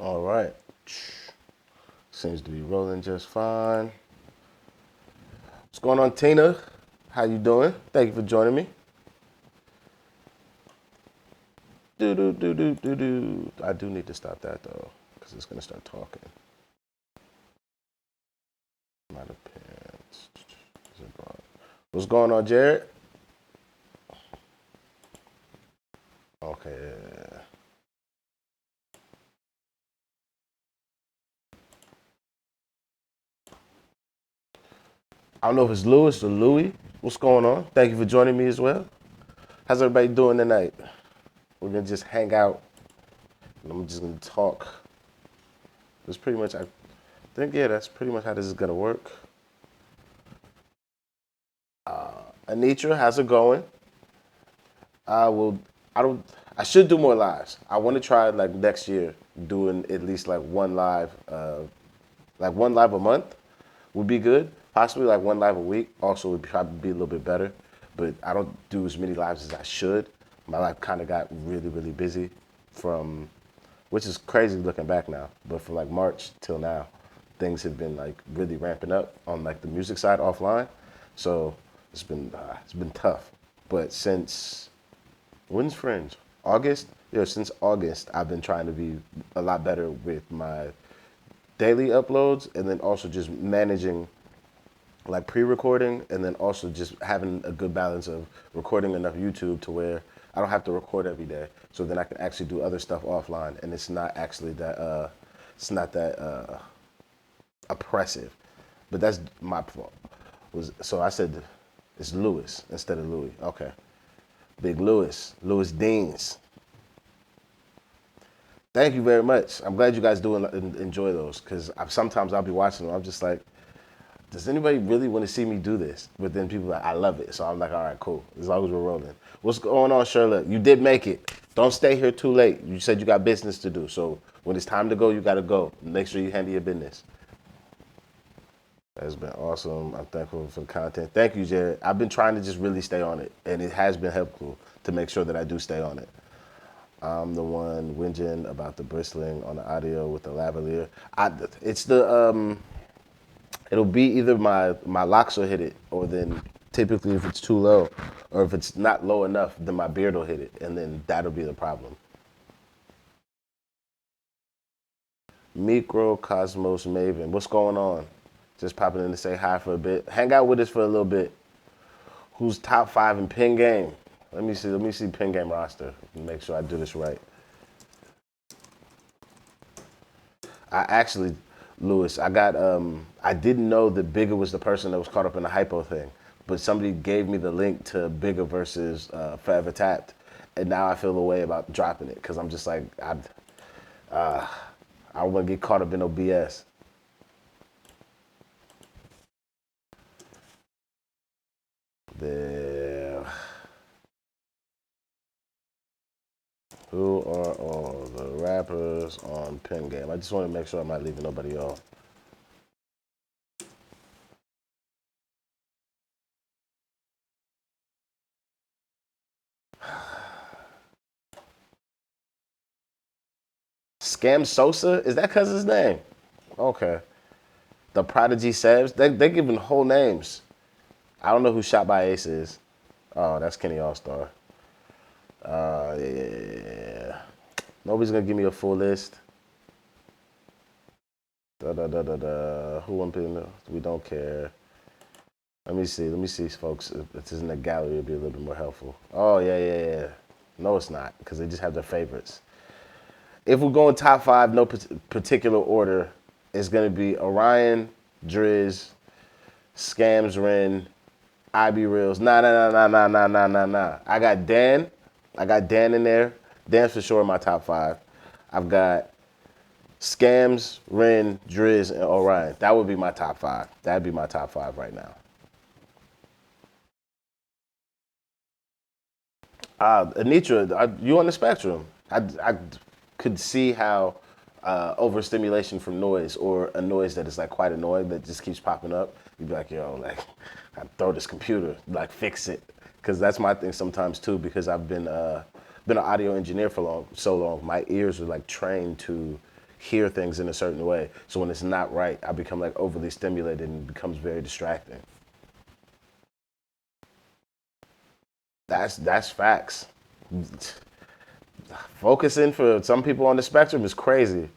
All right. Seems to be rolling just fine. What's going on, Tina? How you doing? Thank you for joining me. Do do do do do do. I do need to stop that though, because it's gonna start talking. Not a pants. What's going on, Jared? Okay. I don't know if it's Lewis or Louis. What's going on? Thank you for joining me as well. How's everybody doing tonight? We're gonna just hang out, and I'm just gonna talk. That's pretty much. I think that's pretty much how this is gonna work. Anitra, how's it going? I will. I don't. I should do more lives. I want to try like next year doing at least like one live a month would be good. Possibly like one live a week. Also would probably be a little bit better. But I don't do as many lives as I should. My life kind of got really busy from, which is crazy looking back now. But from like March till now, things have been like really ramping up on like the music side offline. So it's been tough. But since when's Fringe? August? Yeah, since August, I've been trying to be a lot better with my daily uploads and then also just managing like pre-recording and then also just having a good balance of recording enough YouTube to where I don't have to record every day. So then I can actually do other stuff offline and it's not that oppressive. But that's my fault. So I said it's Lewis instead of Louis. Okay. Big Lewis Deans. Thank you very much. I'm glad you guys do enjoy those because sometimes I'll be watching them. I'm just like, does anybody really want to see me do this? But then people are like, I love it. So I'm like, all right, cool. As long as we're rolling. What's going on, Shirley? You did make it. Don't stay here too late. You said you got business to do. So when it's time to go, you got to go. Make sure you handle your business. That's been awesome. I'm thankful for the content. Thank you, Jared. I've been trying to just really stay on it, and it has been helpful to make sure that I do stay on it. I'm the one whinging about the bristling on the audio with the lavalier. It's the it'll be either my locks will hit it, or then typically if it's too low, or if it's not low enough, then my beard will hit it, and then that'll be the problem. Microcosmos Maven, what's going on? Just popping in to say hi for a bit. Hang out with us for a little bit. Who's top five in pin game? Let me see. Let me see pin game roster. Make sure I do this right. I actually, Lewis, I didn't know that Bigger was the person that was caught up in the hypo thing, but somebody gave me the link to Bigger versus Forever Tapped, and now I feel a way about dropping it because I'm just like I don't want to get caught up in no BS. The Who are all the rappers on Pin Game? I just want to make sure I'm not leaving nobody off. Scam Sosa? Is that cousin's name? Okay. The Prodigy Sebs? They giving whole names. I don't know who Shot by Ace is. Oh, that's Kenny All-Star. Yeah. Nobody's gonna give me a full list. Da da da da da. Who I'm picking? We don't care. Let me see. Let me see, folks. If it's in the gallery, it'll be a little bit more helpful. Oh yeah. No, it's not because they just have their favorites. If we're going top five, no particular order, it's gonna be Orion, Driz, Scams, Ren, IB Reels. Nah. I got Dan. I got Dan in there. Dan's for sure in my top five. I've got Scams, Ren, Driz, and Orion. That would be my top five. That'd be my top five right now. Anitra, you on the spectrum. I could see how overstimulation from noise or a noise that is like quite annoying that just keeps popping up. You'd be like, yo, like, I throw this computer, like, fix it. Because that's my thing sometimes too. Because I've been an audio engineer for so long. My ears are like trained to hear things in a certain way. So when it's not right, I become like overly stimulated and it becomes very distracting. That's facts. Focusing for some people on the spectrum is crazy.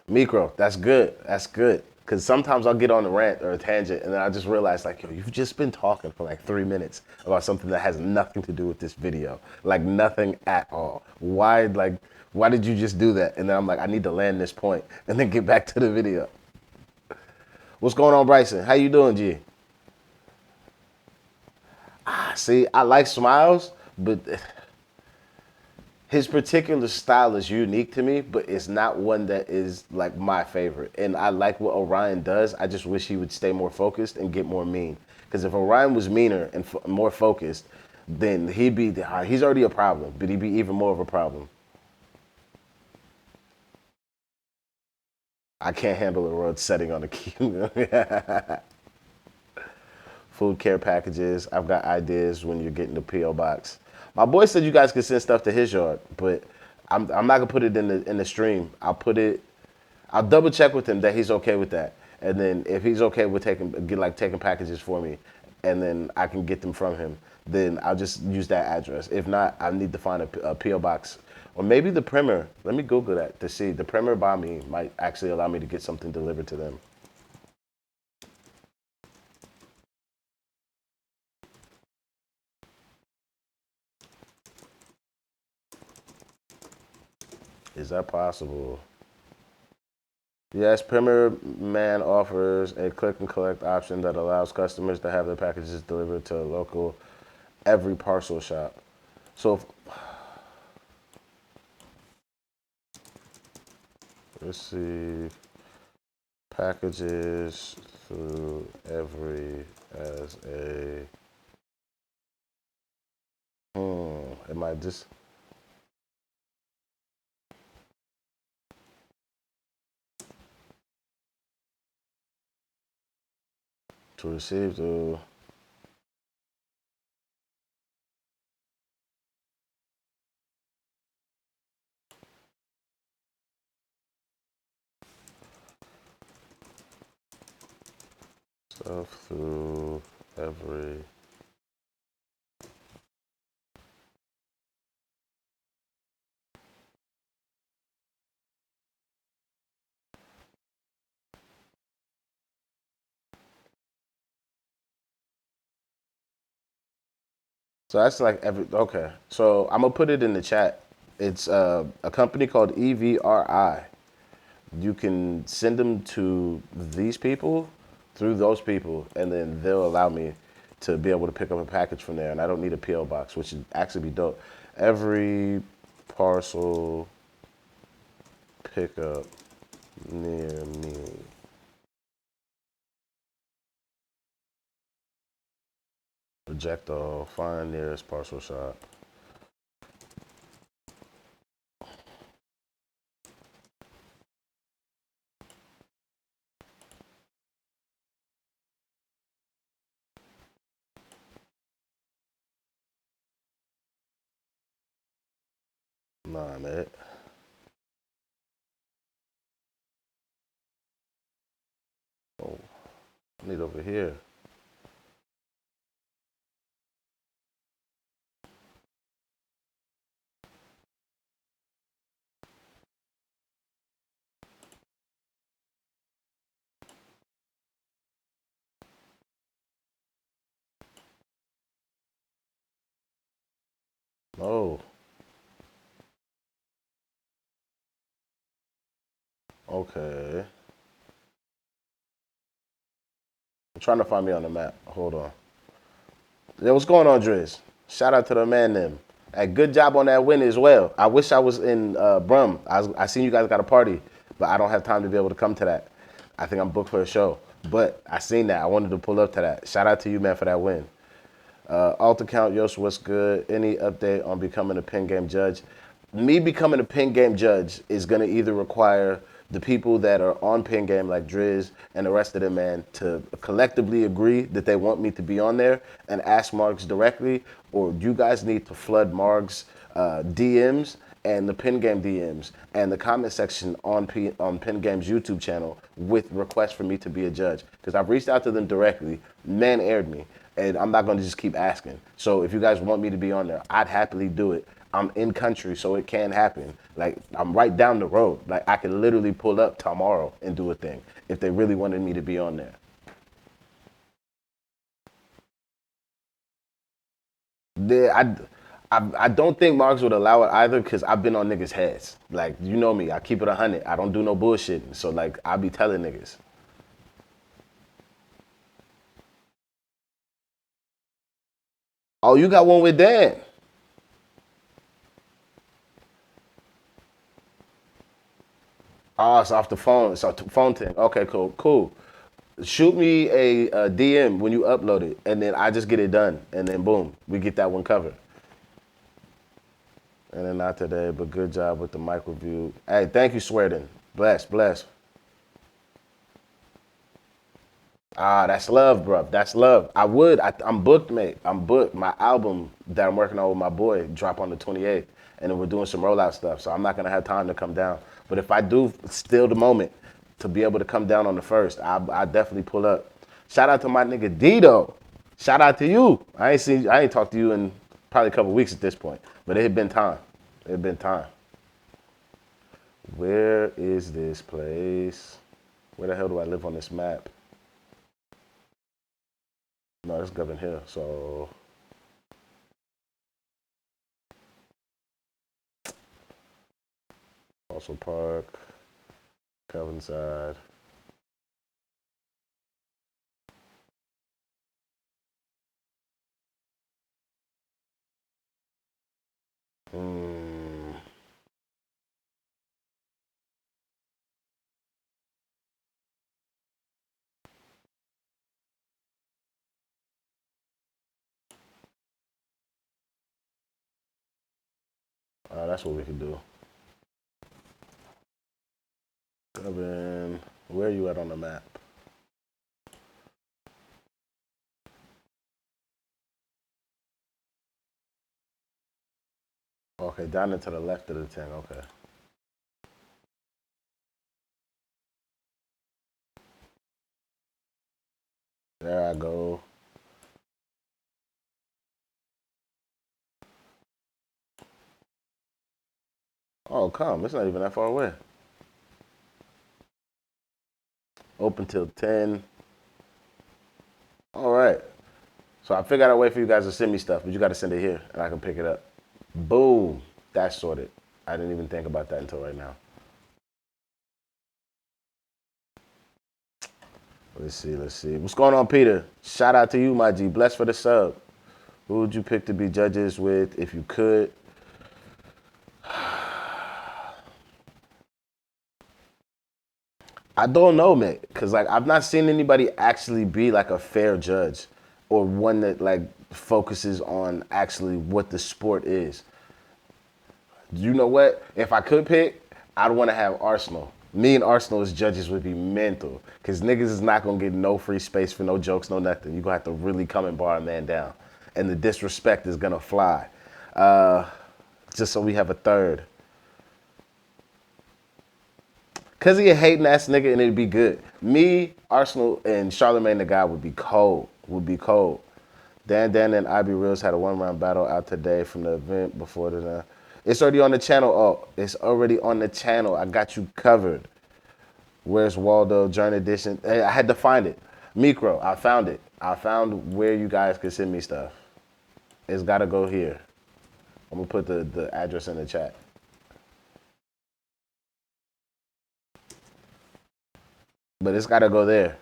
Micro, that's good. That's good. Because sometimes I'll get on a rant or a tangent and then I just realize, like, yo, you've just been talking for like 3 minutes about something that has nothing to do with this video. Like, nothing at all. Why did you just do that? And then I'm like, I need to land this point and then get back to the video. What's going on, Bryson? How you doing, G? See, I like Smiles, but his particular style is unique to me, but it's not one that is like my favorite. And I like what Orion does. I just wish he would stay more focused and get more mean. Because if Orion was meaner and more focused, then he's already a problem, but he'd be even more of a problem. I can't handle a road setting on the key. Food care packages. I've got ideas when you're getting the PO box. My boy said you guys could send stuff to his yard, but I'm not gonna put it in the stream. I'll double check with him that he's okay with that, and then if he's okay with taking packages for me, and then I can get them from him, then I'll just use that address. If not, I need to find a PO box, or maybe the Primer. Let me Google that to see. The Primer by me might actually allow me to get something delivered to them. Is that possible? Yes, Premier Man offers a click and collect option that allows customers to have their packages delivered to a local every parcel shop. So, receive packages through every as a am I just to receive the stuff through every. So that's like every okay. So I'm gonna put it in the chat. It's a company called EVRI. You can send them to these people through those people, and then they'll allow me to be able to pick up a package from there. And I don't need a PO box, which would actually be dope. Every parcel pickup near me. Reject all. Find nearest parcel shop. Nah, man. Oh, I need over here. Oh, okay. I'm trying to find me on the map. Hold on. Yo, what's going on, Driz? Shout out to the man them. Hey, good job on that win as well. I wish I was in Brum. I seen you guys got a party, but I don't have time to be able to come to that. I think I'm booked for a show. But I seen that. I wanted to pull up to that. Shout out to you, man, for that win. Alt account, Yosh, what's good? Any update on becoming a pin game judge? Me becoming a pin game judge is going to either require the people that are on Pin Game like Driz and the rest of them, man, to collectively agree that they want me to be on there and ask Margs directly, or you guys need to flood Margs DMs and the Pin Game DMs and the comment section on Pin Game's YouTube channel with requests for me to be a judge. Because I've reached out to them directly, man aired me, and I'm not going to just keep asking. So if you guys want me to be on there, I'd happily do it. I'm in country, so it can happen. Like, I'm right down the road. Like, I could literally pull up tomorrow and do a thing if they really wanted me to be on there. I don't think Marks would allow it either because I've been on niggas' heads. Like, you know me, I keep it 100. I don't do no bullshitting. So, like, I be telling niggas. Oh, you got one with Dan. Oh, it's off the phone. It's off the phone thing. Okay, cool, cool. Shoot me a DM when you upload it, and then I just get it done, and then boom, we get that one covered. And then not today, but good job with the mic review. Hey, thank you, Swearden. Bless, bless. Ah, that's love, bro. That's love. I'm booked, mate. I'm booked. My album that I'm working on with my boy drop on the 28th, and then we're doing some rollout stuff. So I'm not gonna have time to come down. But if I do, still the moment to be able to come down on the first, I definitely pull up. Shout out to my nigga Dito. Shout out to you. I ain't talked to you in probably a couple weeks at this point, but it had been time. It had been time. Where is this place? Where the hell do I live on this map? No, that's Governor Hill. So also Park, Calvin side. Mm, that's what we can do. Govern, where are you at on the map? Okay, down and to the left of the 10. Okay. There I go. Oh, come. It's not even that far away. Open till 10. All right. So I figured out a way for you guys to send me stuff, but you got to send it here, and I can pick it up. Boom. That's sorted. I didn't even think about that until right now. Let's see, let's see. What's going on, Peter? Shout out to you, my G. Bless for the sub. Who would you pick to be judges with if you could? I don't know, man, because like I've not seen anybody actually be like a fair judge or one that like focuses on actually what the sport is. You know what? If I could pick, I'd want to have Arsenal. Me and Arsenal as judges would be mental because niggas is not gonna get no free space for no jokes, no nothing. You gonna have to really come and bar a man down, and the disrespect is gonna fly. Uh, just so we have a third. Cause he a hating ass nigga and it'd be good. Me, Arsenal, and Charlemagne the God would be cold. Would be cold. Dan and IB Reels had a 1 round battle out today from the event before the. It's already on the channel. Oh, it's already on the channel. I got you covered. Where's Waldo? Journey Edition. Hey, I had to find it. Micro, I found it. I found where you guys could send me stuff. It's gotta go here. I'm gonna put the address in the chat. But it's gotta go there.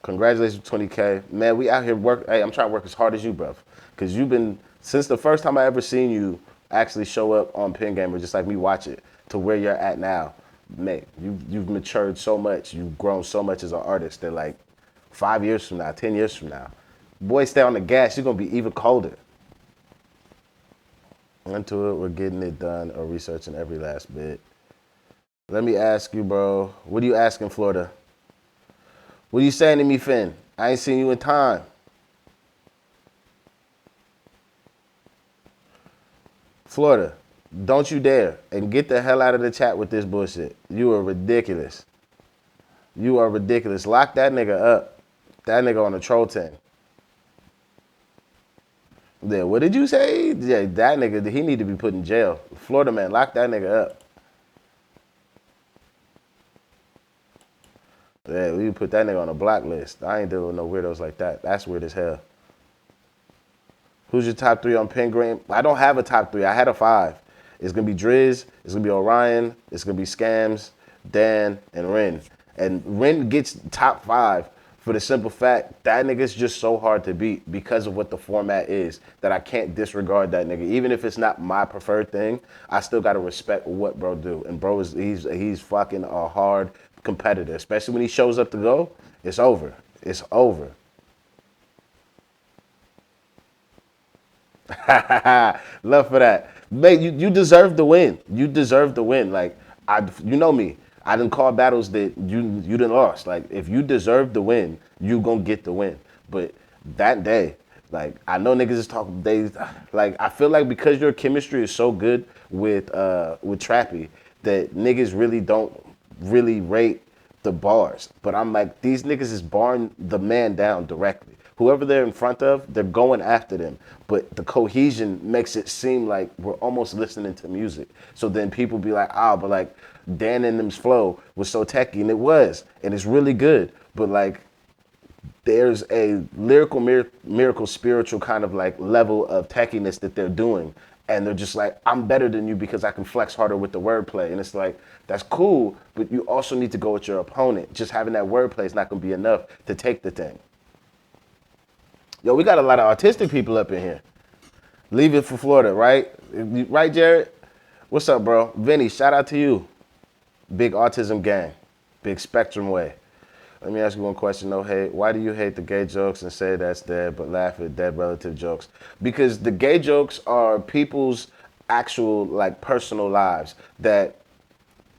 Congratulations, 20K. Man, we out here work. Hey, I'm trying to work as hard as you, bruv. Because you've been, since the first time I ever seen you actually show up on Pin Gamer, just like me watch it, to where you're at now. Mate, you've matured so much. You've grown so much as an artist that like 5 years from now, 10 years from now, boy, stay on the gas. You're going to be even colder. Into it, we're getting it done or researching every last bit. Let me ask you, bro. What are you asking, Florida? What are you saying to me, Finn? I ain't seen you in time. Florida, don't you dare and get the hell out of the chat with this bullshit. You are ridiculous. You are ridiculous. Lock that nigga up. That nigga on a troll 10. Yeah, what did you say? Yeah, that nigga, he need to be put in jail. Florida man, lock that nigga up. Yeah, we put that nigga on a blacklist. I ain't dealing with no weirdos like that. That's weird as hell. Who's your top three on Penguin? I don't have a top three. I had a five. It's gonna be Driz, it's gonna be Orion, it's gonna be Scams, Dan, and Ren. And Ren gets top five for the simple fact that nigga's just so hard to beat because of what the format is that I can't disregard that nigga. Even if it's not my preferred thing, I still gotta respect what bro do. And bro is he's fucking a hard competitor, especially when he shows up to go. It's over. It's over. Love for that. Mate, you deserve the win. You deserve the win. Like you know me. I didn't call battles that you didn't lost. Like if you deserve the win, you gonna get the win. But that day, like I know niggas is talking. They like I feel like because your chemistry is so good with Trappy that niggas really don't really rate the bars. But I'm like these niggas is barring the man down directly. Whoever they're in front of, they're going after them. But the cohesion makes it seem like we're almost listening to music. So then people be like, but like Dan and them's flow was so techy, and it was, and it's really good. But like there's a lyrical miracle spiritual kind of like level of techiness that they're doing. And they're just like, I'm better than you because I can flex harder with the wordplay. And it's like, that's cool, but you also need to go with your opponent. Just having that wordplay is not gonna be enough to take the thing. Yo, we got a lot of autistic people up in here. Leave it for Florida, right? Right, Jared? What's up, bro? Vinny, shout out to you. Big autism gang. Big spectrum way. Let me ask you one question, no hate. Why do you hate the gay jokes and say that's dead, but laugh at dead relative jokes? Because the gay jokes are people's actual, like, personal lives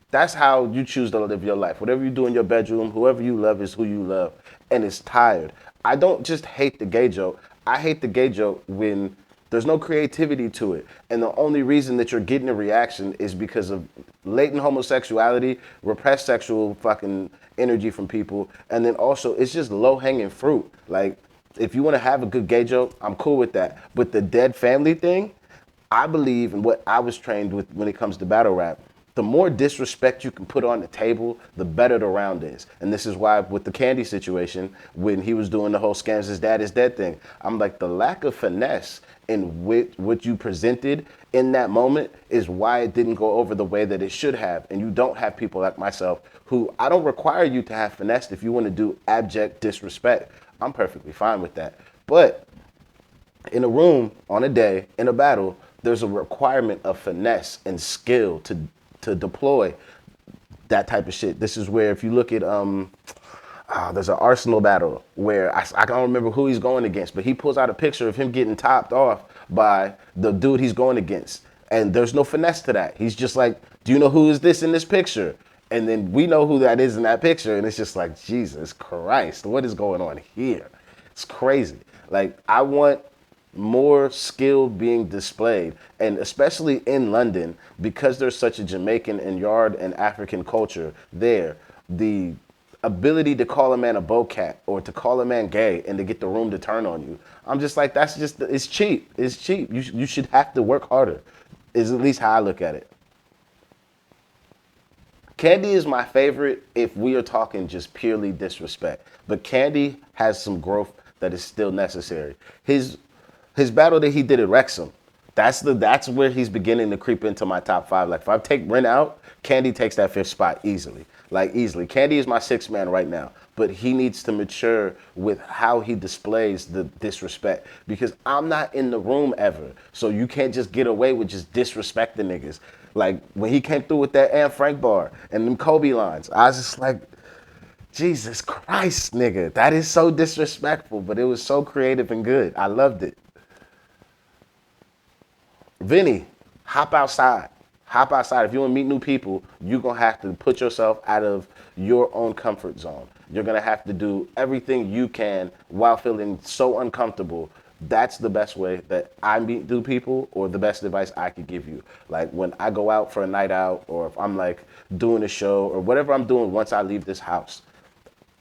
that's how you choose to live your life. Whatever you do in your bedroom, whoever you love is who you love. And it's tired. I don't just hate the gay joke. I hate the gay joke when there's no creativity to it. And the only reason that you're getting a reaction is because of latent homosexuality, repressed sexual fucking energy from people. And then also, it's just low hanging fruit. Like, if you want to have a good gay joke, I'm cool with that. But the dead family thing, I believe in what I was trained with when it comes to battle rap. The more disrespect you can put on the table, the better the round is. And this is why with the Candy situation, when he was doing the whole scams his dad is dead thing, I'm like, the lack of finesse in what you presented in that moment is why it didn't go over the way that it should have. And you don't have people like myself who, I don't require you to have finesse if you want to do abject disrespect. I'm perfectly fine with that. But in a room, on a day, in a battle, there's a requirement of finesse and skill to deploy that type of shit. This is where if you look at there's an Arsenal battle where I don't remember who he's going against, but he pulls out a picture of him getting topped off by the dude he's going against. And there's no finesse to that. He's just like, do you know who is this in this picture? And then we know who that is in that picture. And it's just like, Jesus Christ, what is going on here? It's crazy. Like, I want more skill being displayed, and especially in London, because there's such a Jamaican and Yard and African culture there, the ability to call a man a bocat or to call a man gay and to get the room to turn on you, I'm just like, that's just, it's cheap. It's cheap. You should have to work harder, is at least how I look at it. Candy is my favorite if we are talking just purely disrespect, but Candy has some growth that is still necessary. His battle that he did at Wrexham, that's where he's beginning to creep into my top five. Like if I take Ren out, Candy takes that fifth spot easily. Like easily. Candy is my sixth man right now, but he needs to mature with how he displays the disrespect because I'm not in the room ever. So you can't just get away with just disrespecting niggas. Like when he came through with that Anne Frank bar and them Kobe lines, I was just like, Jesus Christ, nigga, that is so disrespectful, but it was so creative and good. I loved it. Vinny, hop outside. Hop outside. If you want to meet new people, you're going to have to put yourself out of your own comfort zone. You're going to have to do everything you can while feeling so uncomfortable. That's the best way that I meet new people, or the best advice I could give you. Like when I go out for a night out, or if I'm like doing a show or whatever I'm doing once I leave this house,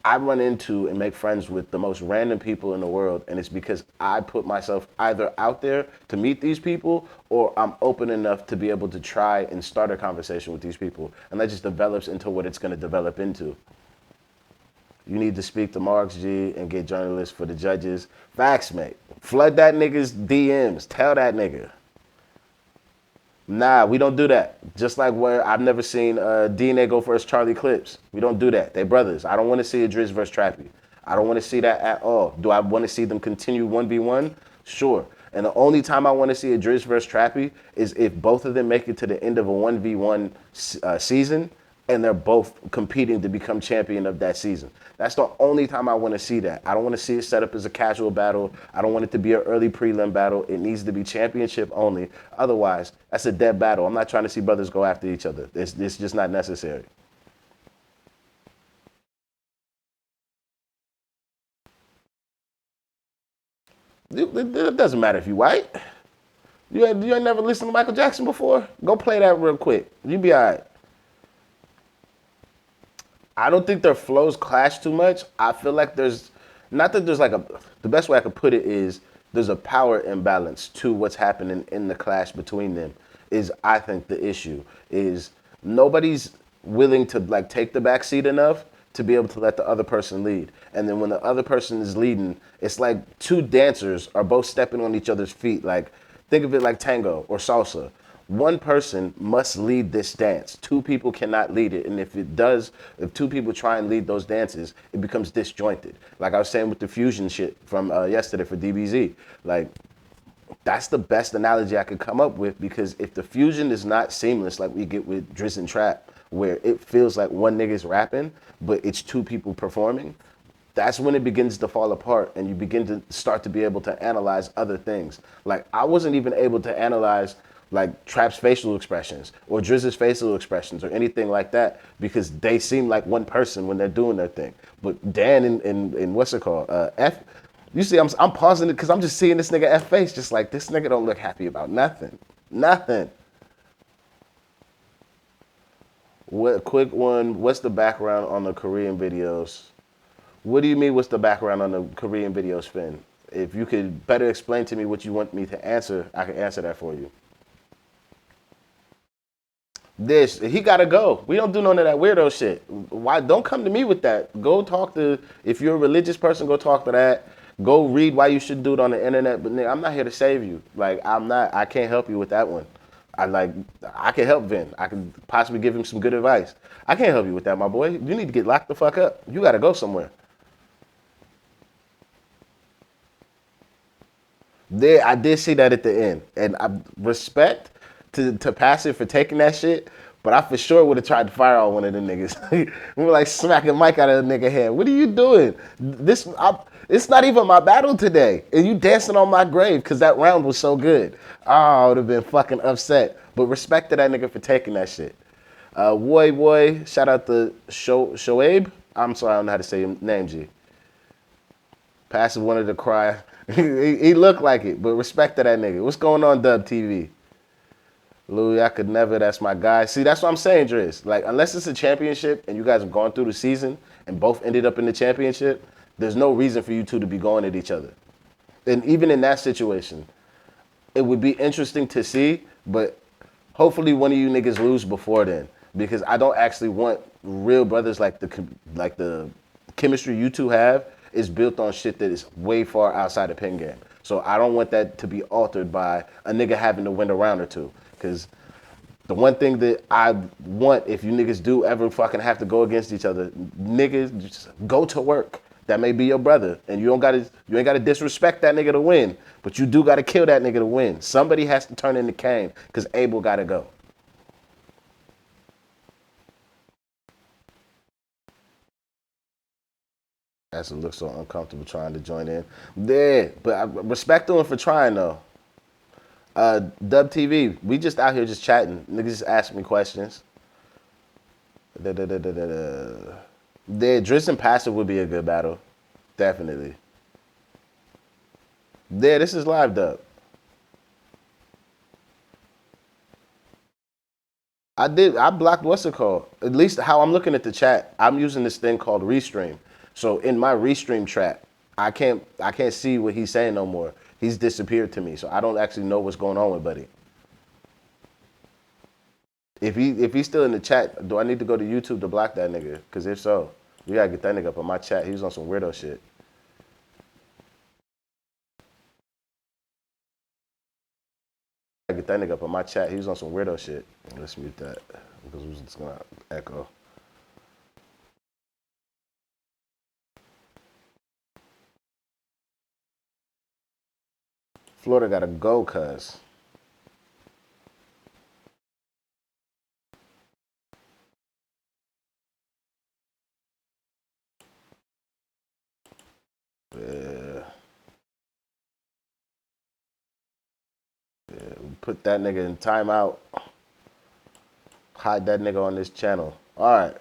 I run into and make friends with the most random people in the world, and it's because I put myself either out there to meet these people, or I'm open enough to be able to try and start a conversation with these people, and that just develops into what it's going to develop into. You need to speak to Marks G and get journalists for the judges. Facts, mate. Flood that nigga's DMs. Tell that nigga. Nah, we don't do that. Just like where I've never seen DNA go versus Charlie Clips. We don't do that. They brothers. I don't want to see a Driz versus Trappy. I don't want to see that at all. Do I want to see them continue 1v1? Sure. And the only time I want to see a Driz versus Trappy is if both of them make it to the end of a 1v1 season and they're both competing to become champion of that season. That's the only time I want to see that. I don't want to see it set up as a casual battle. I don't want it to be an early prelim battle. It needs to be championship only. Otherwise, that's a dead battle. I'm not trying to see brothers go after each other. It's just not necessary. It doesn't matter if you white. You ain't never listened to Michael Jackson before? Go play that real quick. You be all right. I don't think their flows clash too much. I feel like there's not that there's like a the best way I could put it is there's a power imbalance to what's happening in the clash between them. Is I think the issue is nobody's willing to like take the back seat enough to be able to let the other person lead. And then when the other person is leading, it's like two dancers are both stepping on each other's feet. Like think of it like tango or salsa. One person must lead this dance. Two people cannot lead it. And if two people try and lead those dances, it becomes disjointed. Like I was saying with the fusion shit from yesterday for DBZ. Like, that's the best analogy I could come up with, because if the fusion is not seamless like we get with Driz and Trap, where it feels like one nigga's rapping, but it's two people performing, that's when it begins to fall apart and you begin to start to be able to analyze other things. Like I wasn't even able to analyze like Trap's facial expressions or Drizz's facial expressions or anything like that, because they seem like one person when they're doing their thing. But Dan and what's it called? F, you see, I'm pausing it because I'm just seeing this nigga F face, just like this nigga don't look happy about nothing. Nothing. What quick one, what's the background on the Korean videos? What do you mean what's the background on the Korean videos, Finn? If you could better explain to me what you want me to answer, I can answer that for you. This he gotta go. We don't do none of that weirdo shit. Why? Don't come to me with that. Go talk to. If you're a religious person, go talk to that. Go read why you should do it on the internet. But nigga, I'm not here to save you. Like I'm not. I can't help you with that one. I like. I can help Vin. I can possibly give him some good advice. I can't help you with that, my boy. You need to get locked the fuck up. You gotta go somewhere. There, I did see that at the end, and I respect to Passive for taking that shit. But I for sure would have tried to fire on one of them niggas. We were like smacking Mike out of the nigga head. What are you doing? It's not even my battle today, and you dancing on my grave because that round was so good. Oh, I would have been fucking upset. But respect to that nigga for taking that shit. Woy, shout out to Shoaib. I'm sorry, I don't know how to say your name, G. Passive wanted to cry. He looked like it, but respect to that nigga. What's going on, Dub TV? Louis, I could never. That's my guy. See, that's what I'm saying, Driz. Like, unless it's a championship and you guys have gone through the season and both ended up in the championship, there's no reason for you two to be going at each other. And even in that situation, it would be interesting to see, but hopefully one of you niggas lose before then, because I don't actually want real brothers like the chemistry you two have is built on shit that is way far outside the pen game. So I don't want that to be altered by a nigga having to win a round or two, because the one thing that I want, if you niggas do ever fucking have to go against each other, niggas just go to work. That may be your brother, and you ain't gotta disrespect that nigga to win, but you do gotta kill that nigga to win. Somebody has to turn in the cane, because Abel gotta go. That's it looks so uncomfortable trying to join in. Yeah, but I respect him for trying though. Dub TV. We just out here just chatting. Niggas just asking me questions. The Driz and Passive would be a good battle. Definitely. Yeah, this is live dub. I blocked what's it called? At least how I'm looking at the chat, I'm using this thing called Restream. So in my Restream chat, I can't see what he's saying no more. He's disappeared to me, so I don't actually know what's going on with Buddy. If he's still in the chat, do I need to go to YouTube to block that nigga? Cause if so, we gotta get that nigga up on my chat. He was on some weirdo shit. I get that nigga up on my chat. He was on some weirdo shit. Let's mute that because it was just gonna echo. Florida gotta go, cuz. Yeah. Put that nigga in timeout. Hide that nigga on this channel. All right.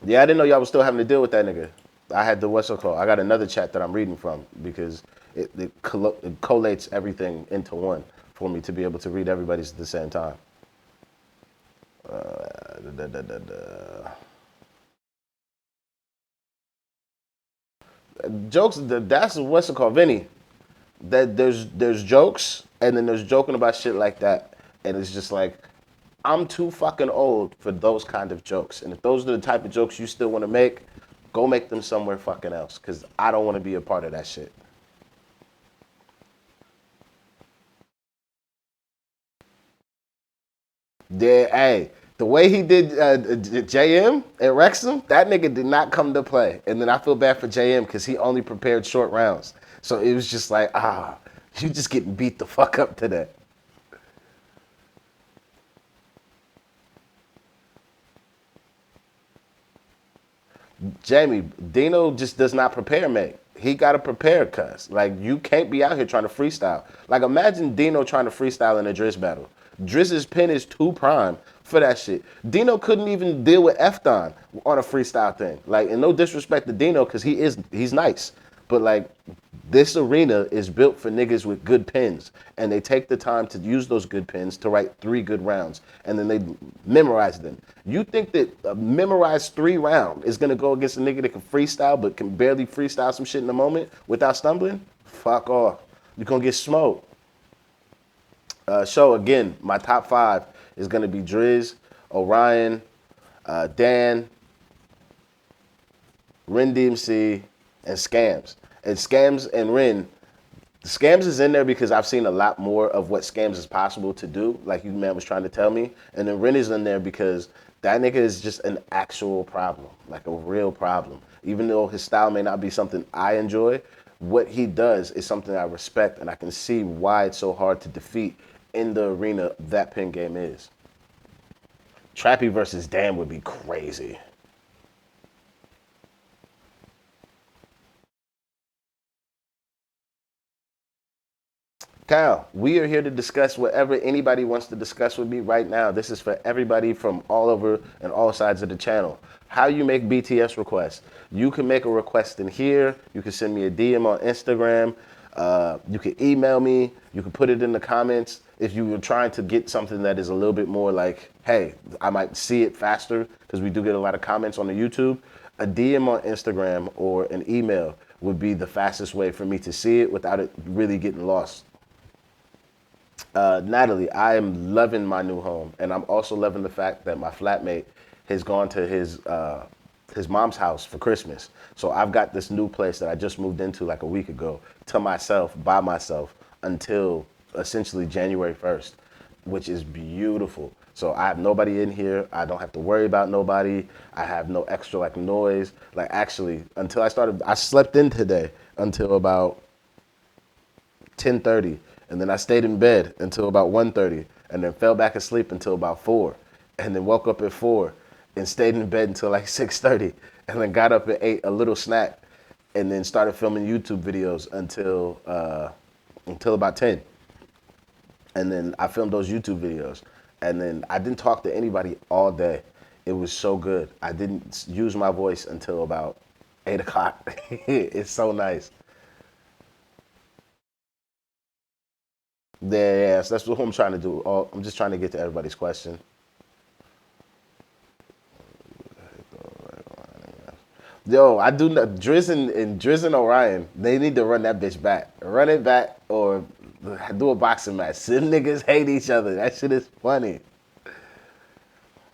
Yeah, I didn't know y'all was still having to deal with that nigga. I had the what's it called? I got another chat that I'm reading from because it collates everything into one for me to be able to read everybody's at the same time. Da, da, da, da. Jokes. That's what's it called, Vinny. That there's jokes and then there's joking about shit like that, and it's just like I'm too fucking old for those kind of jokes. And if those are the type of jokes you still want to make, go make them somewhere fucking else. Cause I don't want to be a part of that shit. Yeah, hey, the way he did JM at Wrexham, that nigga did not come to play. And then I feel bad for JM because he only prepared short rounds. So it was just like, you just getting beat the fuck up today. Jamie, Dino just does not prepare, mate. He got to prepare, cuz. Like, you can't be out here trying to freestyle. Like, imagine Dino trying to freestyle in a Driz battle. Drizz's pen is too prime for that shit. Dino couldn't even deal with Efton on a freestyle thing. Like, and no disrespect to Dino, because he's nice. But, like, this arena is built for niggas with good pens, and they take the time to use those good pens to write 3 good rounds, and then they memorize them. You think that a memorized 3 round is gonna go against a nigga that can freestyle but can barely freestyle some shit in the moment without stumbling? Fuck off. You're gonna get smoked. So again, my top 5 is gonna be Driz, Orion, Dan, Ren DMC, and Scams. And Scams and Ren, Scams is in there because I've seen a lot more of what Scams is possible to do, like you man was trying to tell me. And then Ren is in there because that nigga is just an actual problem, like a real problem. Even though his style may not be something I enjoy, what he does is something I respect, and I can see why it's so hard to defeat in the arena that pin game is. Trappy versus Dan would be crazy. Kyle, we are here to discuss whatever anybody wants to discuss with me right now. This is for everybody from all over and all sides of the channel. How you make BTS requests. You can make a request in here. You can send me a DM on Instagram. You can email me. You can put it in the comments. If you were trying to get something that is a little bit more like, hey, I might see it faster because we do get a lot of comments on the YouTube. A DM on Instagram or an email would be the fastest way for me to see it without it really getting lost. Natalie, I am loving my new home, and I'm also loving the fact that my flatmate has gone to his mom's house for Christmas. So I've got this new place that I just moved into like a week ago to myself, by myself, until essentially January 1st, which is beautiful. So I have nobody in here. I don't have to worry about nobody. I have no extra like noise. Like actually, until I slept in today until about 10:30, and then I stayed in bed until about 1:30, and then fell back asleep until about 4, and then woke up at 4 and stayed in bed until like 6:30, and then got up and ate a little snack, and then started filming YouTube videos until about 10. And then I filmed those YouTube videos. And then I didn't talk to anybody all day. It was so good. I didn't use my voice until about 8 o'clock. It's so nice. Yeah, yeah, so that's what I'm trying to do. I'm just trying to get to everybody's question. Yo, I do not, Driz and Orion. They need to run that bitch back. Run it back or do a boxing match. Them niggas hate each other. That shit is funny.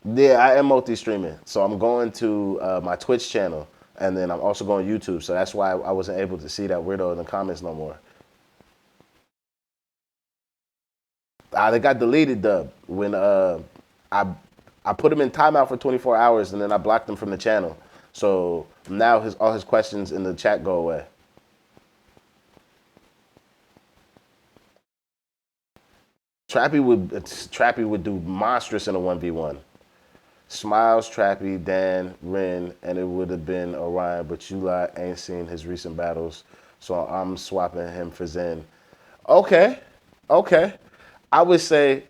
Yeah, I am multi-streaming. So I'm going to my Twitch channel, and then I'm also going to YouTube. So that's why I wasn't able to see that weirdo in the comments no more. They got deleted, dub, when I I put him in timeout for 24 hours, and then I blocked him from the channel. So now all his questions in the chat go away. Trappy would do monstrous in a 1v1. Smiles, Trappy, Dan, Ren, and it would have been Orion, but you lot ain't seen his recent battles, so I'm swapping him for Zen. Okay, okay. I would say,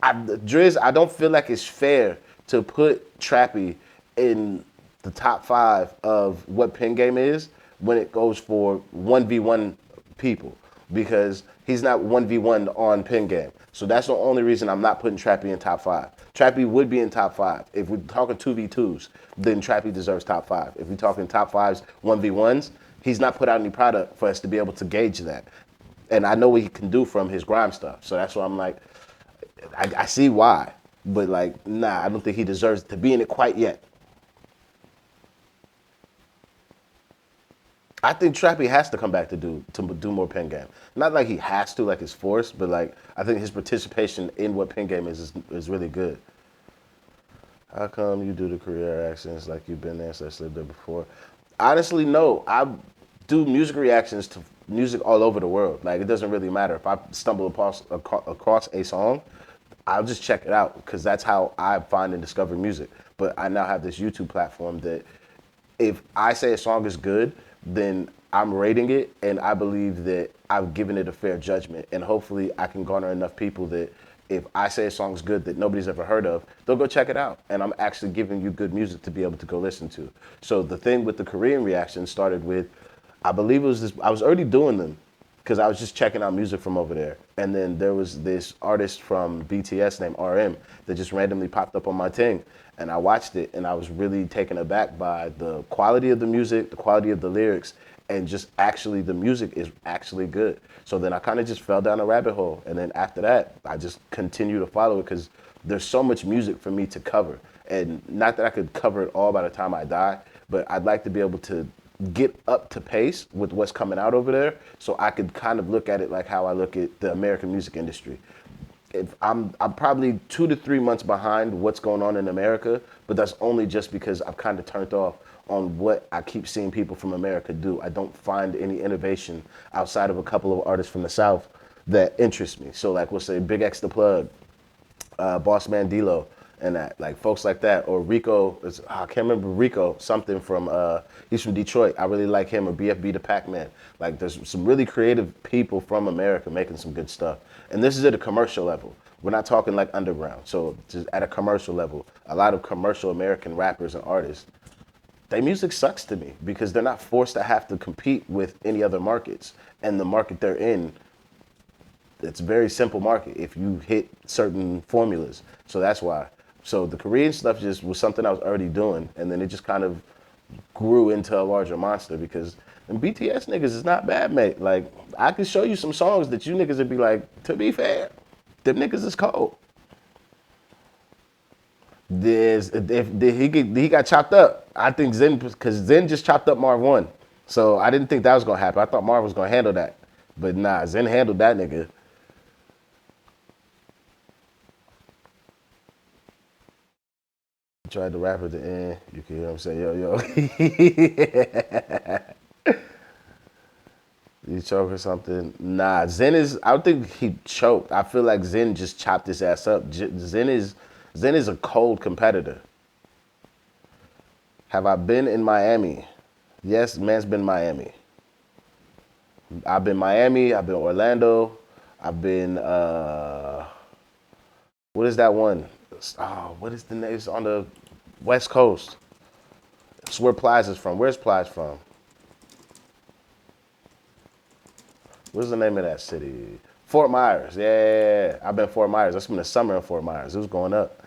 Driz, I don't feel like it's fair to put Trappy in the top five of what pin game is when it goes for 1v1 people because he's not 1v1 on pin game. So that's the only reason I'm not putting Trappy in top five. Trappy would be in top five. If we're talking 2v2s, then Trappy deserves top five. If we're talking top fives, 1v1s, he's not put out any product for us to be able to gauge that. And I know what he can do from his grime stuff. So that's why I'm like, I see why. But like, nah, I don't think he deserves to be in it quite yet. I think Trappy has to come back to do more pen game. Not like he has to, like it's forced, but like I think his participation in what pen game is really good. How come you do the career accents like you've been there since lived there before? Honestly, no. I do music reactions to music all over the world. Like it doesn't really matter if I stumble across a song, I'll just check it out because that's how I find and discover music. But I now have this YouTube platform that if I say a song is good, then I'm rating it and I believe that I've given it a fair judgment. And hopefully I can garner enough people that if I say a song's good that nobody's ever heard of, they'll go check it out. And I'm actually giving you good music to be able to go listen to. So the thing with the Korean reaction started with, I believe it was this, I was already doing them because I was just checking out music from over there. And then there was this artist from BTS named RM that just randomly popped up on my thing. And I watched it and I was really taken aback by the quality of the music, the quality of the lyrics, and just actually the music is actually good. So then I kind of just fell down a rabbit hole. And then after that, I just continue to follow it because there's so much music for me to cover. And not that I could cover it all by the time I die, but I'd like to be able to get up to pace with what's coming out over there so I could kind of look at it like how I look at the American music industry. If I'm probably 2 to 3 months behind what's going on in America, but that's only just because I've kind of turned off on what I keep seeing people from America do. I don't find any innovation outside of a couple of artists from the South that interest me. So like we'll say Big X the Plug, Boss Man D-Lo, and that like folks like that, or Rico. I can't remember Rico something from. He's from Detroit. I really like him, or BFB the Pac-Man. Like there's some really creative people from America making some good stuff, and this is at a commercial level. We're not talking like underground. So just at a commercial level, a lot of commercial American rappers and artists, their music sucks to me because they're not forced to have to compete with any other markets, and the market they're in, it's a very simple market if you hit certain formulas. So that's why. So the Korean stuff just was something I was already doing, and then it just kind of grew into a larger monster because them BTS niggas is not bad, mate. Like I could show you some songs that you niggas would be like, to be fair, them niggas is cold. If he got chopped up, I think Zen because Zen just chopped up Marv one, so I didn't think that was gonna happen. I thought Marv was gonna handle that, but nah, Zen handled that nigga. Tried to rap at the end. You can hear him say, yo, yo. You choke or something? Nah, I don't think he choked. I feel like Zen just chopped his ass up. Zen is a cold competitor. Have I been in Miami? Yes, man's been Miami. I've been Miami, I've been Orlando, I've been what is that one? Oh, what is the name? It's on the West Coast. It's where Plies is from. Where's Plies from? What's the name of that city? Fort Myers. Yeah, I've been Fort Myers. I spent the summer in Fort Myers. It was going up.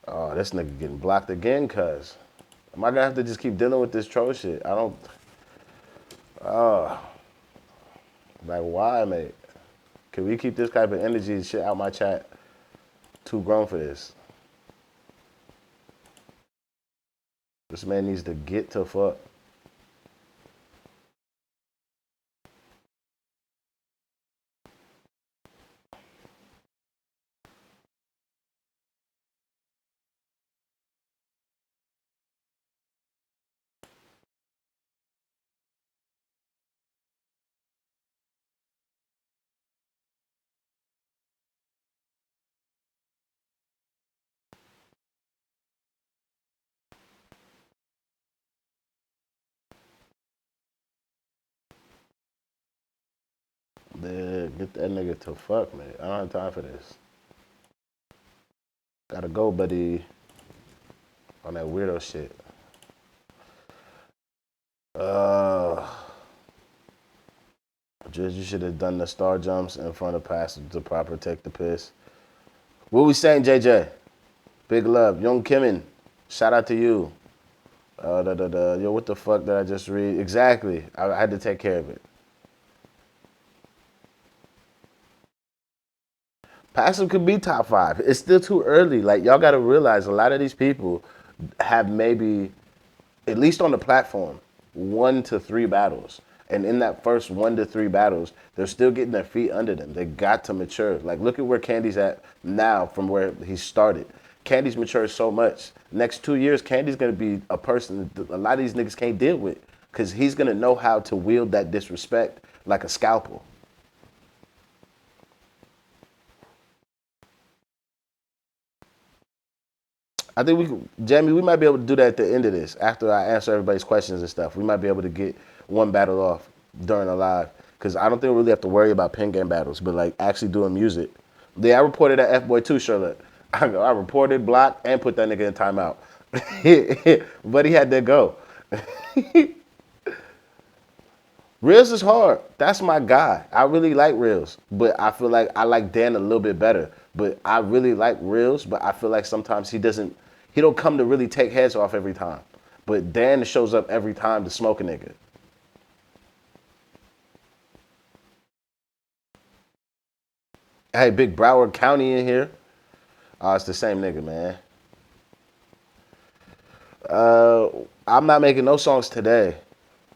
Oh, this nigga getting blocked again, cuz. Am I gonna have to just keep dealing with this troll shit? I don't. Oh, like why, mate? Can we keep this type of energy and shit out my chat? Too grown for this. This man needs to get to fuck. Yeah, get that nigga to fuck, man. I don't have time for this. Gotta go, buddy. On that weirdo shit. Uh, you should have done the star jumps in front of pass to proper take the piss. What we saying, JJ? Big love. Young Kimin. Shout out to you. Yo, what the fuck did I just read? Exactly. I had to take care of it. Passive could be top five. It's still too early. Like, y'all got to realize a lot of these people have maybe, at least on the platform, 1 to 3 battles. And in that first 1 to 3 battles, they're still getting their feet under them. They got to mature. Like, look at where Candy's at now from where he started. Candy's matured so much. Next 2 years, Candy's going to be a person that a lot of these niggas can't deal with because he's going to know how to wield that disrespect like a scalpel. I think Jamie, we might be able to do that at the end of this. After I answer everybody's questions and stuff, we might be able to get one battle off during a live. Because I don't think we really have to worry about pen game battles, but like actually doing music. Yeah, I reported that F Boy too, Charlotte. I reported, blocked, and put that nigga in timeout. But he had to go. Reels is hard. That's my guy. I really like Reels, but I feel like I like Dan a little bit better. But I really like Reels, but I feel like sometimes he don't come to really take heads off every time. But Dan shows up every time to smoke a nigga. Hey, Big Broward County in here. It's the same nigga, man. Uh, I'm not making no songs today.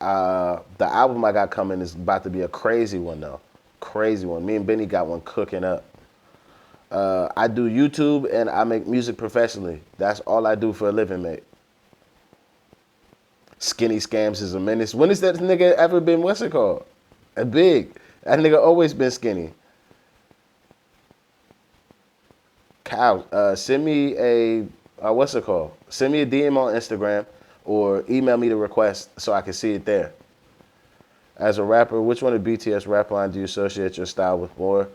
The album I got coming is about to be a crazy one though. Crazy one. Me and Benny got one cooking up. I do YouTube and I make music professionally. That's all I do for a living, mate. Skinny Scams is a menace. When has that nigga ever been, what's it called? A big. That nigga always been skinny. Cow, send me what's it called? Send me a DM on Instagram or email me the request so I can see it there. As a rapper, which one of BTS rap line do you associate your style with more?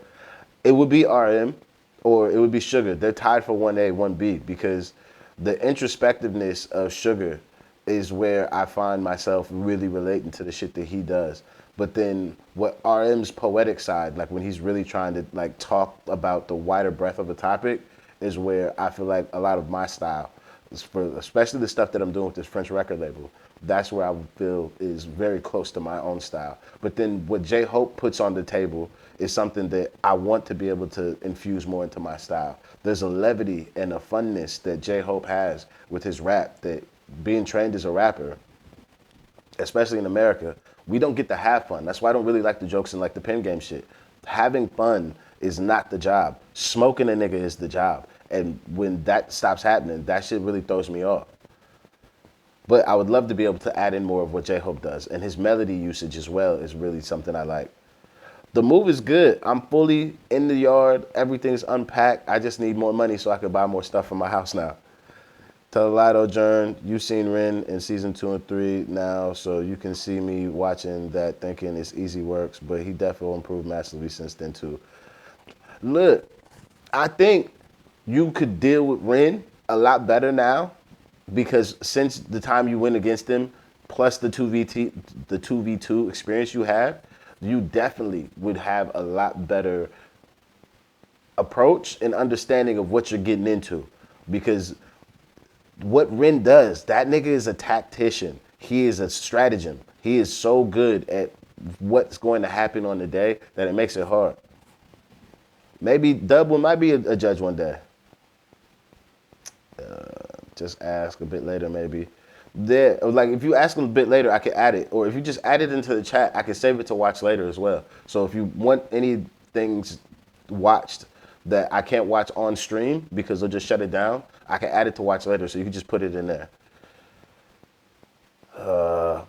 It would be RM or it would be Sugar. They're tied for 1A, 1B because the introspectiveness of Sugar is where I find myself really relating to the shit that he does. But then what RM's poetic side, like when he's really trying to like talk about the wider breadth of a topic, is where I feel like a lot of my style, especially the stuff that I'm doing with this French record label, that's where I feel is very close to my own style. But then what J Hope puts on the table is something that I want to be able to infuse more into my style. There's a levity and a funness that J Hope has with his rap that being trained as a rapper, especially in America, we don't get to have fun. That's why I don't really like the jokes and like the pen game shit. Having fun is not the job. Smoking a nigga is the job. And when that stops happening, that shit really throws me off. But I would love to be able to add in more of what J-Hope does. And his melody usage as well is really something I like. The move is good. I'm fully in the yard. Everything's unpacked. I just need more money so I can buy more stuff for my house now. Tell Lido Jern, you've seen Ren in season 2 and 3 now, so you can see me watching that thinking it's easy works, but he definitely improved massively since then too. Look, I think you could deal with Ren a lot better now because since the time you went against him, plus the 2v2 experience you have, you definitely would have a lot better approach and understanding of what you're getting into. Because what Ren does, that nigga is a tactician. He is a stratagem. He is so good at what's going to happen on the day that it makes it hard. Maybe Dub might be a judge one day. Just ask a bit later, maybe. There, like if you ask him a bit later, I can add it, or if you just add it into the chat, I can save it to watch later as well. So if you want any things watched that I can't watch on stream because they'll just shut it down, I can add it to watch later. So you can just put it in there.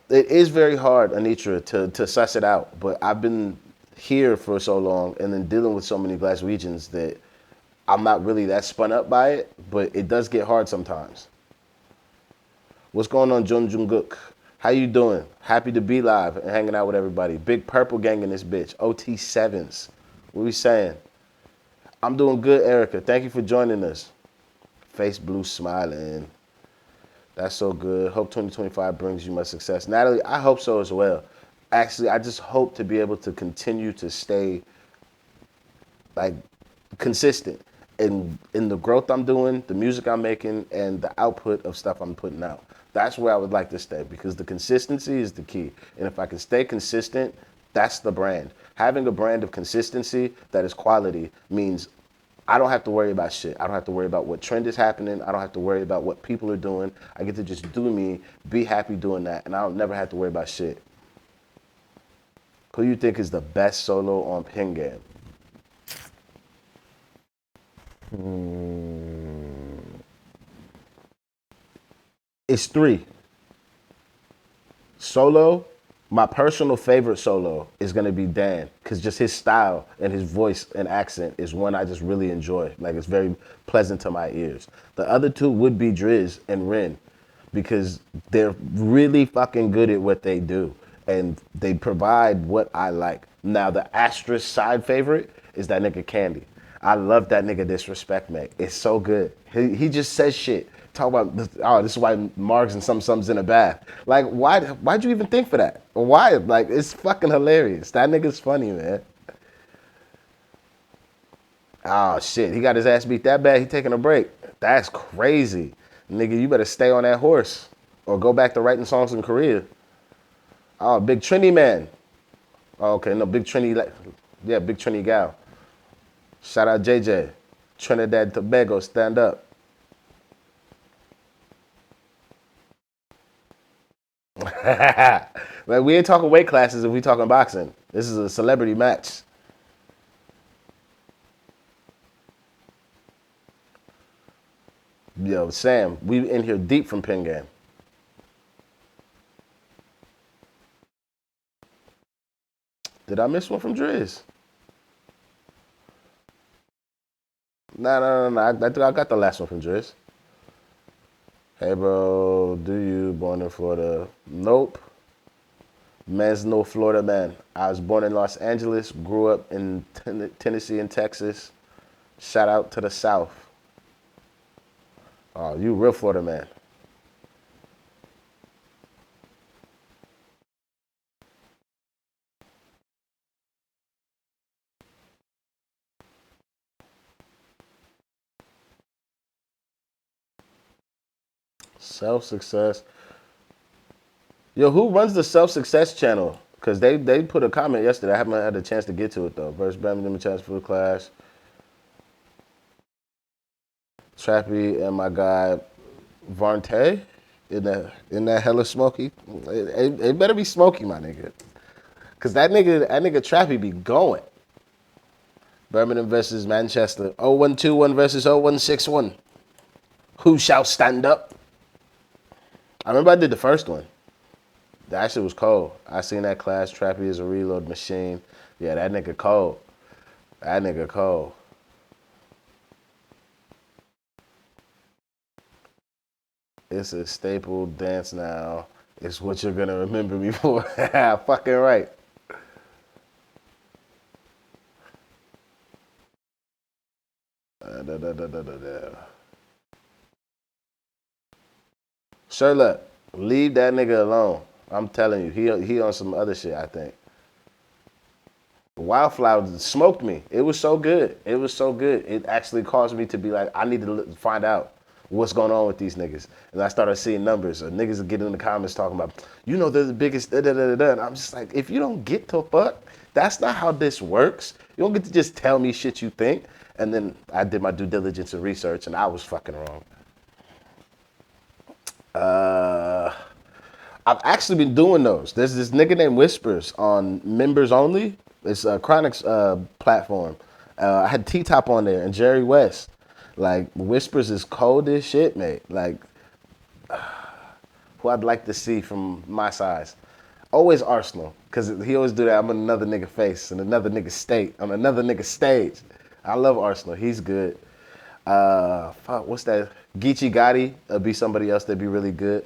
It is very hard, Anitra, to suss it out, but I've been here for so long and then dealing with so many Glaswegians that I'm not really that spun up by it, but it does get hard sometimes. What's going on, Jun Jungkook? How you doing? Happy to be live and hanging out with everybody. Big Purple Gang in this bitch. OT7s. What we saying? I'm doing good, Erica. Thank you for joining us. Face blue smiling. That's so good. Hope 2025 brings you much success. Natalie, I hope so as well. Actually, I just hope to be able to continue to stay like consistent in the growth I'm doing, the music I'm making, and the output of stuff I'm putting out. That's where I would like to stay because the consistency is the key. And if I can stay consistent, that's the brand. Having a brand of consistency that is quality means I don't have to worry about shit. I don't have to worry about what trend is happening. I don't have to worry about what people are doing. I get to just do me, be happy doing that, and I don't never have to worry about shit. Who you think is the best solo on Pin Game? It's three. Solo, my personal favorite solo is gonna be Dan, cause just his style and his voice and accent is one I just really enjoy. Like it's very pleasant to my ears. The other two would be Driz and Ren, because they're really fucking good at what they do and they provide what I like. Now the asterisk side favorite is that nigga Candy. I love that nigga Disrespect, man. It's so good. He just says shit. Talk about this, oh, this is why Margs and something's in a bath. Like, why'd you even think for that? Why? Like, it's fucking hilarious. That nigga's funny, man. Oh shit, he got his ass beat that bad. He taking a break. That's crazy, nigga. You better stay on that horse or go back to writing songs in Korea. Oh, Big Trini man. Oh, okay, no, Big Trini. Yeah, Big Trini gal. Shout out JJ. Trinidad Tobago, stand up. Like we ain't talking weight classes if we talking boxing. This is a celebrity match. Yo, Sam, we in here deep from Pin Game. Did I miss one from Driz? Nah, no, no, no. I think I got the last one from Driz. Hey, bro, do you born in Florida? Nope. Man's no Florida man. I was born in Los Angeles, grew up in Tennessee and Texas. Shout out to the South. Oh, you real Florida man. Self success. Yo, who runs the self success channel? Cause they put a comment yesterday. I haven't had a chance to get to it though. Versus Birmingham chance for the class. Trappy and my guy Varte in that hella smoky. It better be smoky, my nigga. Cause that nigga Trappy be going. Birmingham versus Manchester. 0121 versus 0161. Who shall stand up? I remember I did the first one. That shit was cold. I seen that class. Trappy is a reload machine. Yeah, that nigga cold. That nigga cold. It's a staple dance now. It's what you're gonna remember me for. Fucking right. Da, da, da, da, da, da. Sherlock, leave that nigga alone. I'm telling you, he on some other shit. I think. Wildflower smoked me. It was so good. It was so good. It actually caused me to be like, I need to find out what's going on with these niggas. And I started seeing numbers. Or niggas would get in the comments talking about, they're the biggest. Da, da, da, da, da. And I'm just like, if you don't get to fuck, that's not how this works. You don't get to just tell me shit you think. And then I did my due diligence and research, and I was fucking wrong. Uh, I've actually been doing those. There's this nigga named Whispers on Members Only. It's a Chronic's platform. I had T-Top on there and Jerry West. Like, Whispers is cold as shit, mate. Like, who I'd like to see from my size. Always Arsenal, because he always do that. I'm on another nigga face and another nigga state on another nigga stage. I love Arsenal. He's good. Fuck, what's that? Geechee Gotti would be somebody else that'd be really good.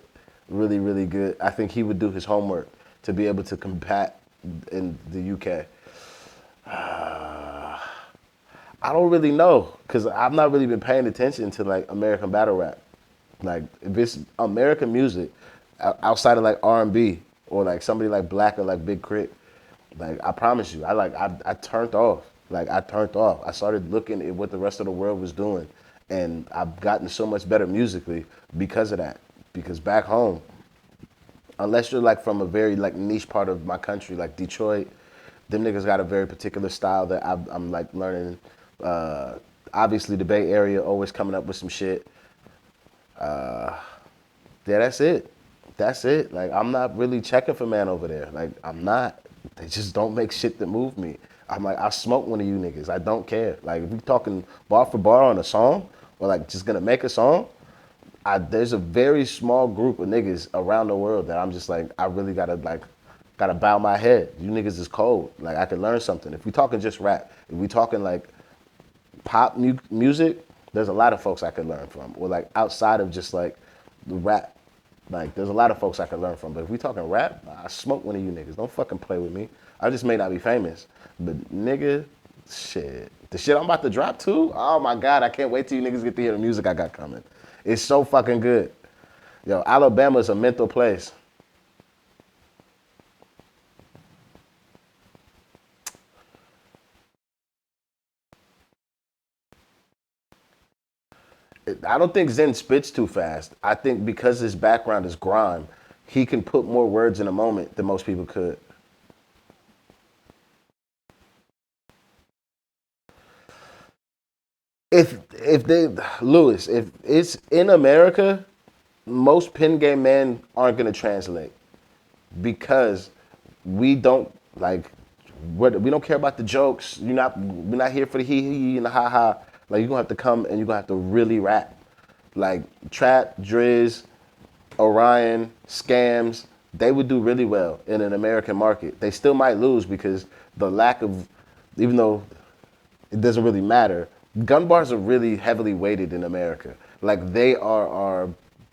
Really, really good. I think he would do his homework to be able to combat in the UK. I don't really know, because I've not really been paying attention to like American battle rap. Like if it's American music outside of like R&B or like somebody like Black or like Big Crit, like I promise you, I turned off. Like I turned off. I started looking at what the rest of the world was doing, and I've gotten so much better musically because of that. Because back home, unless you're like from a very like niche part of my country, like Detroit, them niggas got a very particular style that I'm like learning. Obviously, the Bay Area always coming up with some shit. Yeah, that's it. That's it. Like I'm not really checking for man over there. Like I'm not. They just don't make shit that move me. I'm like, I'll smoke one of you niggas. I don't care. Like if we talking bar for bar on a song, or like just gonna make a song, there's a very small group of niggas around the world that I'm just like, I really gotta bow my head. You niggas is cold. Like I could learn something. If we talking just rap, if we talking like pop music, there's a lot of folks I could learn from. Or like outside of just like the rap, like there's a lot of folks I could learn from. But if we talking rap, I smoke one of you niggas. Don't fucking play with me. I just may not be famous, but nigga, shit. The shit I'm about to drop too. Oh my god, I can't wait till you niggas get to hear the music I got coming. It's so fucking good. Yo, Alabama is a mental place. I don't think Zen spits too fast. I think because his background is grime, he can put more words in a moment than most people could. If they Lewis, if it's in America, most pen game men aren't gonna translate because we don't like we don't care about the jokes. We're not here for the hee hee and the ha ha. Like you're gonna have to come and you're gonna have to really rap. Like Trap, Driz, Orion, Scams, they would do really well in an American market. They still might lose because the lack of, even though it doesn't really matter, gun bars are really heavily weighted in America. Like they are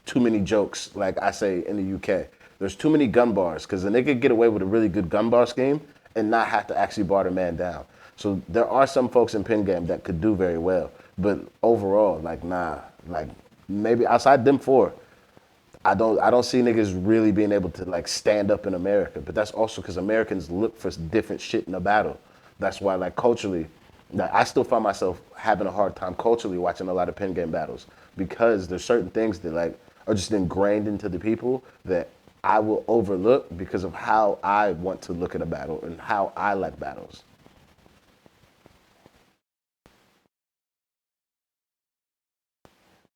too many jokes, like I say in the UK. There's too many gun bars because a nigga get away with a really good gun bar scheme and not have to actually bar the man down. So there are some folks in pen game that could do very well, but overall, like nah, like maybe outside them four, I don't see niggas really being able to like stand up in America. But that's also because Americans look for different shit in a battle. That's why like culturally, like, I still find myself having a hard time culturally watching a lot of pen game battles because there's certain things that like are just ingrained into the people that I will overlook because of how I want to look at a battle and how I like battles.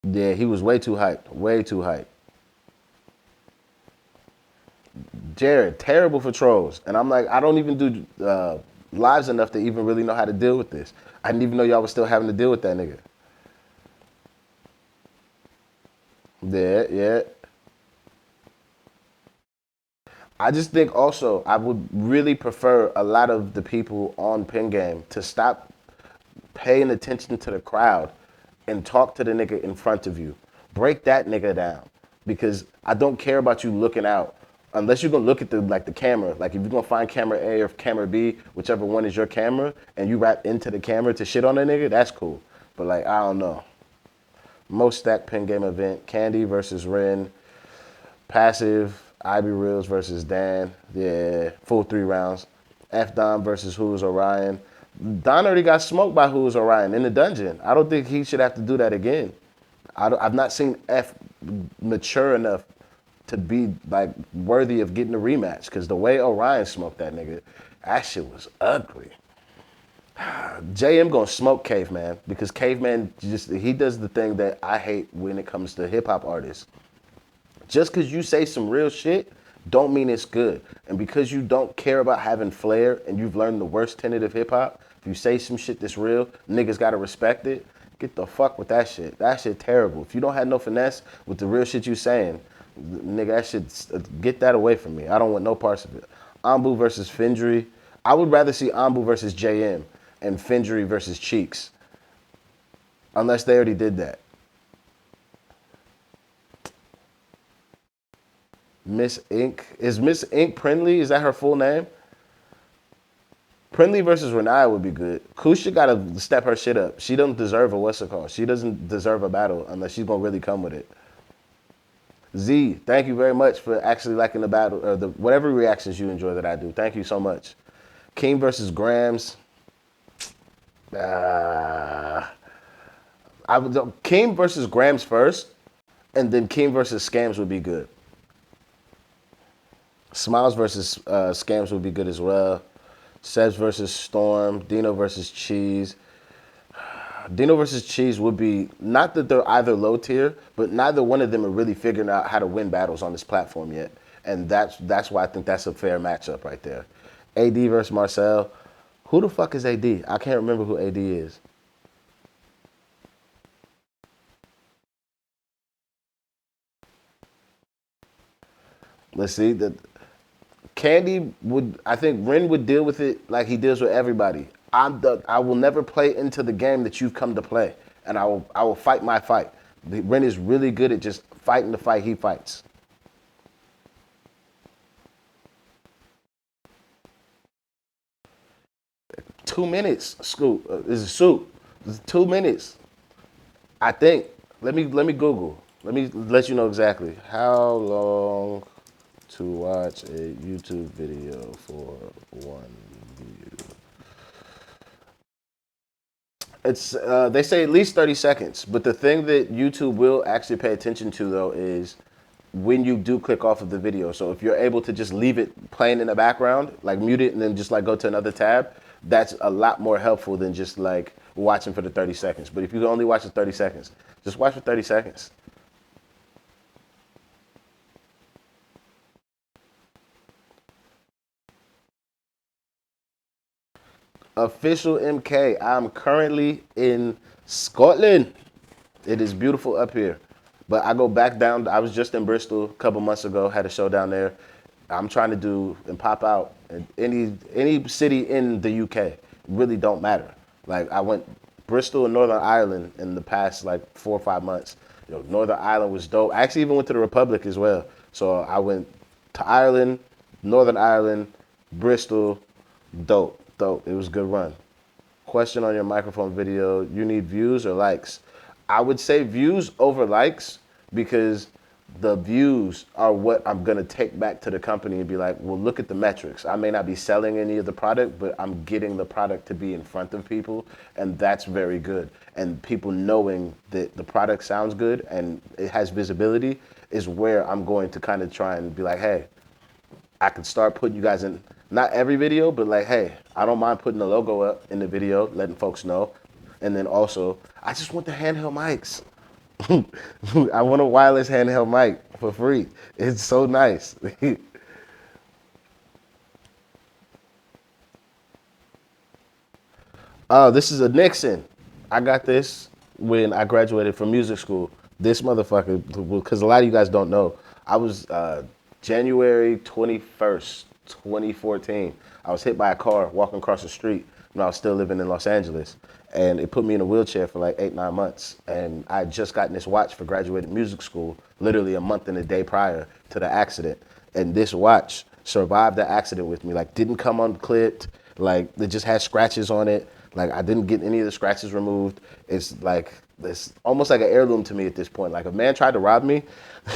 Yeah, he was way too hyped, way too hyped. Jared, terrible for trolls. And I'm like, I don't even do lives enough to even really know how to deal with this. I didn't even know y'all was still having to deal with that nigga. Yeah, yeah. I just think also I would really prefer a lot of the people on Pin Game to stop paying attention to the crowd and talk to the nigga in front of you. Break that nigga down. because I don't care about you looking out unless you're gonna look at the camera. Like if you're gonna find camera A or camera B, whichever one is your camera, and you rap into the camera to shit on a nigga, that's cool. But like I don't know. Most stacked pin game event: Candy versus Ren, passive Ivy Reels versus Dan. Yeah, full 3 rounds. F Don versus Who's Orion. Don already got smoked by Who's Orion in the dungeon. I don't think he should have to do that again. I've not seen F mature enough to be like worthy of getting a rematch because the way Orion smoked that nigga, that shit was ugly. JM gonna smoke Caveman because Caveman just he does the thing that I hate when it comes to hip hop artists. Just because you say some real shit don't mean it's good. And because you don't care about having flair and you've learned the worst tenet of hip hop, if you say some shit that's real, niggas gotta respect it. Get the fuck with that shit. That shit terrible. If you don't have no finesse with the real shit you saying, nigga, that shit, get that away from me. I don't want no parts of it. Ambu versus Findry. I would rather see Ambu versus JM and Findry versus Cheeks. Unless they already did that. Miss Ink. Is Miss Ink Prinley? Is that her full name? Prinley versus Renaya would be good. Kusha gotta step her shit up. She don't deserve a what's it called. She doesn't deserve a battle unless she's gonna really come with it. Z, thank you very much for actually liking the battle or the whatever reactions you enjoy that I do. Thank you so much. King versus Grams. Uh, I would King versus Grams first, and then King versus Scams would be good. Smiles versus Scams would be good as well. Sebs versus Storm. Dino versus Cheese. Dino versus Cheese would be, not that they're either low tier, but neither one of them are really figuring out how to win battles on this platform yet. And that's why I think that's a fair matchup right there. AD versus Marcel. Who the fuck is AD? I can't remember who AD is. Let's see. Candy would, I think Ren would deal with it like he deals with everybody. I will never play into the game that you've come to play, and I will fight my fight. Ren is really good at just fighting the fight he fights. 2 minutes, Scoop. Is it Soup? It's 2 minutes. I think. Let me Google. Let me let you know exactly how long to watch a YouTube video for one view. It's they say at least 30 seconds, but the thing that YouTube will actually pay attention to though is when you do click off of the video. So if you're able to just leave it playing in the background, like mute it and then just like go to another tab, that's a lot more helpful than just like watching for the 30 seconds. But if you can only watch the 30 seconds, just watch for 30 seconds. Official MK. I'm currently in Scotland. It is beautiful up here. But I go back down. I was just in Bristol a couple months ago, had a show down there. I'm trying to do and pop out in any city in the UK. Really don't matter. Like I went Bristol and Northern Ireland in the past like 4 or 5 months. Northern Ireland was dope. I actually even went to the Republic as well. So I went to Ireland, Northern Ireland, Bristol, dope, dope. It was a good run. Question on your microphone video, you need views or likes? I would say views over likes because the views are what I'm gonna take back to the company and be like, well, look at the metrics. I may not be selling any of the product, but I'm getting the product to be in front of people, and that's very good. And people knowing that the product sounds good and it has visibility is where I'm going to kind of try and be like, hey, I can start putting you guys in, not every video, but like, hey, I don't mind putting the logo up in the video, letting folks know. And then also, I just want the handheld mics. I want a wireless handheld mic for free. It's so nice. Oh, this is a Nixon. I got this when I graduated from music school. This motherfucker, because a lot of you guys don't know, I was January 21st, 2014. I was hit by a car walking across the street when I was still living in Los Angeles. and it put me in a wheelchair for like 8, 9 months. And I had just gotten this watch for graduated music school, literally a month and a day prior to the accident. And this watch survived the accident with me. Like, didn't come unclipped. Like, it just had scratches on it. Like, I didn't get any of the scratches removed. It's like, it's almost like an heirloom to me at this point. Like, if a man tried to rob me,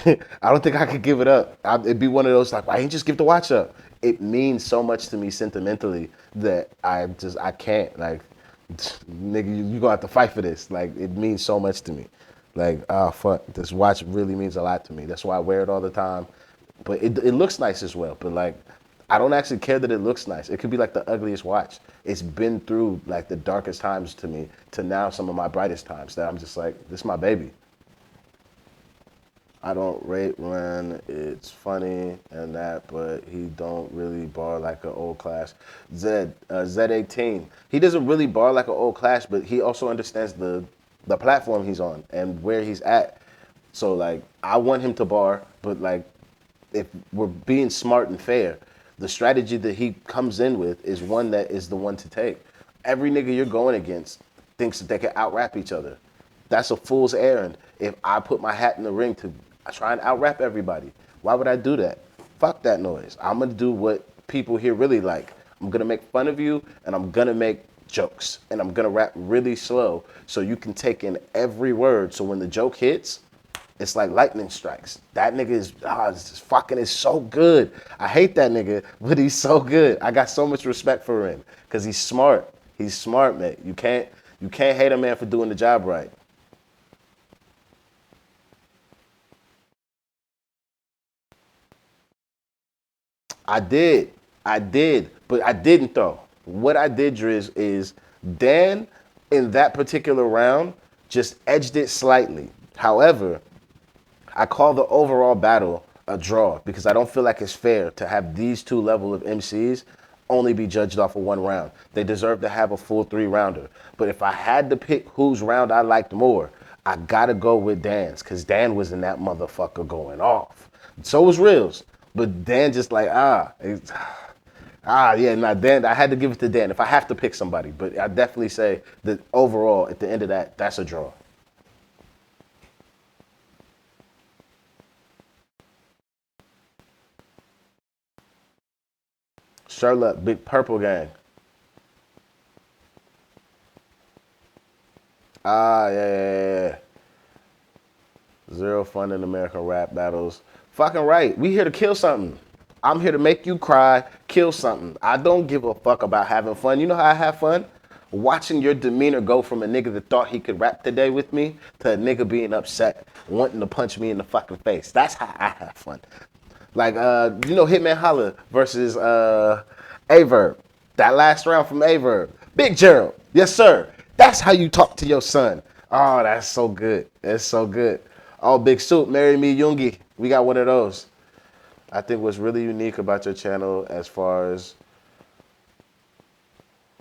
I don't think I could give it up. It'd be one of those, like, why ain't you just give the watch up? It means so much to me sentimentally that I can't. Like, nigga, you gonna have to fight for this. Like, it means so much to me. Like, oh fuck, this watch really means a lot to me. That's why I wear it all the time. But it looks nice as well. But like, I don't actually care that it looks nice. It could be like the ugliest watch. It's been through like the darkest times to me to now some of my brightest times that I'm just like, this is my baby. I don't rate when it's funny and that, but he don't really bar like an old class. Z18. He doesn't really bar like an old class, but he also understands the platform he's on and where he's at. So like, I want him to bar, but like, if we're being smart and fair, the strategy that he comes in with is one that is the one to take. Every nigga you're going against thinks that they can out rap each other. That's a fool's errand. If I put my hat in the ring to try and out rap everybody, why would I do that? Fuck that noise. I'm gonna do what people here really like. I'm gonna make fun of you and I'm gonna make jokes and I'm gonna rap really slow so you can take in every word. So when the joke hits, it's like lightning strikes. That nigga is fucking is so good. I hate that nigga, but he's so good. I got so much respect for him because he's smart. He's smart, man. You can't hate a man for doing the job right. I did, but I didn't though. What I did, Driz, is Dan in that particular round just edged it slightly. However, I call the overall battle a draw because I don't feel like it's fair to have these two level of MCs only be judged off of one round. They deserve to have a full 3 rounder. But if I had to pick whose round I liked more, I gotta go with Dan's because Dan was in that motherfucker going off. So was Reels. But Dan just like, yeah, nah, Dan, I had to give it to Dan if I have to pick somebody. But I definitely say that overall, at the end of that, that's a draw. Sherlock, Big Purple Gang. Ah, yeah, yeah, yeah. Zero fun in American rap battles. Fucking right. We here to kill something. I'm here to make you cry, kill something. I don't give a fuck about having fun. You know how I have fun? Watching your demeanor go from a nigga that thought he could rap today with me to a nigga being upset, wanting to punch me in the fucking face. That's how I have fun. Like, Hitman Holla versus Averb. That last round from Averb. Big Gerald. Yes, sir. That's how you talk to your son. Oh, that's so good. That's so good. Oh, Big Soup, marry me, Yoongi. We got one of those. I think what's really unique about your channel as far as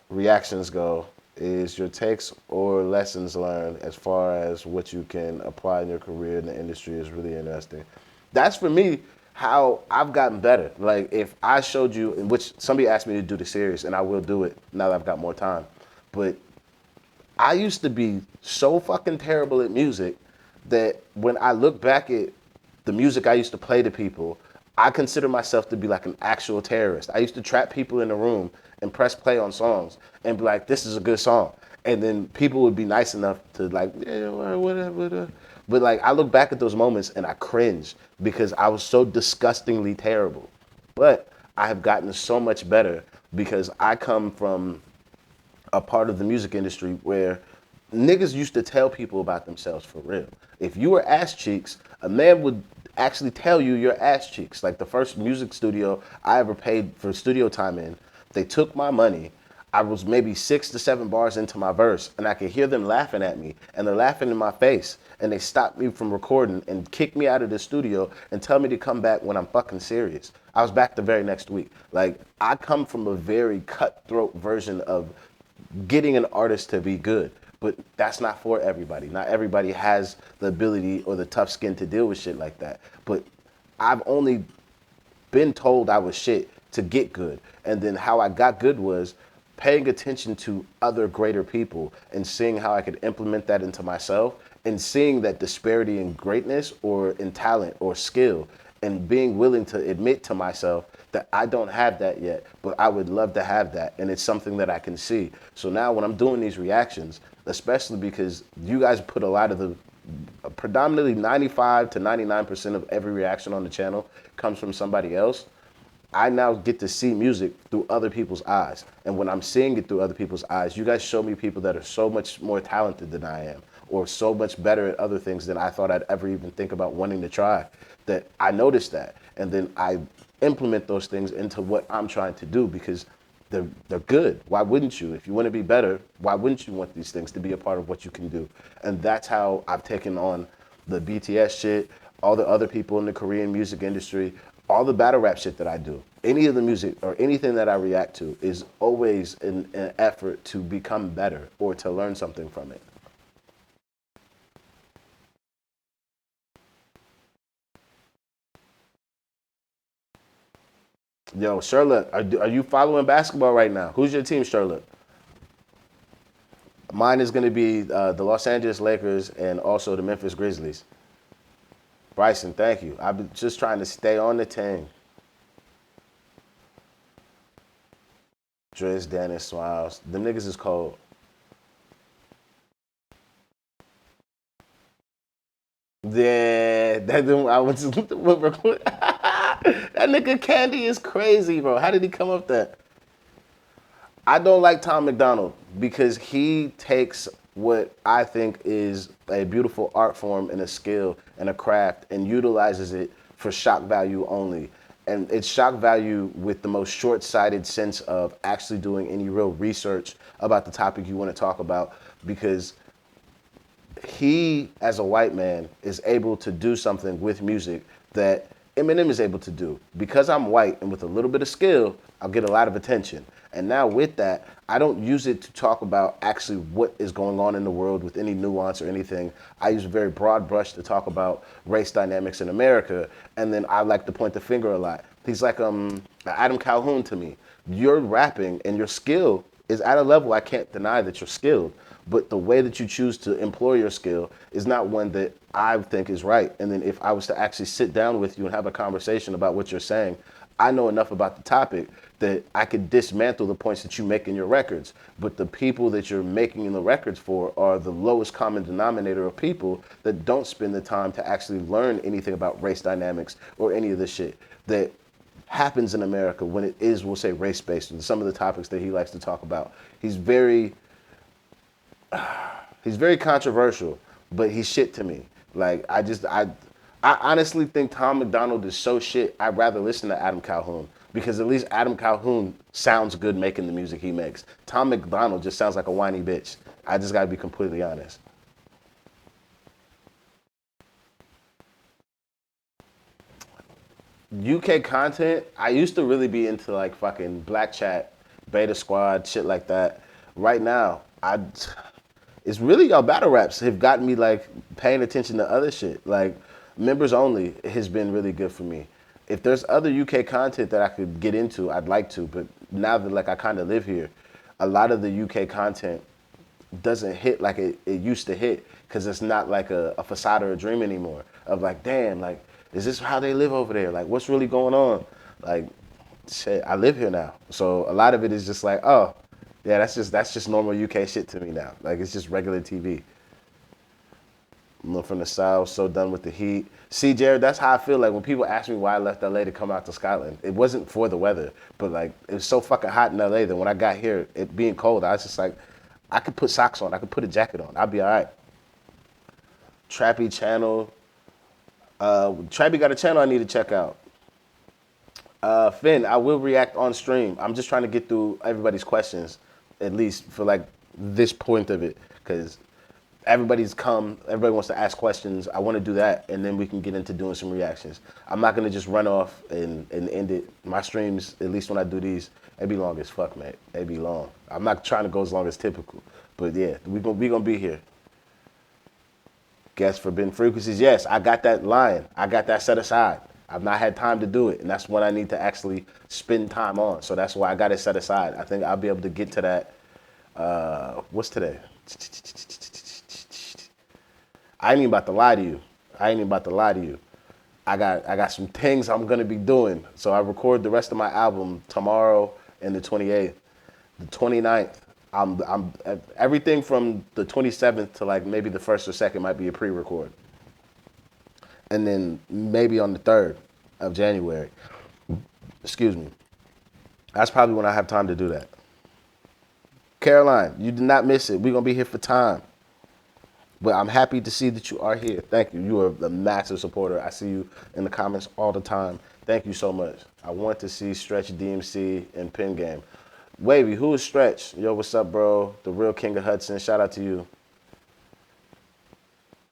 reactions go is your takes or lessons learned as far as what you can apply in your career in the industry is really interesting. That's for me how I've gotten better. Like if I showed you, in which somebody asked me to do the series, and I will do it now that I've got more time, but I used to be so fucking terrible at music that when I look back at the music I used to play to people, I consider myself to be like an actual terrorist. I used to trap people in the room and press play on songs and be like, this is a good song. And then people would be nice enough to like, yeah, whatever. But like, I look back at those moments and I cringe because I was so disgustingly terrible. But I have gotten so much better because I come from a part of the music industry where niggas used to tell people about themselves for real. If you were ass cheeks, a man would actually tell you your ass cheeks. Like the first music studio I ever paid for studio time in, they took my money. I was maybe 6 to 7 bars into my verse and I could hear them laughing at me and they're laughing in my face and they stopped me from recording and kicked me out of the studio and tell me to come back when I'm fucking serious. I was back the very next week. Like I come from a very cutthroat version of getting an artist to be good. But that's not for everybody. Not everybody has the ability or the tough skin to deal with shit like that. But I've only been told I was shit to get good. And then how I got good was paying attention to other greater people and seeing how I could implement that into myself and seeing that disparity in greatness or in talent or skill and being willing to admit to myself that I don't have that yet, but I would love to have that. And it's something that I can see. So now when I'm doing these reactions, especially because you guys put a lot of the predominantly 95 to 99% of every reaction on the channel comes from somebody else. I now get to see music through other people's eyes. And when I'm seeing it through other people's eyes, you guys show me people that are so much more talented than I am, or so much better at other things than I thought I'd ever even think about wanting to try, that I notice that. And then I implement those things into what I'm trying to do because they're good. Why wouldn't you? If you want to be better, why wouldn't you want these things to be a part of what you can do? And that's how I've taken on the BTS shit, all the other people in the Korean music industry, all the battle rap shit that I do. Any of the music or anything that I react to is always an effort to become better or to learn something from it. Yo, Charlotte, are you following basketball right now? Who's your team, Charlotte? Mine is going to be the Los Angeles Lakers and also the Memphis Grizzlies. Bryson, thank you. I've been just trying to stay on the team. Driz, Dennis, Smiles. Them niggas is cold. Yeah, that I went to that nigga Candy is crazy, bro. How did he come up that? I don't like Tom McDonald because he takes what I think is a beautiful art form and a skill and a craft and utilizes it for shock value only. And it's shock value with the most short-sighted sense of actually doing any real research about the topic you want to talk about, because he, as a white man, is able to do something with music that Eminem is able to do. Because I'm white and with a little bit of skill, I'll get a lot of attention. And now with that, I don't use it to talk about actually what is going on in the world with any nuance or anything. I use a very broad brush to talk about race dynamics in America. And then I like to point the finger a lot. He's like Adam Calhoun to me. You're rapping and your skill is at a level I can't deny that you're skilled, but the way that you choose to employ your skill is not one that I think is right. And then if I was to actually sit down with you and have a conversation about what you're saying, I know enough about the topic that I could dismantle the points that you make in your records. But the people that you're making the records for are the lowest common denominator of people that don't spend the time to actually learn anything about race dynamics or any of the shit that happens in America when it is, we'll say, race-based, and some of the topics that he likes to talk about. He's very controversial, but he's shit to me. Like, I honestly think Tom McDonald is so shit, I'd rather listen to Adam Calhoun, because at least Adam Calhoun sounds good making the music he makes. Tom McDonald just sounds like a whiny bitch. I just gotta be completely honest. UK content, I used to really be into like fucking Black Chat, Beta Squad, shit like that. Right now, it's really y'all battle raps have gotten me like paying attention to other shit. Like members only has been really good for me. If there's other UK content that I could get into, I'd like to. But now that like I kind of live here, a lot of the UK content doesn't hit like it used to hit, because it's not like a facade or a dream anymore of like, damn, like, is this how they live over there? Like, what's really going on? Like, shit, I live here now. So a lot of it is just like, oh, yeah, that's just normal UK shit to me now. Like, it's just regular TV. I'm from the South, so done with the heat. See, Jared, that's how I feel like when people ask me why I left LA to come out to Scotland. It wasn't for the weather, but like, it was so fucking hot in LA that when I got here, it being cold, I was just like, I could put socks on, I could put a jacket on, I'll be all right. Trappy channel. Trappy got a channel I need to check out. Finn, I will react on stream. I'm just trying to get through everybody's questions, at least for like this point of it, because everybody wants to ask questions. I want to do that, and then we can get into doing some reactions. I'm not gonna just run off and end it. My streams, at least when I do these, they be long as fuck, man. They be long. I'm not trying to go as long as typical, but yeah, we gonna be here. Guess for Ben Frequencies, yes, I got that line. I got that set aside. I've not had time to do it, and that's what I need to actually spend time on. So that's why I got it set aside. I think I'll be able to get to that. What's today? I ain't even about to lie to you. I ain't even about to lie to you. I got some things I'm gonna be doing. So I record the rest of my album tomorrow and the 28th. The 29th, I'm everything from the 27th to like maybe the first or second might be a pre-record. And then maybe on the 3rd of January. Excuse me. That's probably when I have time to do that. Caroline, you did not miss it. We're gonna be here for time. But I'm happy to see that you are here. Thank you. You are a massive supporter. I see you in the comments all the time. Thank you so much. I want to see Stretch DMC and Pin Game. Wavy, who is Stretch? Yo, what's up, bro? The real King of Hudson. Shout out to you.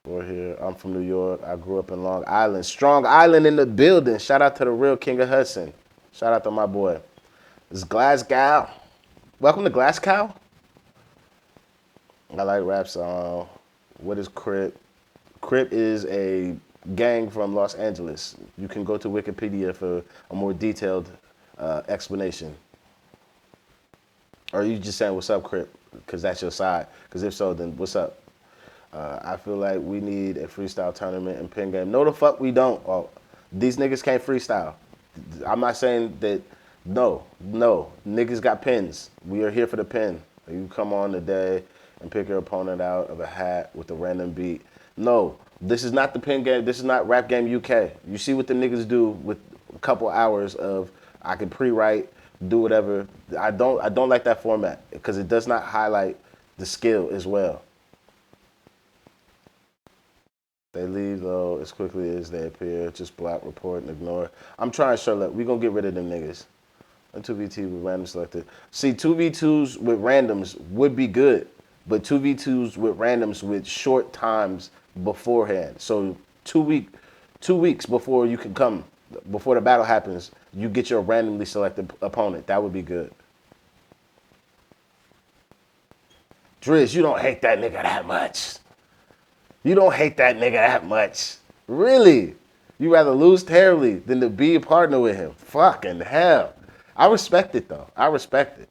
We're here. I'm from New York. I grew up in Long Island. Strong Island in the building. Shout out to the real King of Hudson. Shout out to my boy. This is Glasgow. Welcome to Glasgow. I like rap song. What is Crip? Crip is a gang from Los Angeles. You can go to Wikipedia for a more detailed explanation. Or are you just saying, what's up, Crip? Because that's your side. Because if so, then what's up? I feel like we need a freestyle tournament and pin game. No, the fuck we don't. Oh, these niggas can't freestyle. I'm not saying that, no. Niggas got pins. We are here for the pin. You come on today and pick your opponent out of a hat with a random beat. No, this is not the pin game. This is not Rap Game UK. You see what the niggas do with a couple hours of, I can pre-write, do whatever. I don't like that format because it does not highlight the skill as well. They leave though as quickly as they appear. Just block, report, and ignore. I'm trying, Charlotte. We gonna get rid of them niggas. A 2v2 with random selected. See, 2v2s with randoms would be good, but 2v2s with randoms with short times beforehand. So 2 weeks before you can come, before the battle happens, you get your randomly selected opponent. That would be good. Driz, you don't hate that nigga that much. You don't hate that nigga that much. Really? You rather lose terribly than to be a partner with him. Fucking hell. I respect it though. I respect it.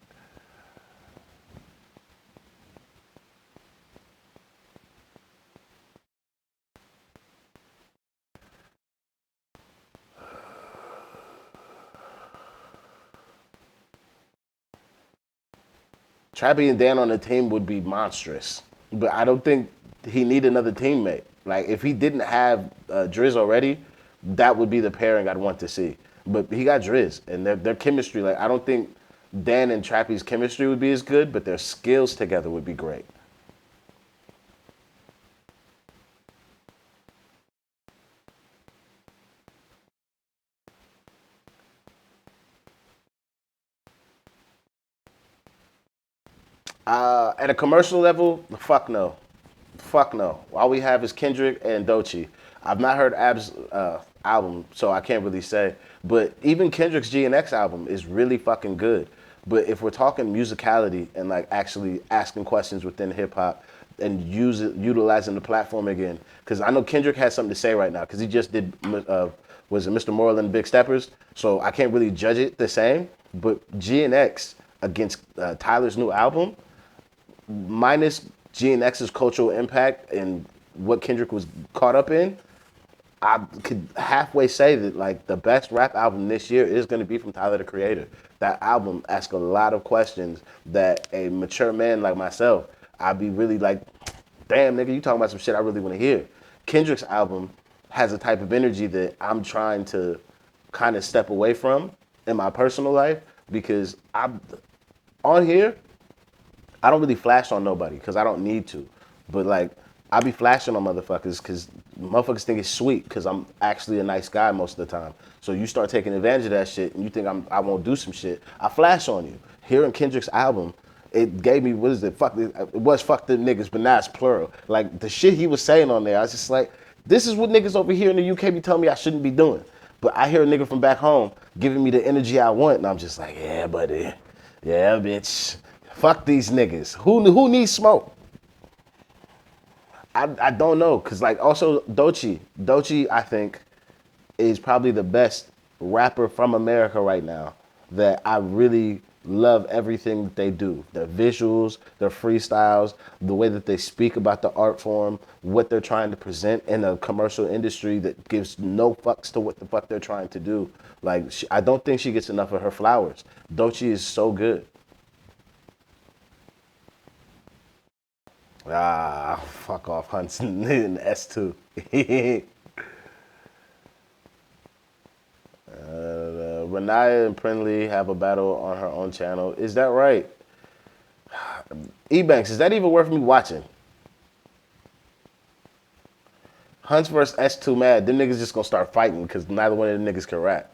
Trappy and Dan on the team would be monstrous. But I don't think he need another teammate. Like if he didn't have Driz already, that would be the pairing I'd want to see. But he got Driz, and their chemistry. Like I don't think Dan and Trappy's chemistry would be as good, but their skills together would be great. At a commercial level, fuck no. Fuck no. All we have is Kendrick and Doechii. I've not heard Ab's album, so I can't really say. But even Kendrick's G&X album is really fucking good. But if we're talking musicality and like actually asking questions within hip hop and utilizing the platform again, because I know Kendrick has something to say right now, because he just did was it Mr. Moral and Big Steppers, so I can't really judge it the same. But G&X against Tyler's new album, minus G&X's cultural impact and what Kendrick was caught up in, I could halfway say that like the best rap album this year is going to be from Tyler the Creator. That album asks a lot of questions that a mature man like myself, I'd be really like, damn nigga, you talking about some shit I really want to hear. Kendrick's album has a type of energy that I'm trying to kind of step away from in my personal life because I'm on here. I don't really flash on nobody because I don't need to. But like, I be flashing on motherfuckers because motherfuckers think it's sweet because I'm actually a nice guy most of the time. So you start taking advantage of that shit and you think I won't do some shit. I flash on you. Hearing Kendrick's album, it gave me, what is it? It was fuck them niggas, but now it's plural. Like the shit he was saying on there, I was just like, this is what niggas over here in the UK be telling me I shouldn't be doing. But I hear a nigga from back home giving me the energy I want and I'm just like, yeah, buddy. Yeah, bitch. Fuck these niggas. Who needs smoke? I don't know, cause like also Doechii, I think is probably the best rapper from America right now that I really love everything that they do. Their visuals, their freestyles, the way that they speak about the art form, what they're trying to present in a commercial industry that gives no fucks to what the fuck they're trying to do. Like, I don't think she gets enough of her flowers. Doechii is so good. Ah, fuck off, Hunt's in S2. Renaya and Prinley have a battle on her own channel. Is that right? Ebanks, is that even worth me watching? Hunts versus S2 Mad. Them niggas just gonna start fighting because neither one of them niggas can rap.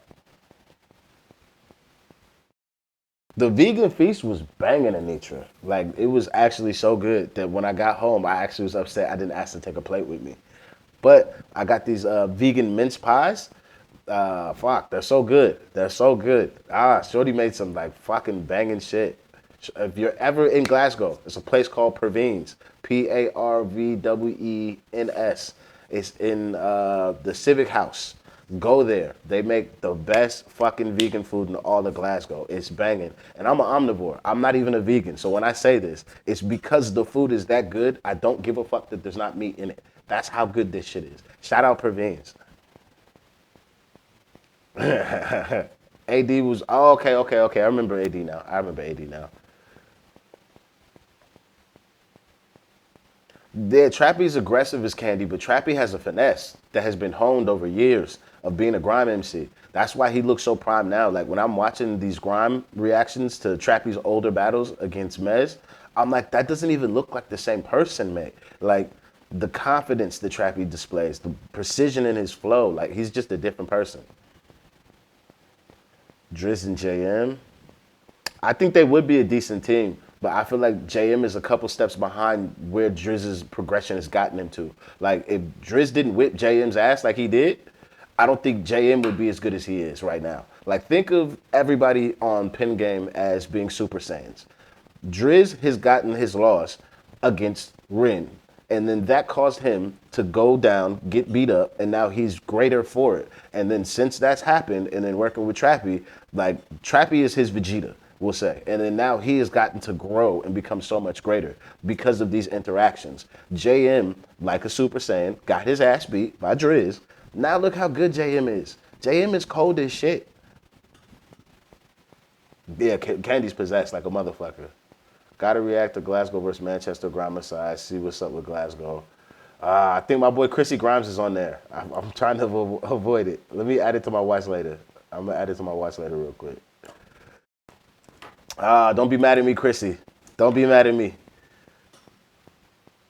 The vegan feast was banging, Anitra. Like, it was actually so good that when I got home, I actually was upset I didn't ask to take a plate with me. But I got these vegan mince pies. Fuck, they're so good. They're so good. Shorty made some like fucking banging shit. If you're ever in Glasgow, there's a place called Perveen's. Parwewens. It's in the Civic House. Go there. They make the best fucking vegan food in all of Glasgow. It's banging. And I'm an omnivore. I'm not even a vegan. So when I say this, it's because the food is that good. I don't give a fuck that there's not meat in it. That's how good this shit is. Shout out Perveen's. AD was okay. I remember AD now. Yeah, Trappy's aggressive as Candy, but Trappy has a finesse that has been honed over years of being a grime MC. That's why he looks so prime now. Like when I'm watching these grime reactions to Trappy's older battles against Mez, I'm like, that doesn't even look like the same person, mate. Like the confidence that Trappy displays, the precision in his flow, like he's just a different person. Driz and JM. I think they would be a decent team, but I feel like JM is a couple steps behind where Drizz's progression has gotten him to. Like if Driz didn't whip JM's ass like he did, I don't think JM would be as good as he is right now. Like think of everybody on Pin Game as being Super Saiyans. Driz has gotten his loss against Rin. And then that caused him to go down, get beat up, and now he's greater for it. And then since that's happened, and then working with Trappy, like Trappy is his Vegeta, we'll say. And then now he has gotten to grow and become so much greater because of these interactions. JM, like a Super Saiyan, got his ass beat by Driz. Now look how good JM is. JM is cold as shit. Yeah, Candy's possessed like a motherfucker. Gotta react to Glasgow versus Manchester Grimes side. See what's up with Glasgow. I think my boy Chrissy Grimes is on there. I'm trying to avoid it. Let me add it to my watch later. I'm gonna add it to my watch later real quick. Don't be mad at me, Chrissy. Don't be mad at me.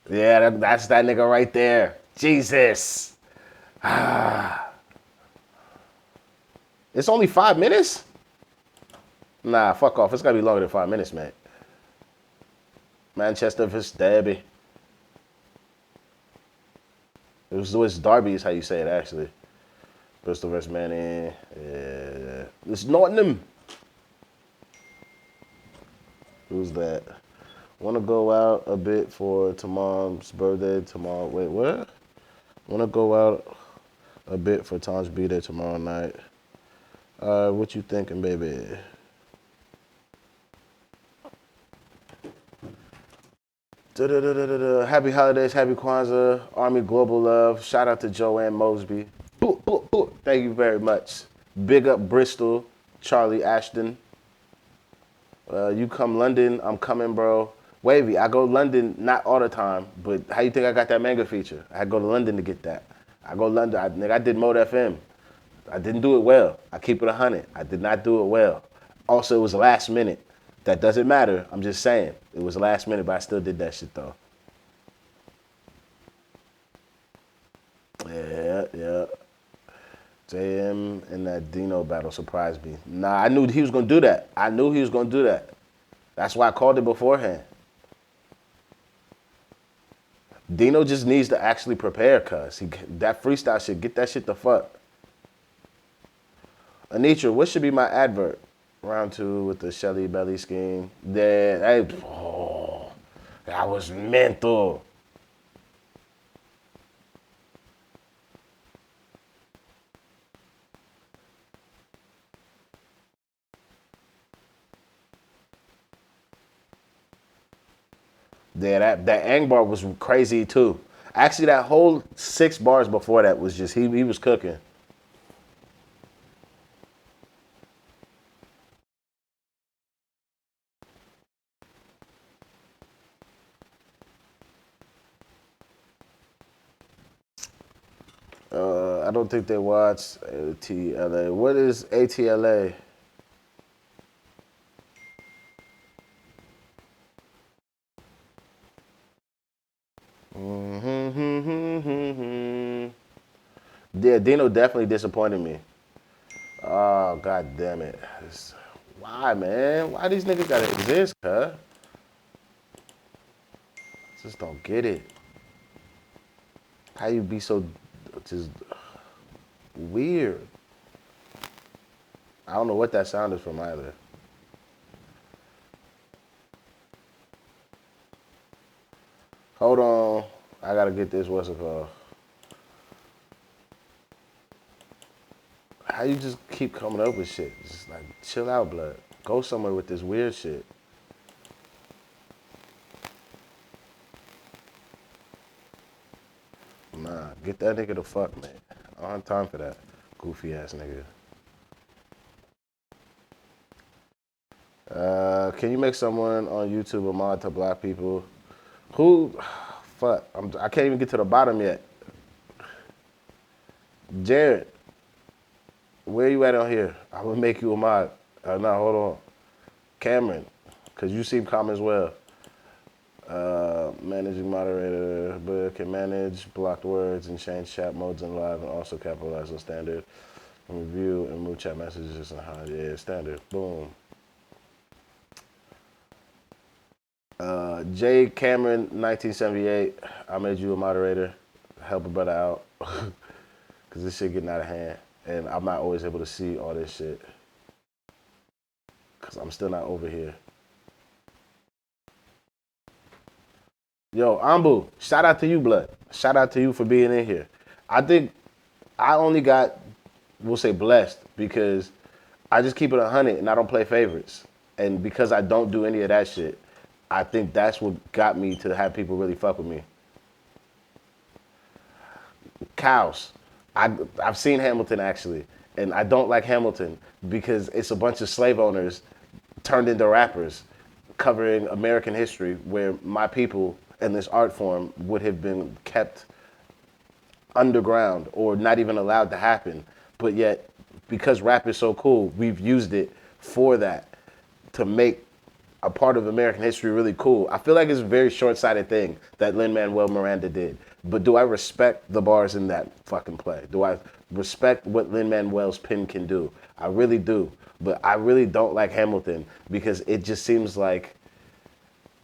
Yeah, that's that nigga right there. Jesus. It's only 5 minutes? Nah, fuck off. It's gotta be longer than 5 minutes, man. Manchester vs. Derby. It's Derby is how you say it, actually. Bristol vs. Manning. Yeah. It's Nottingham. Who's that? Want to go out a bit for Tom's birthday tomorrow. Wait, what? Want to go out a bit for Tom's birthday tomorrow night. What you thinking, baby? Happy holidays, happy Kwanzaa, Army Global Love. Shout out to Joanne Mosby. Boop, boop, boop. Thank you very much. Big up Bristol, Charlie Ashton. You come London, I'm coming, bro. Wavy, I go London not all the time, but how you think I got that manga feature? I go to London to get that. I go London. I did Mode FM. I didn't do it well. I keep it 100. I did not do it well. Also, it was last minute. That doesn't matter. I'm just saying. It was last minute, but I still did that shit, though. Yeah. JM and that Dino battle surprised me. Nah, I knew he was going to do that. That's why I called it beforehand. Dino just needs to actually prepare, cuz. That freestyle shit, get that shit the fuck. Anitra, what should be my advert? Round 2 with the Shelly Belly scheme. That was mental. Yeah, that Ang bar was crazy too. Actually, that whole 6 bars before that was just he was cooking. I don't think they watch ATLA. What is ATLA? Yeah, Dino definitely disappointed me. Oh, god damn it. Why, man? Why these niggas gotta exist, huh? Just don't get it. How you be so just weird? I don't know what that sound is from either. Hold on. I gotta get this, what's it called? How you just keep coming up with shit? Just like, chill out, blood. Go somewhere with this weird shit. Nah, get that nigga the fuck, man. I don't have time for that. Goofy ass nigga. Can you make someone on YouTube a mod to block people? Who? Fuck. I can't even get to the bottom yet. Jared, where you at on here? I'm gonna make you a mod. No, hold on. Cameron, cause you seem calm as well. Managing moderator, but can manage blocked words and change chat modes in live and also capitalize on standard. Review and move chat messages and how yeah, standard. Boom. J Cameron 1978. I made you a moderator. Help a brother out. Cause this shit getting out of hand. And I'm not always able to see all this shit. Cause I'm still not over here. Yo, Ambu, shout out to you, blood. Shout out to you for being in here. I think I only got, we'll say blessed, because I just keep it 100 and I don't play favorites. And because I don't do any of that shit, I think that's what got me to have people really fuck with me. Cows. I've seen Hamilton actually, and I don't like Hamilton because it's a bunch of slave owners turned into rappers covering American history where my people and this art form would have been kept underground or not even allowed to happen. But yet, because rap is so cool, we've used it for that to make a part of American history really cool. I feel like it's a very short-sighted thing that Lin-Manuel Miranda did. But do I respect the bars in that fucking play? Do I respect what Lin-Manuel's pen can do? I really do. But I really don't like Hamilton because it just seems like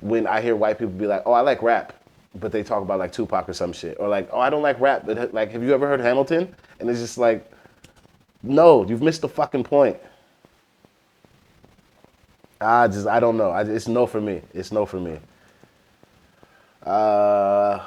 when I hear white people be like, oh, I like rap, but they talk about like Tupac or some shit. Or like, oh, I don't like rap, but like, have you ever heard Hamilton? And it's just like, no, you've missed the fucking point. I don't know. It's no for me. It's no for me. Uh,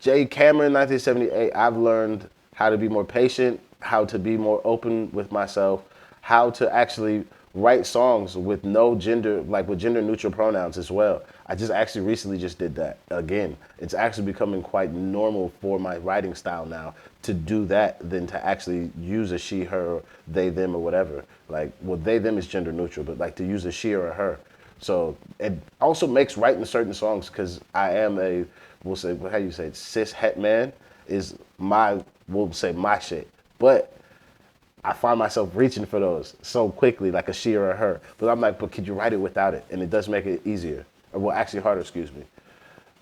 Jay Cameron, 1978. I've learned how to be more patient, how to be more open with myself, how to actually write songs with no gender, like with gender neutral pronouns as well. I just actually recently just did that again. It's actually becoming quite normal for my writing style now to do that than to actually use a she, her, they, them, or whatever. Like, well, they, them is gender neutral, but like to use a she or a her. So it also makes writing certain songs because I am a, we'll say, how you say it, cis het man is my, we'll say my shit. But I find myself reaching for those so quickly, like a she or a her. But I'm like, but could you write it without it? And it does make it easier. Or, well, actually harder, excuse me.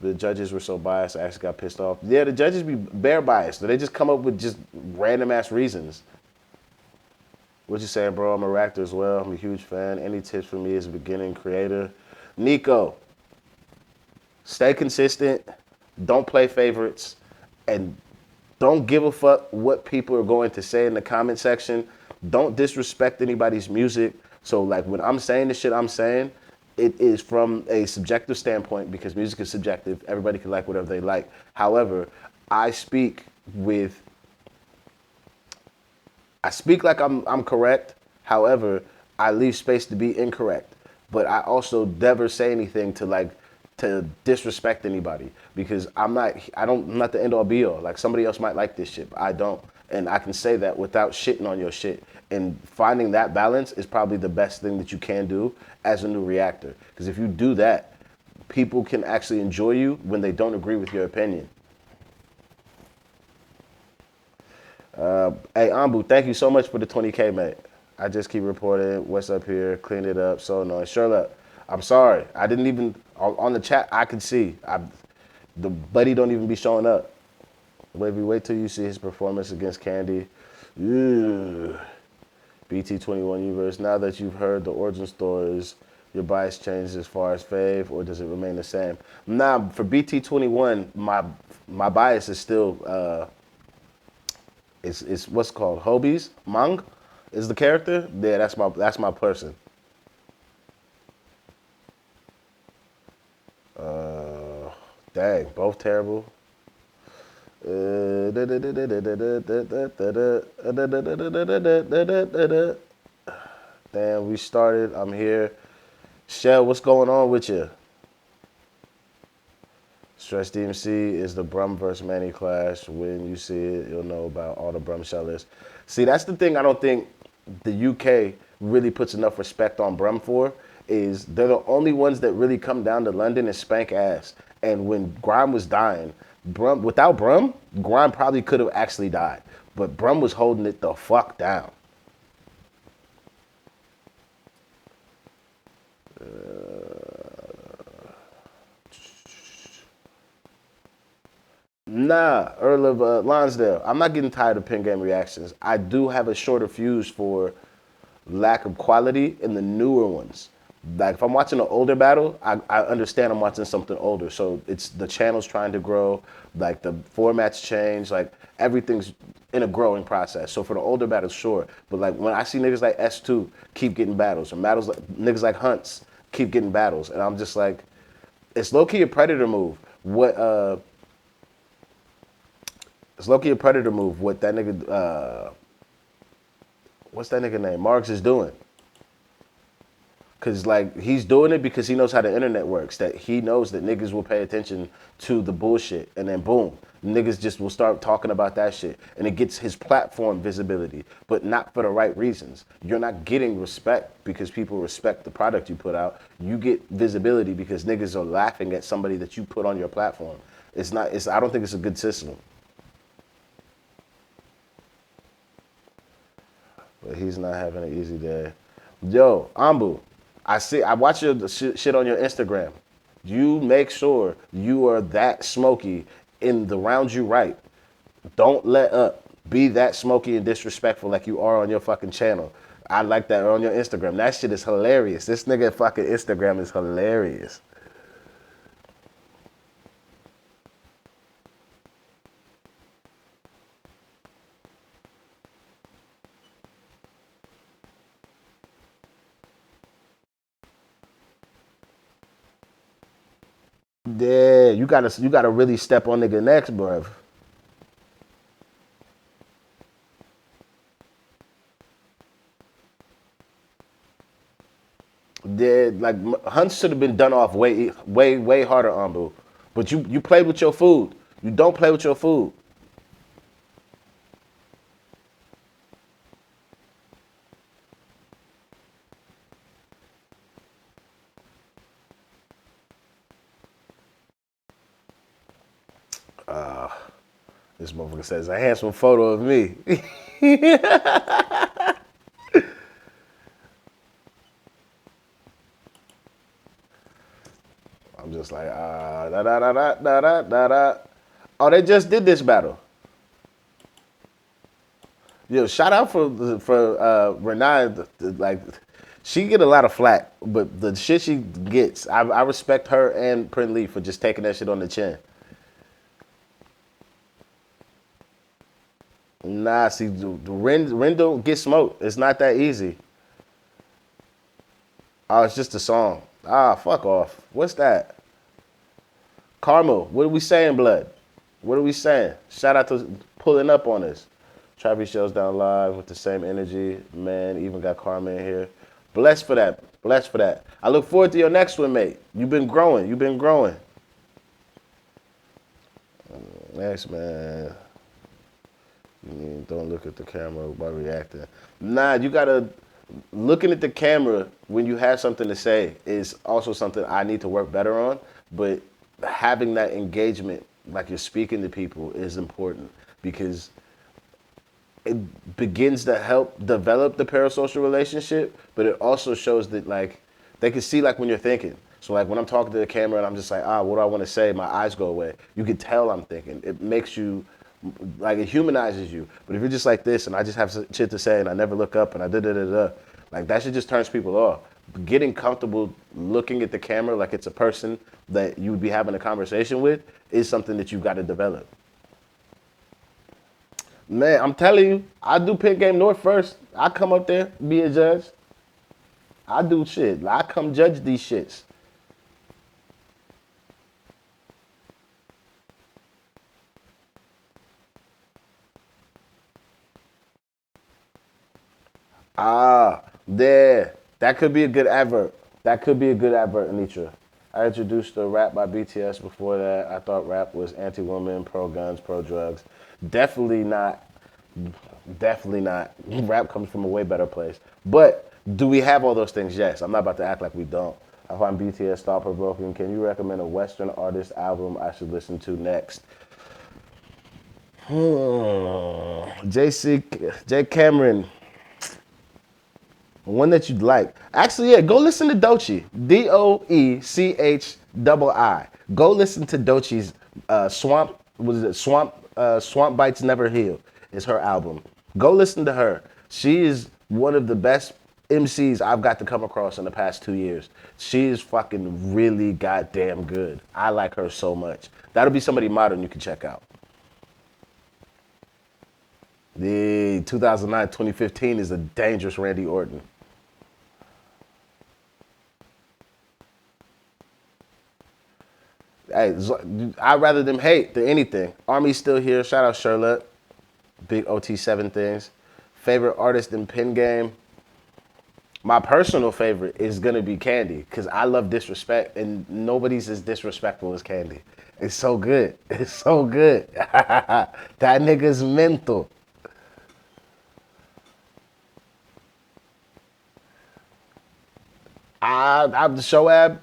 The judges were so biased, I actually got pissed off. Yeah, the judges be bare biased. They just come up with just random ass reasons. What you saying, bro? I'm a actor as well. I'm a huge fan. Any tips for me as a beginning creator? Nico, stay consistent. Don't play favorites. And don't give a fuck what people are going to say in the comment section. Don't disrespect anybody's music. So like when I'm saying the shit I'm saying, it is from a subjective standpoint because music is subjective. Everybody can like whatever they like. However, I speak with I speak like I'm correct. However, I leave space to be incorrect. but I also never say anything to like to disrespect anybody because I'm not the end all be all. Like somebody else might like this shit, but I don't. And I can say that without shitting on your shit. And finding that balance is probably the best thing that you can do as a new reactor. Because if you do that, people can actually enjoy you when they don't agree with your opinion. Hey, Ambu, thank you so much for the 20K, mate. I just keep reporting what's up here, clean it up, so annoying. Sherlock, I'm sorry. I didn't even, on the chat, I could see. The buddy don't even be showing up. Wait till you see his performance against Candy. Ew. Bt.1 universe. Now that you've heard the origin stories, your bias changes as far as fave, or does it remain the same? Nah, for Bt.21, my bias is still it's what's called Hobie's Mang is the character. Yeah, that's my person. Dang, both terrible. Damn, we started. I'm here. Shell, what's going on with you? Stress DMC is the Brum versus Manny clash. When you see it, you'll know about all the Brum shellers. See, that's the thing I don't think the UK really puts enough respect on Brum for, is they're the only ones that really come down to London and spank ass. And when Grime was dying, without Brum, Grime probably could have actually died. But Brum was holding it the fuck down. Nah, Earl of Lonsdale. I'm not getting tired of pin game reactions. I do have a shorter fuse for lack of quality in the newer ones. Like if I'm watching an older battle, I understand I'm watching something older. So it's the channel's trying to grow, like the formats change, like everything's in a growing process. So for the older battles, sure. But like when I see niggas like S2 keep getting battles, or battles like niggas like Hunts keep getting battles, and I'm just like, it's low key a predator move. It's low key a predator move. What that nigga what's that nigga name? Marks is doing. Cause like he's doing it because he knows how the internet works. That he knows that niggas will pay attention to the bullshit, and then boom, niggas just will start talking about that shit, and it gets his platform visibility, but not for the right reasons. You're not getting respect because people respect the product you put out. You get visibility because niggas are laughing at somebody that you put on your platform. It's not. It's. I don't think it's a good system. But he's not having an easy day. Yo, Ambu, I watch your shit on your Instagram. You make sure you are that smoky in the rounds you write. Don't let up. Be that smoky and disrespectful like you are on your fucking channel. I like that on your Instagram. That shit is hilarious. This nigga fucking Instagram is hilarious. Yeah, you gotta really step on nigga next, bruv. Yeah, like Hunt should have been done off way harder, Ambu. But you played with your food. You don't play with your food. This motherfucker says a handsome photo of me. I'm just like da da da da da da da da. Oh, they just did this battle. Yo, shout out for Renee. Like, she get a lot of flack, but the shit she gets, I respect her and Prin Lee for just taking that shit on the chin. Nah, see, the Ren don't get smoked. It's not that easy. Oh, it's just a song. Ah, fuck off. What's that? Karma. What are we saying, blood? What are we saying? Shout out to pulling up on us. Trappy shows down live with the same energy. Man, even got Karma in here. Blessed for that. Blessed for that. I look forward to your next one, mate. You've been growing. You've been growing. Next, man. Don't look at the camera while reacting. Nah, you gotta looking at the camera when you have something to say is also something I need to work better on. But having that engagement, like you're speaking to people, is important because it begins to help develop the parasocial relationship, but it also shows that like they can see like when you're thinking. So like when I'm talking to the camera and I'm just like, what do I want to say? My eyes go away. You can tell I'm thinking. It makes you like it humanizes you. But if you're just like this and I just have shit to say and I never look up and I da, like that shit just turns people off. Getting comfortable looking at the camera like it's a person that you would be having a conversation with is something that you've got to develop. Man, I'm telling you, I do Pit Game North first. I come up there, be a judge. I do shit. I come judge these shits. There. That could be a good advert. That could be a good advert, Anitra. I introduced the rap by BTS before that. I thought rap was anti-woman, pro-guns, pro-drugs. Definitely not. Definitely not. Rap comes from a way better place. But do we have all those things? Yes. I'm not about to act like we don't. I find BTS thought-provoking. Can you recommend a Western artist album I should listen to next? J. Cameron. One that you'd like. Actually, yeah, go listen to Doechii. Doechii. Go listen to Doechii's Swamp. What is it? Swamp Bites Never Heal is her album. Go listen to her. She is one of the best MCs I've got to come across in the past 2 years. She is fucking really goddamn good. I like her so much. That'll be somebody modern you can check out. The 2009-2015 is a dangerous Randy Orton. Hey, I'd rather them hate than anything. Army's still here. Shout out Charlotte. Big OT7 things. Favorite artist in Pen Game. My personal favorite is gonna be Candy because I love disrespect and nobody's as disrespectful as Candy. It's so good. It's so good. That nigga's mental. I'm the Shoaib.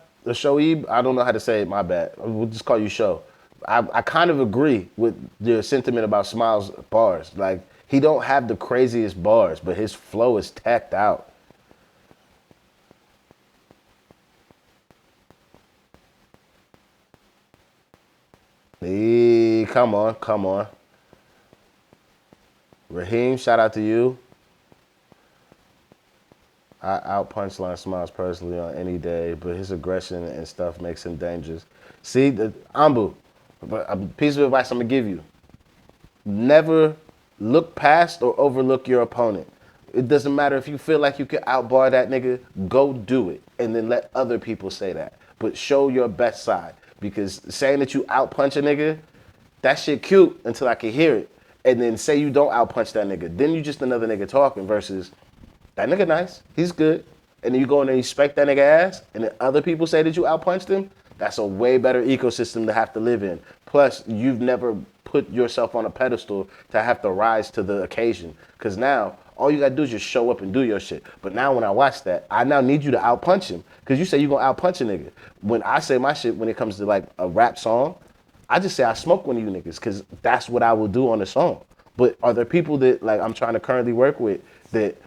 I don't know how to say it. My bad. We'll just call you Show. I kind of agree with your sentiment about Smiles bars. Like he don't have the craziest bars, but his flow is tacked out. Come on, come on. Raheem, shout out to you. I out punchline Smiles personally on any day, but his aggression and stuff makes him dangerous. See, Ambu, a piece of advice I'm gonna give you: never look past or overlook your opponent. It doesn't matter if you feel like you can outbar that nigga, go do it, and then let other people say that. But show your best side because saying that you outpunch a nigga, that shit cute until I can hear it, and then say you don't outpunch that nigga, then you just another nigga talking versus. That nigga nice. He's good. And then you go in and respect that nigga ass, and then other people say that you outpunched him. That's a way better ecosystem to have to live in. Plus, you've never put yourself on a pedestal to have to rise to the occasion. Because now, all you gotta do is just show up and do your shit. But now when I watch that, I now need you to outpunch him. Because you say you gonna outpunch a nigga. When I say my shit when it comes to like a rap song, I just say I smoke one of you niggas because that's what I will do on the song. But are there people that like I'm trying to currently work with that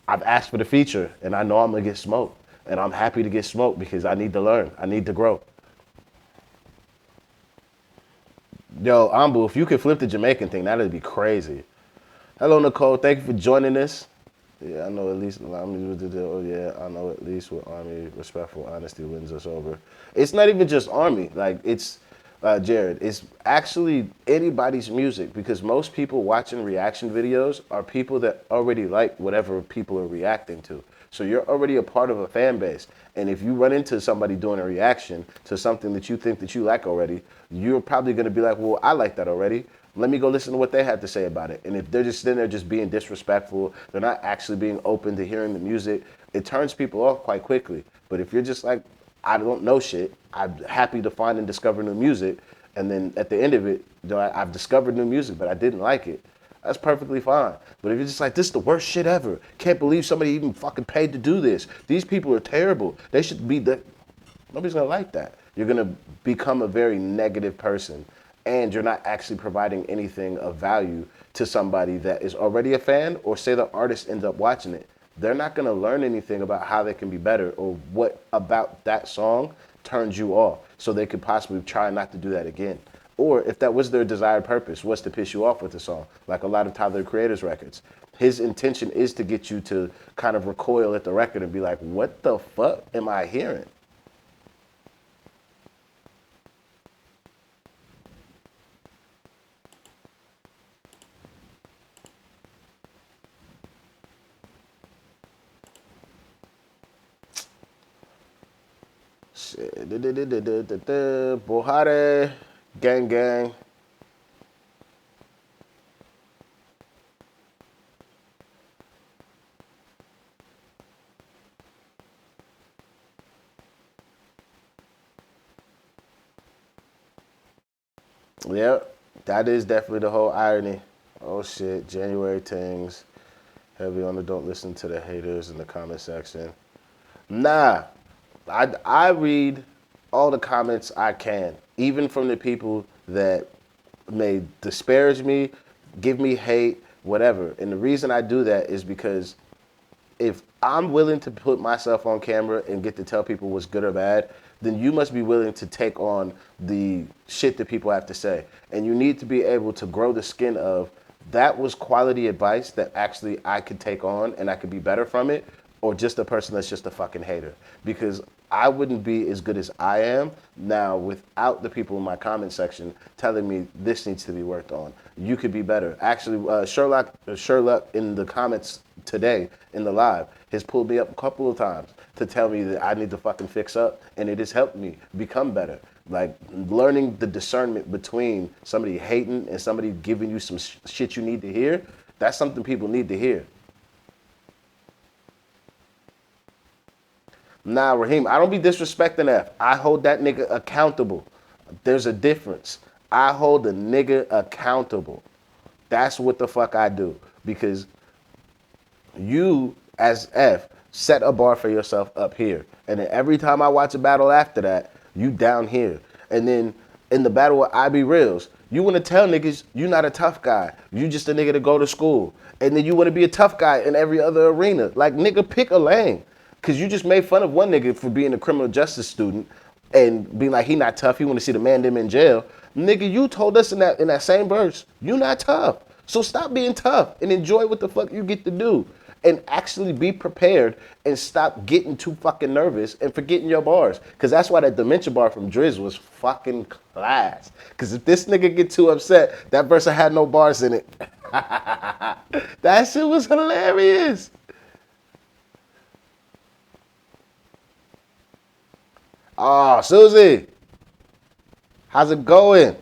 I've asked for the feature and I know I'm gonna get smoked. And I'm happy to get smoked because I need to learn. I need to grow. Yo, Ambu, if you could flip the Jamaican thing, that'd be crazy. Hello, Nicole. Thank you for joining us. Yeah, I know at least. Oh yeah, I know at least with Army, respectful honesty wins us over. It's not even just Army. Like it's Jared. It's actually anybody's music because most people watching reaction videos are people that already like whatever people are reacting to. So you're already a part of a fan base. And if you run into somebody doing a reaction to something that you think that you like already, you're probably going to be like, well, I like that already. Let me go listen to what they had to say about it. And if they're just sitting there just being disrespectful, they're not actually being open to hearing the music, it turns people off quite quickly. But if you're just like, I don't know shit, I'm happy to find and discover new music, and then at the end of it, I've discovered new music, but I didn't like it, that's perfectly fine. But if you're just like, this is the worst shit ever, can't believe somebody even fucking paid to do this, these people are terrible, they should be the, nobody's gonna like that. You're gonna become a very negative person, and you're not actually providing anything of value to somebody that is already a fan, or say the artist ends up watching it. They're not gonna learn anything about how they can be better or what about that song turns you off, so they could possibly try not to do that again. Or if that was their desired purpose, was to piss you off with the song, like a lot of Tyler the Creator's records. His intention is to get you to kind of recoil at the record and be like, what the fuck am I hearing? Shit. Bohare, gang gang. Yep, that is definitely the whole irony. Oh shit, January things. Heavy on the don't listen to the haters in the comment section. Nah, I read all the comments I can, even from the people that may disparage me, give me hate, whatever. And the reason I do that is because if I'm willing to put myself on camera and get to tell people what's good or bad, then you must be willing to take on the shit that people have to say. And you need to be able to grow the skin of, that was quality advice that actually I could take on and I could be better from it, or just a person that's just a fucking hater. Because I wouldn't be as good as I am now without the people in my comment section telling me this needs to be worked on. You could be better. Actually, Sherlock in the comments today in the live has pulled me up a couple of times to tell me that I need to fucking fix up, and it has helped me become better. Like learning the discernment between somebody hating and somebody giving you some shit you need to hear. That's something people need to hear. Nah, Raheem, I don't be disrespecting F. I hold that nigga accountable. There's a difference. I hold a nigga accountable. That's what the fuck I do. Because you, as F, set a bar for yourself up here. And then every time I watch a battle after that, you down here. And then in the battle with I Be Reals, you want to tell niggas you not a tough guy. You just a nigga to go to school. And then you want to be a tough guy in every other arena. Like, nigga, pick a lane. Because you just made fun of one nigga for being a criminal justice student and being like, he not tough, he want to see the man them in jail. Nigga, you told us in that same verse, you not tough. So stop being tough and enjoy what the fuck you get to do. And actually be prepared and stop getting too fucking nervous and forgetting your bars. Because that's why that dementia bar from Driz was fucking class. Because if this nigga get too upset, that verse had no bars in it. That shit was hilarious. Oh, Susie, how's it going?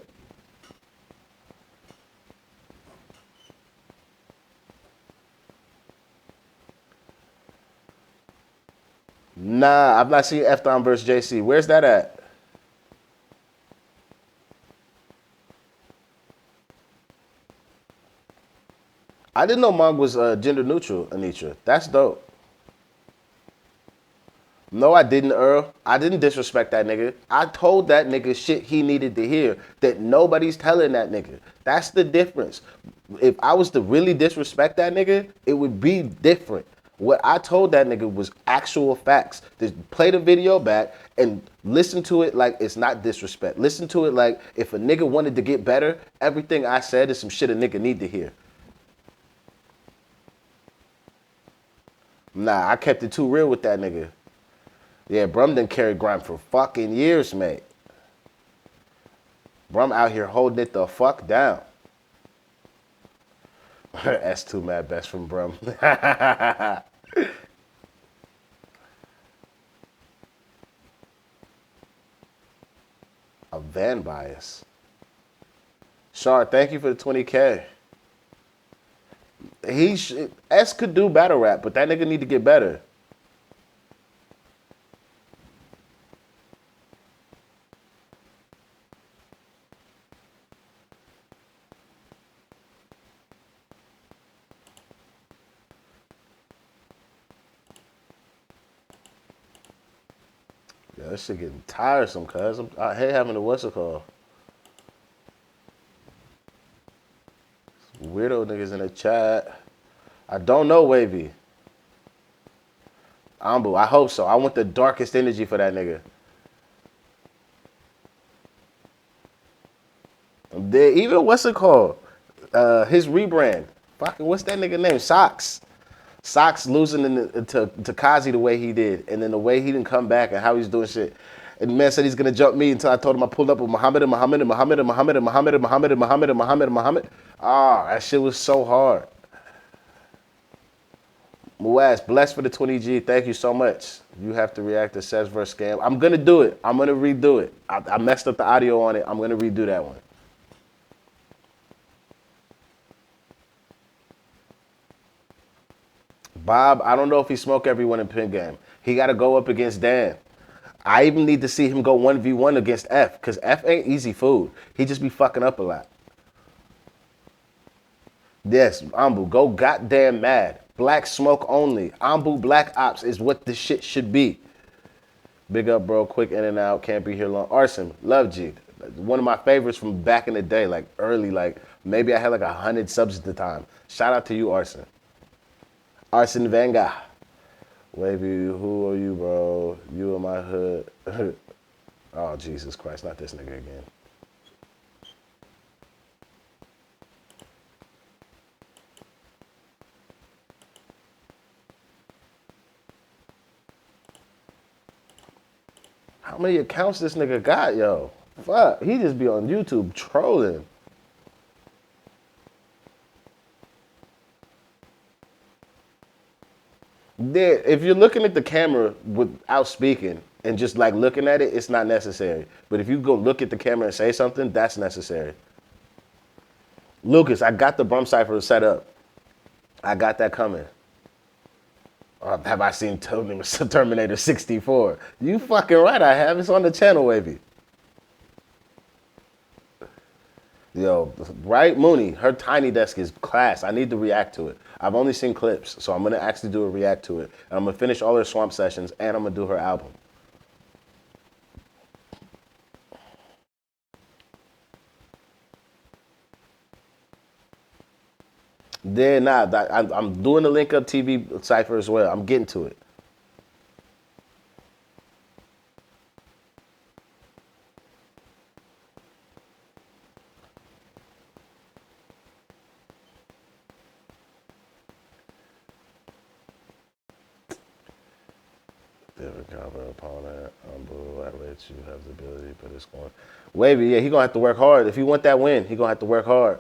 Nah, I've not seen F Don versus JC. Where's that at? I didn't know Mog was gender neutral, Anitra. That's dope. No, I didn't, Earl. I didn't disrespect that nigga. I told that nigga shit he needed to hear that nobody's telling that nigga. That's the difference. If I was to really disrespect that nigga, it would be different. What I told that nigga was actual facts. Just play the video back and listen to it like it's not disrespect. Listen to it like if a nigga wanted to get better, everything I said is some shit a nigga need to hear. Nah, I kept it too real with that nigga. Yeah, Brum done carried Grime for fucking years, mate. Brum out here holding it the fuck down. S2 mad best from Brum. A van bias. Shar, thank you for the 20K. S could do battle rap, but that nigga need to get better. Yeah, that shit getting tiresome, cuz. I hate having to what's it called? Weirdo niggas in the chat. I don't know, Wavy. Ambu, I hope so. I want the darkest energy for that nigga. Even what's it called? His rebrand. Fucking what's that nigga name? Socks. Socks losing to Kazi the way he did, and then the way he didn't come back and how he's doing shit. And the man said he's gonna jump me until I told him I pulled up with Muhammad and Muhammad and Muhammad and Muhammad and Muhammad and Muhammad and Muhammad and Muhammad and Muhammad. Ah, that shit was so hard. Muaz, blessed for the 20G. Thank you so much. You have to react to Seth's verse scam. I'm gonna do it. I'm gonna redo it. I messed up the audio on it. I'm gonna redo that one. Bob, I don't know if he smoked everyone in pin game. He got to go up against Dan. I even need to see him go 1v1 against F, because F ain't easy food. He just be fucking up a lot. Yes, Ambu, go goddamn mad. Black smoke only. Ambu Black Ops is what the shit should be. Big up, bro. Quick in and out. Can't be here long. Arson, love G. One of my favorites from back in the day, like early, like maybe I had like 100 subs at the time. Shout out to you, Arson. Arson Venga. Wavy, who are you, bro? You in my hood. Oh, Jesus Christ, not this nigga again. How many accounts this nigga got, yo? Fuck, he just be on YouTube trolling. There, if you're looking at the camera without speaking and just like looking at it, it's not necessary. But if you go look at the camera and say something, that's necessary. Lucas, I got the Brum Cypher set up. I got that coming. Have I seen Terminator 64? You fucking right, I have. It's on the channel, Wavy. Yo, right, Mooney, her tiny desk is class. I need to react to it. I've only seen clips, so I'm going to actually do a react to it. And I'm going to finish all her Swamp sessions, and I'm going to do her album. Then, nah, I'm doing the Link Up TV cipher as well. I'm getting to it. Different comment upon that. I let you have the ability, but it's going. Wavy, yeah, he gonna have to work hard. If he want that win, he gonna have to work hard.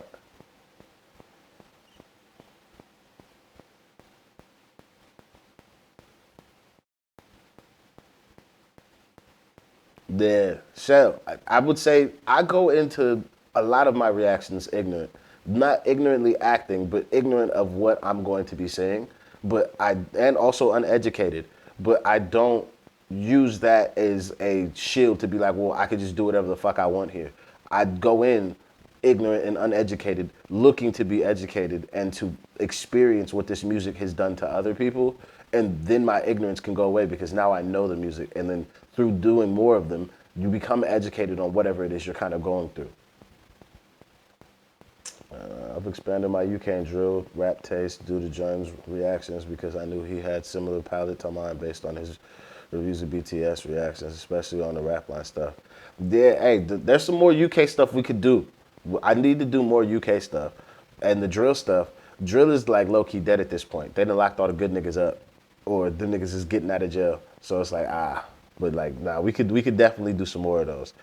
Yeah, Shell. I would say I go into a lot of my reactions ignorant, not ignorantly acting, but ignorant of what I'm going to be saying. And also uneducated. But I don't use that as a shield to be like, well, I could just do whatever the fuck I want here. I go in ignorant and uneducated, looking to be educated and to experience what this music has done to other people. And then my ignorance can go away because now I know the music. And then through doing more of them, you become educated on whatever it is you're kind of going through. I've expanded my UK and drill rap taste due to John's reactions because I knew he had similar palette to mine based on his reviews of BTS reactions, especially on the rap line stuff. Yeah, hey, there's some more UK stuff we could do. I need to do more UK stuff. And the drill stuff, drill is like low-key dead at this point. They done locked all the good niggas up. Or the niggas is getting out of jail. So it's like, But like, nah, we could definitely do some more of those.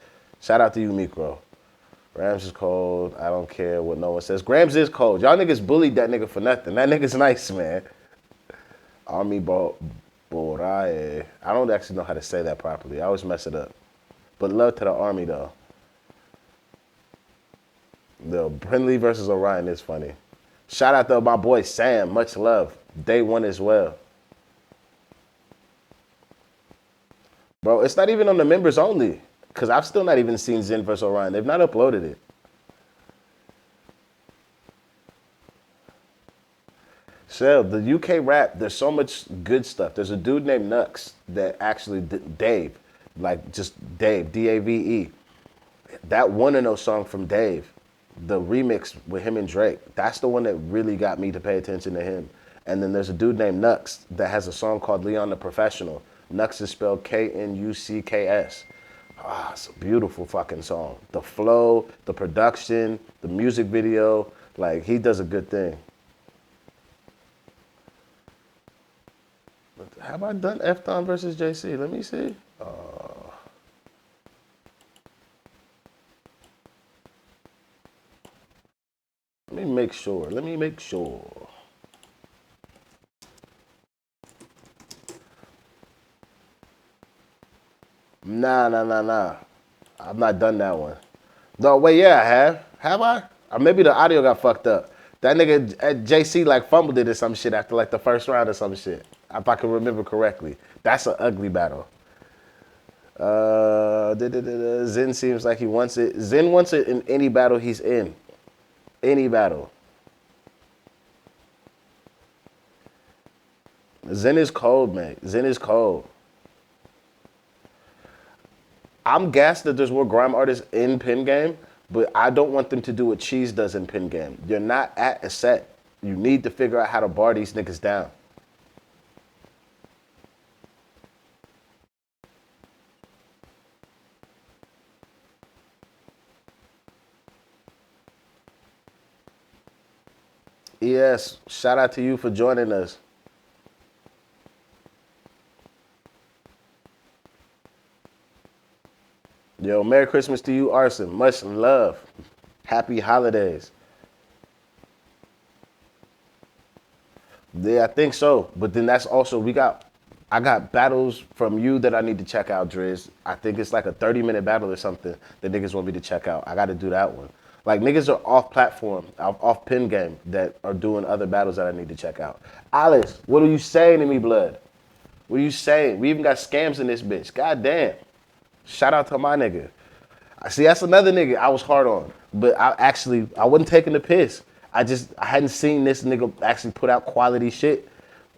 Shout out to you, Micro. Grams is cold. I don't care what no one says. Grams is cold. Y'all niggas bullied that nigga for nothing. That nigga's nice, man. Army Borae. I don't actually know how to say that properly. I always mess it up. But love to the army, though. The Brindley versus Orion is funny. Shout out to my boy Sam. Much love. Day one as well. Bro, it's not even on the members only. Because I've still not even seen Zen versus Orion. They've not uploaded it. So, the UK rap, there's so much good stuff. There's a dude named Nux that actually, Dave, like just Dave, D-A-V-E. That Wanna Know song from Dave, the remix with him and Drake, that's the one that really got me to pay attention to him. And then there's a dude named Nux that has a song called Leon the Professional. Nux is spelled K-N-U-C-K-S. Ah, it's a beautiful fucking song. The flow, the production, the music video, like he does a good thing. Have I done F-Don versus JC? Let me see. Let me make sure. Let me make sure. Nah. I've not done that one. No, wait, yeah, I have. Have I? Or maybe the audio got fucked up. That nigga at JC like fumbled it or some shit after like the first round or some shit. If I can remember correctly. That's an ugly battle. Zen seems like he wants it. Zen wants it in any battle he's in. Any battle. Zen is cold, man. Zen is cold. I'm gassed that there's more grime artists in Pin Game, but I don't want them to do what Cheese does in Pin Game. You're not at a set. You need to figure out how to bar these niggas down. Yes, shout out to you for joining us. Yo, Merry Christmas to you, Arson. Much love. Happy holidays. Yeah, I think so. But then that's also I got battles from you that I need to check out, Driz. I think it's like a 30-minute battle or something that niggas want me to check out. I gotta do that one. Like niggas are off platform, off Pin Game that are doing other battles that I need to check out. Alice, what are you saying to me, blood? What are you saying? We even got scams in this bitch. God damn. Shout out to my nigga. I see that's another nigga I was hard on. But I wasn't taking the piss. I hadn't seen this nigga actually put out quality shit.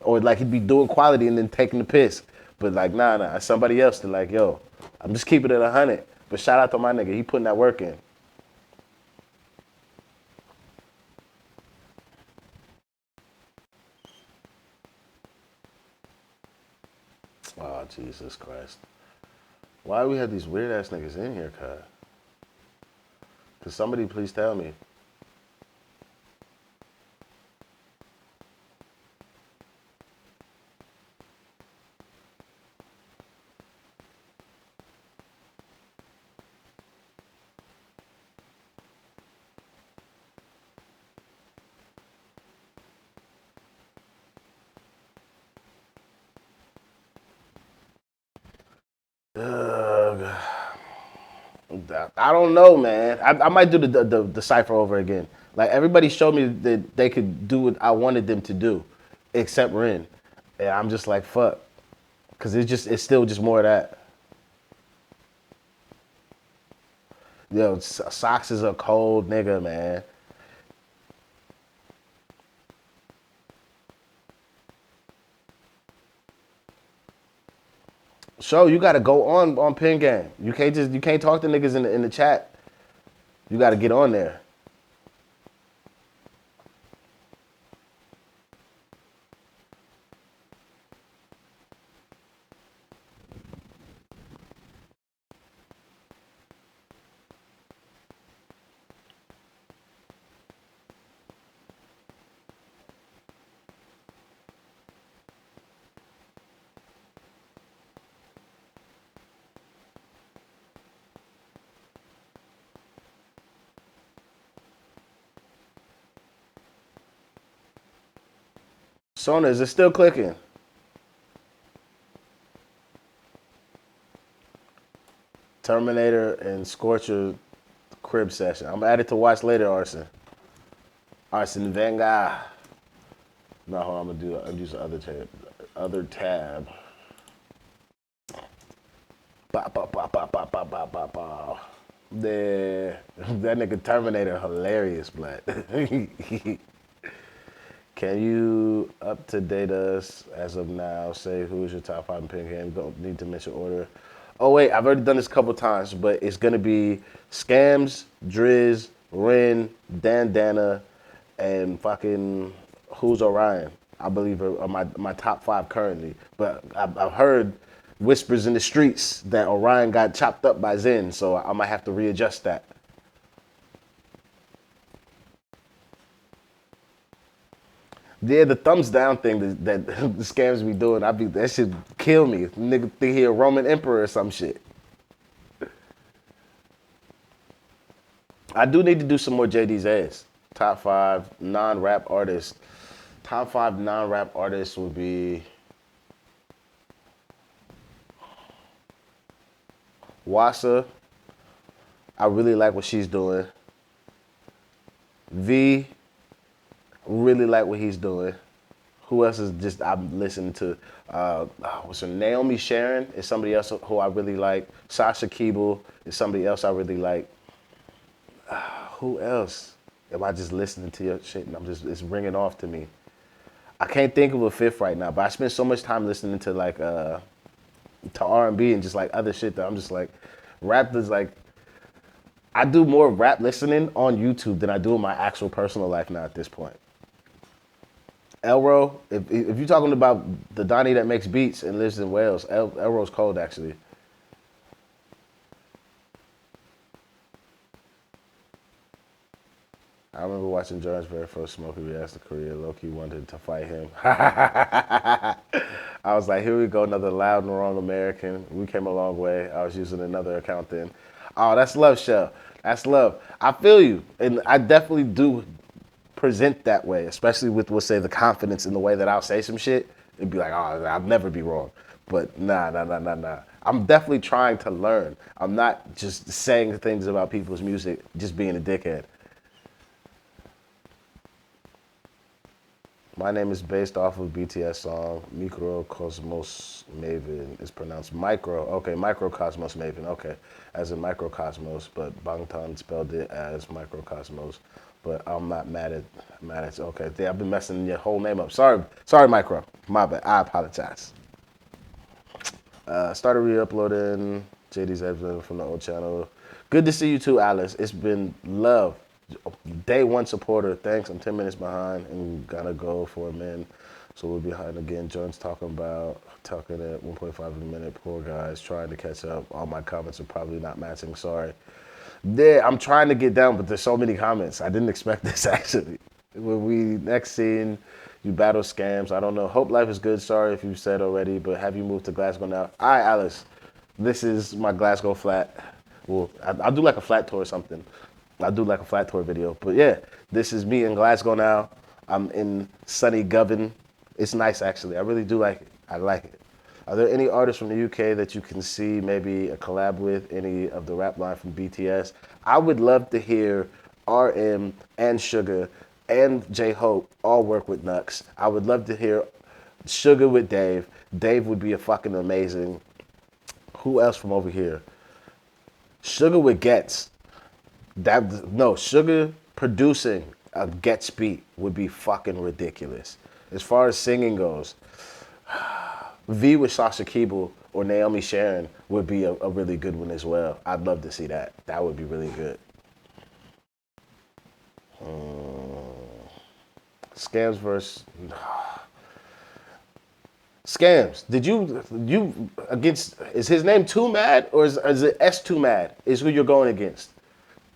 Or like he'd be doing quality and then taking the piss. But like nah, somebody else to like, yo, I'm just keeping it 100. But shout out to my nigga, he putting that work in. Oh Jesus Christ. Why do we have these weird ass niggas in here, cuz? Could somebody please tell me? Ugh. I don't know, man. I might do the cipher over again. Like everybody showed me that they could do what I wanted them to do, except Ren, and I'm just like fuck, cause it's still just more of that. Yo, Socks is a cold nigga, man. So you gotta go on Pin Game. You can't talk to niggas in the chat. You gotta get on there. Sona, is it still clicking? Terminator and Scorcher crib session. I'm added to watch later, Arson. Arson Venga. No, hold on, I'm gonna use the other tab. Other tab. Ba, ba, ba, ba, ba, ba, ba, ba, ba. There. That nigga Terminator hilarious, blood. Can you up to date us as of now? Say who is your top 5 in pin game? You don't need to mention order. Oh wait, I've already done this a couple times, but it's gonna be Scams, Driz, Ren, Dana, and fucking who's Orion. I believe are my top 5 currently. But I've heard whispers in the streets that Orion got chopped up by Zen, so I might have to readjust that. Yeah, the thumbs down thing that the scams be doing, that should kill me. Nigga think he a Roman emperor or some shit. I do need to do some more JD's ass. Top 5 non-rap artists. Top 5 non-rap artists would be Wassa. I really like what she's doing. V. Really like what he's doing. Who else is just I'm listening to? What's her? Naomi Sharon is somebody else who I really like. Sasha Keeble is somebody else I really like. Who else? Am I just listening to your shit and it's ringing off to me? I can't think of a fifth right now, but I spend so much time listening to like to R&B and just like other shit that I'm just like, rap is like, I do more rap listening on YouTube than I do in my actual personal life now at this point. Elro, if you're talking about the Donnie that makes beats and lives in Wales, Elro's cold actually. I remember watching Jordan's very first smoke. We asked the Korea Loki wanted to fight him. I was like, here we go, another loud and wrong American. We came a long way. I was using another account then. Oh, that's love, Shell. That's love. I feel you, and I definitely do present that way, especially with, we'll say, the confidence in the way that I'll say some shit. It'd be like, oh, I'll never be wrong. But nah. I'm definitely trying to learn. I'm not just saying things about people's music, just being a dickhead. My name is based off of BTS song Microcosmos Maven. It's pronounced micro. Okay, Microcosmos Maven. Okay, as in microcosmos, but Bangtan spelled it as microcosmos. But I'm not mad at. Okay, I've been messing your whole name up. Sorry, Micro. My bad. I apologize. Started re-uploading JD's episode from the old channel. Good to see you too, Alice. It's been love. Day 1 supporter. Thanks. I'm 10 minutes behind and gotta go for a minute. So we're behind again. John's talking at 1.5 a minute. Poor guys trying to catch up. All my comments are probably not matching. Sorry. Yeah, I'm trying to get down, but there's so many comments. I didn't expect this actually. When we next seen you battle scams. I don't know. Hope life is good. Sorry if you said already, but have you moved to Glasgow now? All right, Alice. This is my Glasgow flat. Well, I'll do like a flat tour or something. I'll do like a flat tour video. But yeah, this is me in Glasgow now. I'm in sunny Govan. It's nice actually. I really do like it. I like it. Are there any artists from the UK that you can see maybe a collab with? Any of the rap line from BTS? I would love to hear RM and Sugar and J-Hope all work with Nux. I would love to hear Sugar with Dave. Dave would be a fucking amazing. Who else from over here? Sugar with Gets. Sugar producing a Gets beat would be fucking ridiculous. As far as singing goes, V with Sasha Keeble or Naomi Sharon would be a really good one as well. I'd love to see that. That would be really good. Scams versus Scams. Did you against? Is his name Too Mad or is it S Too Mad? Is who you're going against?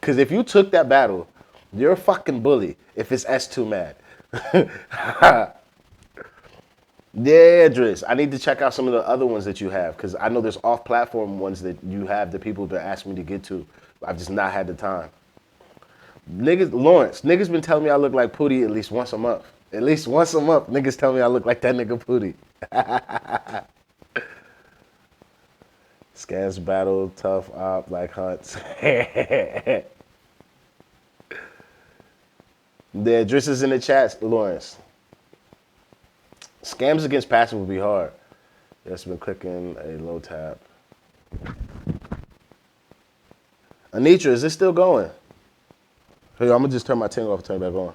Because if you took that battle, you're a fucking bully. If it's S Too Mad. Yeah, Driz. I need to check out some of the other ones that you have because I know there's off-platform ones that you have that people have been asking me to get to. I've just not had the time. Niggas been telling me I look like Pootie at least once a month. At least once a month, niggas tell me I look like that nigga Pootie. Scans battle, tough op like Hunts. The address is in the chat, Lawrence. Scams against passive would be hard. Yes, been clicking a low tap. Anitra, is this still going? Hey, I'm gonna just turn my ting off and turn it back on.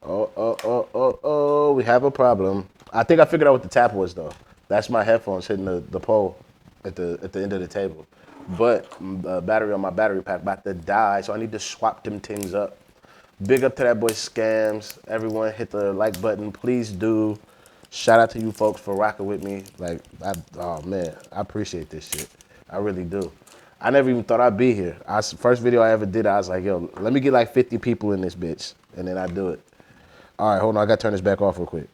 Oh, we have a problem. I think I figured out what the tap was though. That's my headphones hitting the pole at the end of the table. But the battery on my battery pack about to die, so I need to swap them things up. Big up to that boy Scams. Everyone hit the like button. Please do. Shout out to you folks for rocking with me. Oh man, I appreciate this shit. I really do. I never even thought I'd be here. First video I ever did, I was like, yo, let me get like 50 people in this bitch. And then I do it. All right, hold on. I got to turn this back off real quick.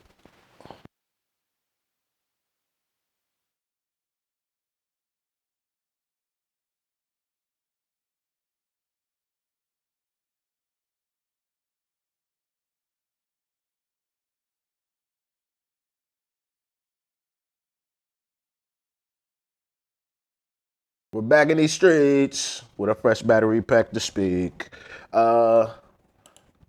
We're back in these streets with a fresh battery pack to speak. Uh,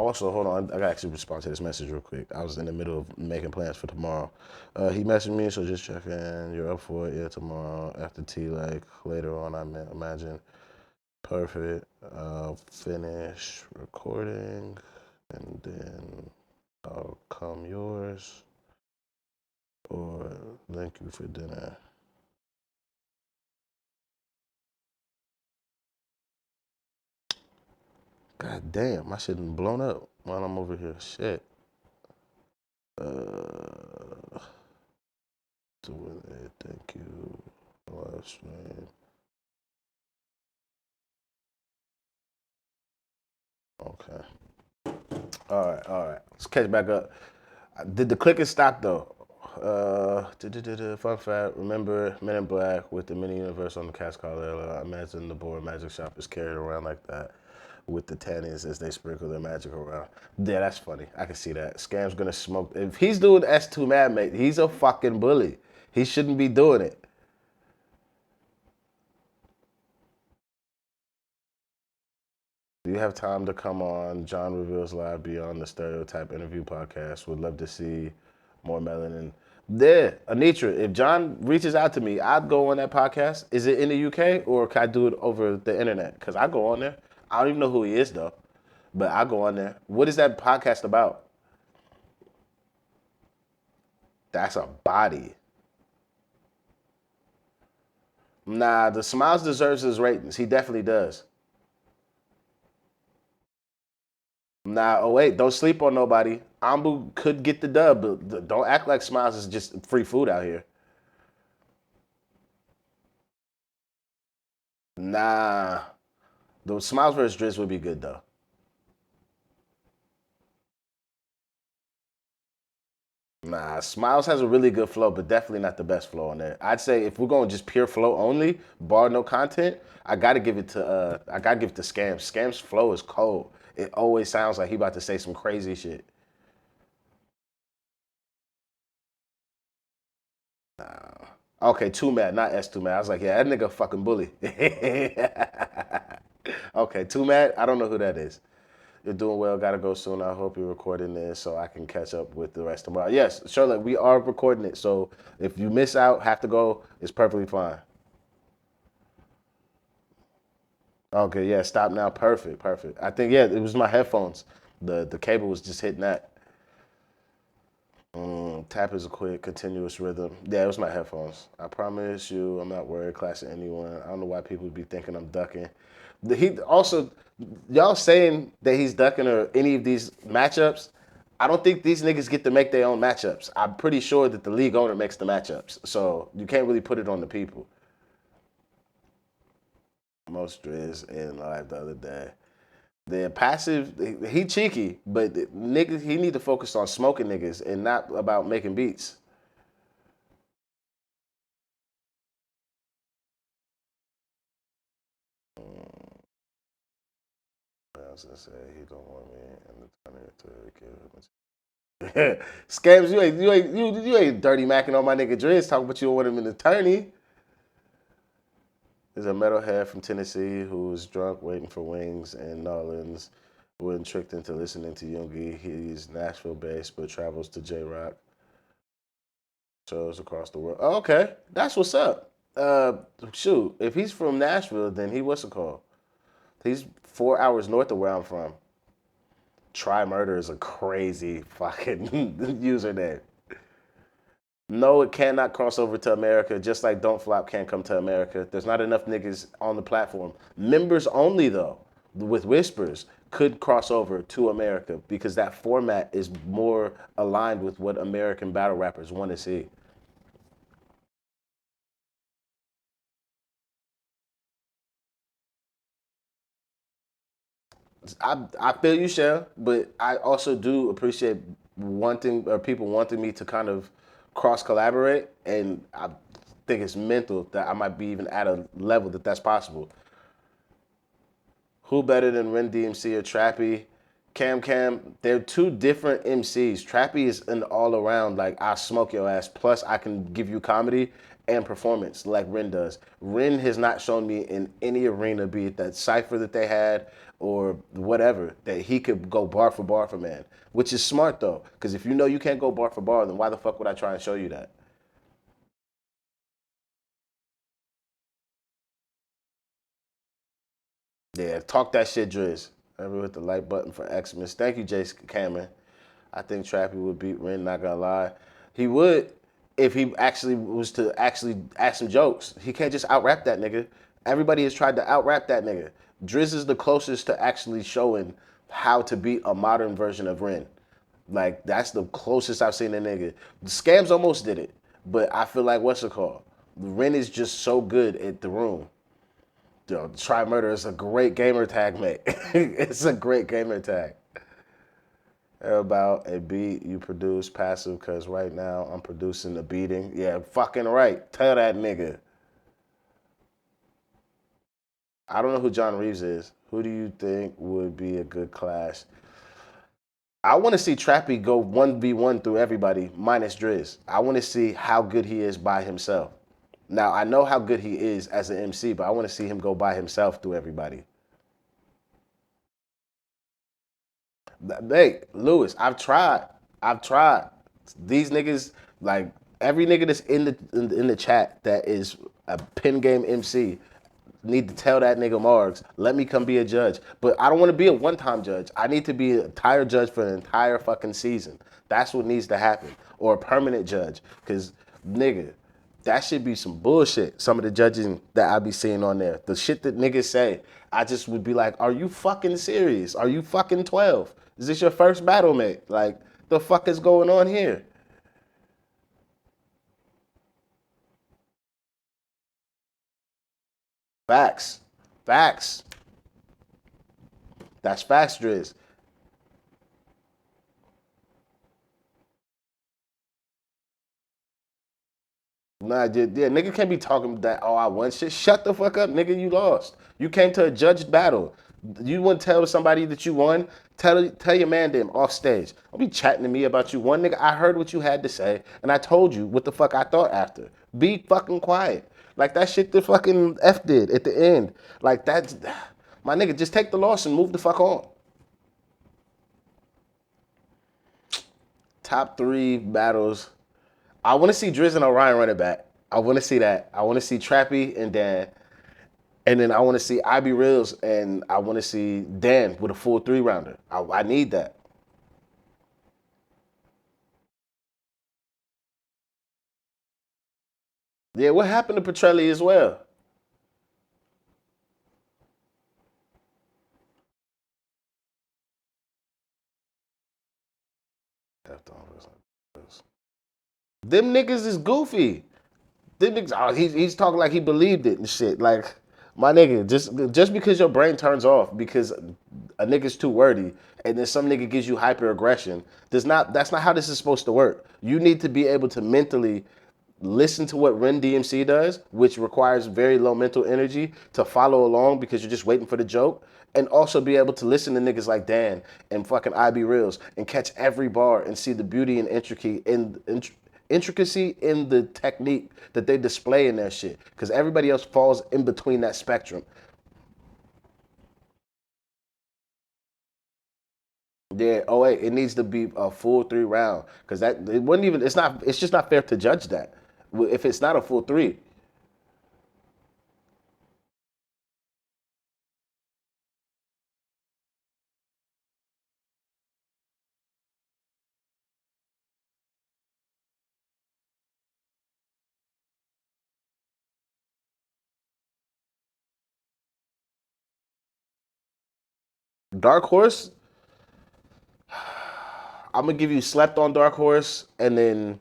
Also, hold on. I gotta actually respond to this message real quick. I was in the middle of making plans for tomorrow. He messaged me, so just checking. You're up for it? Yeah, tomorrow after tea, like later on. I imagine. Perfect. Finish recording, and then I'll come yours or link you for dinner. God damn, my shit done blown up while I'm over here. Shit. Doing it. Thank you. Live stream. Okay. All right. Let's catch back up. Did the clicking stop though? Fun fact: remember Men in Black with the mini universe on the cast collar? I imagine the board magic shop is carried around like that with the tannies as they sprinkle their magic around. Yeah, that's funny. I can see that. Scam's gonna smoke. If he's doing S2 Mad Mate, he's a fucking bully. He shouldn't be doing it. Do you have time to come on John Reveals Live Beyond the Stereotype interview podcast? Would love to see more melanin. There, Anitra, if John reaches out to me, I'd go on that podcast. Is it in the UK or can I do it over the internet? Because I go on there. I don't even know who he is though, but I go on there. What is that podcast about? That's a body. Nah, the Smiles deserves his ratings. He definitely does. Nah, oh wait, don't sleep on nobody. Ambu could get the dub, but don't act like Smiles is just free food out here. Nah, the Smiles versus Driz would be good though. Nah, Smiles has a really good flow, but definitely not the best flow on there. I'd say if we're going just pure flow only, bar no content, I gotta give it to Scams. Scams flow is cold. It always sounds like he about to say some crazy shit. Okay, too mad, not S too mad. I was like, yeah, that nigga a fucking bully. Okay, too mad. I don't know who that is. You're doing well. Gotta go soon. I hope you're recording this so I can catch up with the rest tomorrow. Yes, Charlotte, we are recording it. So if you miss out, have to go, it's perfectly fine. Okay, yeah, stop now. Perfect, perfect. I think yeah, it was my headphones. The cable was just hitting that. Tap is a quick, continuous rhythm. Yeah, it was my headphones. I promise you, I'm not worried classing anyone. I don't know why people would be thinking I'm ducking. He also, y'all saying that he's ducking or any of these matchups. I don't think these niggas get to make their own matchups. I'm pretty sure that the league owner makes the matchups. So you can't really put it on the people. Most Driz in live the other day. The passive, he cheeky, but niggas, he need to focus on smoking niggas and not about making beats. I was gonna say he don't want me and the turner to give him. Scams, you ain't dirty macking on my nigga Driz talking about you don't want him an attorney. There's a metalhead from Tennessee who was drunk waiting for wings in Nolans, when tricked into listening to Yoongi. He's Nashville based but travels to J Rock shows across the world. Oh, okay, that's what's up. Shoot, if he's from Nashville, then he what's it called? He's 4 hours north of where I'm from. Try murder is a crazy fucking username. No, it cannot cross over to America, just like Don't Flop can't come to America. There's not enough niggas on the platform. Members only, though, with Whispers, could cross over to America because that format is more aligned with what American battle rappers want to see. I feel you, Shell, but I also do appreciate wanting or people wanting me to kind of cross collaborate, and I think it's mental that I might be even at a level that that's possible. Who better than Ren DMC or Trappy? Cam, they're two different MCs. Trappy is an all around, like, I smoke your ass. Plus, I can give you comedy and performance like Ren does. Ren has not shown me in any arena, be it that cipher that they had or whatever, that he could go bar for man. Which is smart though, because if you know you can't go bar for bar, then why the fuck would I try and show you that? Yeah, talk that shit, Driz. Ever hit the like button for Xmas. Thank you, Jace Cameron. I think Trappy would beat Ren, not gonna lie. He would if he actually was to actually ask some jokes. He can't just out rap that nigga. Everybody has tried to out rap that nigga. Driz is the closest to actually showing how to beat a modern version of Ren. Like, that's the closest I've seen a nigga. The Scams almost did it, but I feel like what's it called? Ren is just so good at the room. Yo, Try Murder is a great gamer tag, mate. It's a great gamer tag. About a beat you produce passive, because right now I'm producing the beating. Yeah, fucking right. Tell that nigga. I don't know who John Reeves is. Who do you think would be a good clash? I want to see Trappy go 1v1 through everybody minus Driz. I want to see how good he is by himself. Now, I know how good he is as an MC, but I want to see him go by himself through everybody. Hey, Lewis, I've tried. I've tried. These niggas, like every nigga that's in the chat that is a pin game MC, need to tell that nigga Margs, let me come be a judge. But I don't want to be a one-time judge. I need to be an entire judge for an entire fucking season. That's what needs to happen. Or a permanent judge. Cause nigga, that should be some bullshit. Some of the judging that I be seeing on there. The shit that niggas say, I just would be like, are you fucking serious? Are you fucking 12? Is this your first battle, mate? Like, the fuck is going on here? Facts. Facts. That's facts, Driz. Nah, yeah, nigga can't be talking that, oh, I won shit. Shut the fuck up, nigga, you lost. You came to a judged battle. You want to tell somebody that you won? Tell your man them off stage. Don't be chatting to me about you won, nigga. I heard what you had to say, and I told you what the fuck I thought after. Be fucking quiet. Like that shit the fucking F did at the end. Like that's, my nigga, just take the loss and move the fuck on. Top three battles. I want to see Driz and Orion run it back. I want to see that. I want to see Trappy and Dan. And then I want to see IB Reels and I want to see Dan with a full three rounder. I need that. Yeah, what happened to Petrelli as well? Them niggas is goofy. Them niggas, oh, he's talking like he believed it and shit. Like, my nigga, just because your brain turns off because a nigga's too wordy and then some nigga gives you hyper aggression, that's not how this is supposed to work. You need to be able to mentally listen to what Ren DMC does, which requires very low mental energy to follow along because you're just waiting for the joke, and also be able to listen to niggas like Dan and fucking IB Reels and catch every bar and see the beauty and intricacy in the technique that they display in their shit. Because everybody else falls in between that spectrum. Yeah. Oh wait, it needs to be a full 3 round because that it wouldn't even. It's not. It's just not fair to judge that if it's not a full three. Dark Horse. I'm gonna give you slept on Dark Horse and then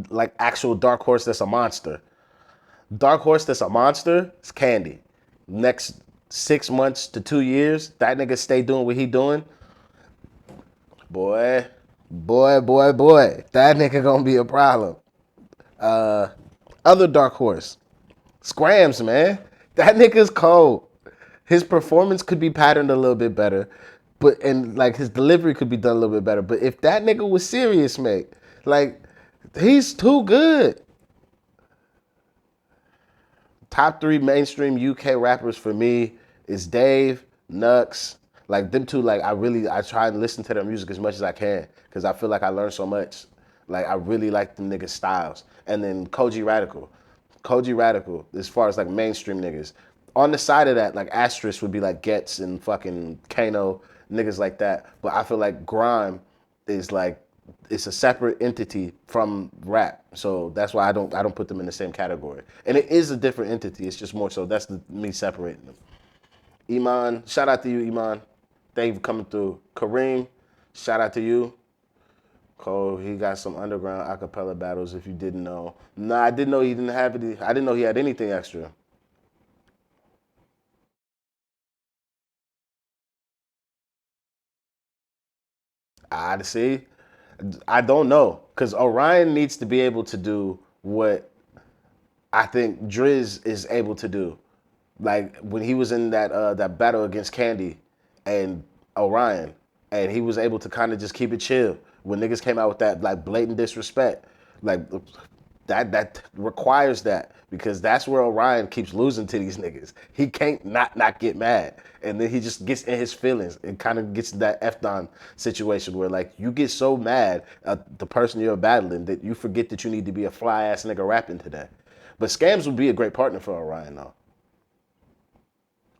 like actual Dark Horse that's a monster. Dark Horse that's a monster is Candy. Next 6 months to 2 years, that nigga stay doing what he doing. Boy, boy. That nigga gonna be a problem. Other Dark Horse. Scrams, man. That nigga's cold. His performance could be patterned a little bit better, but and like his delivery could be done a little bit better. But if that nigga was serious, mate, like he's too good. Top three mainstream UK rappers for me is Dave, Nux, like them two. Like I try and listen to their music as much as I can because I feel like I learn so much. Like I really like them niggas' styles. And then Koji Radical, as far as like mainstream niggas. On the side of that, like asterisk would be like Getz and fucking Kano, niggas like that. But I feel like Grime is like it's a separate entity from rap. So that's why I don't put them in the same category. And it is a different entity. It's just more so that's me separating them. Iman, shout out to you, Iman. Thank you for coming through. Kareem, shout out to you. Cole, he got some underground acapella battles if you didn't know. Nah, I didn't know he didn't have any. I didn't know he had anything extra. I see. I don't know because Orion needs to be able to do what I think Driz is able to do. Like when he was in that battle against Candy and Orion, and he was able to kind of just keep it chill when niggas came out with that like blatant disrespect. Like that requires that because that's where Orion keeps losing to these niggas. He can't not get mad, and then he just gets in his feelings and kind of gets that F Don situation where like you get so mad at the person you're battling that you forget that you need to be a fly ass nigga rapping today. But Scams would be a great partner for Orion though.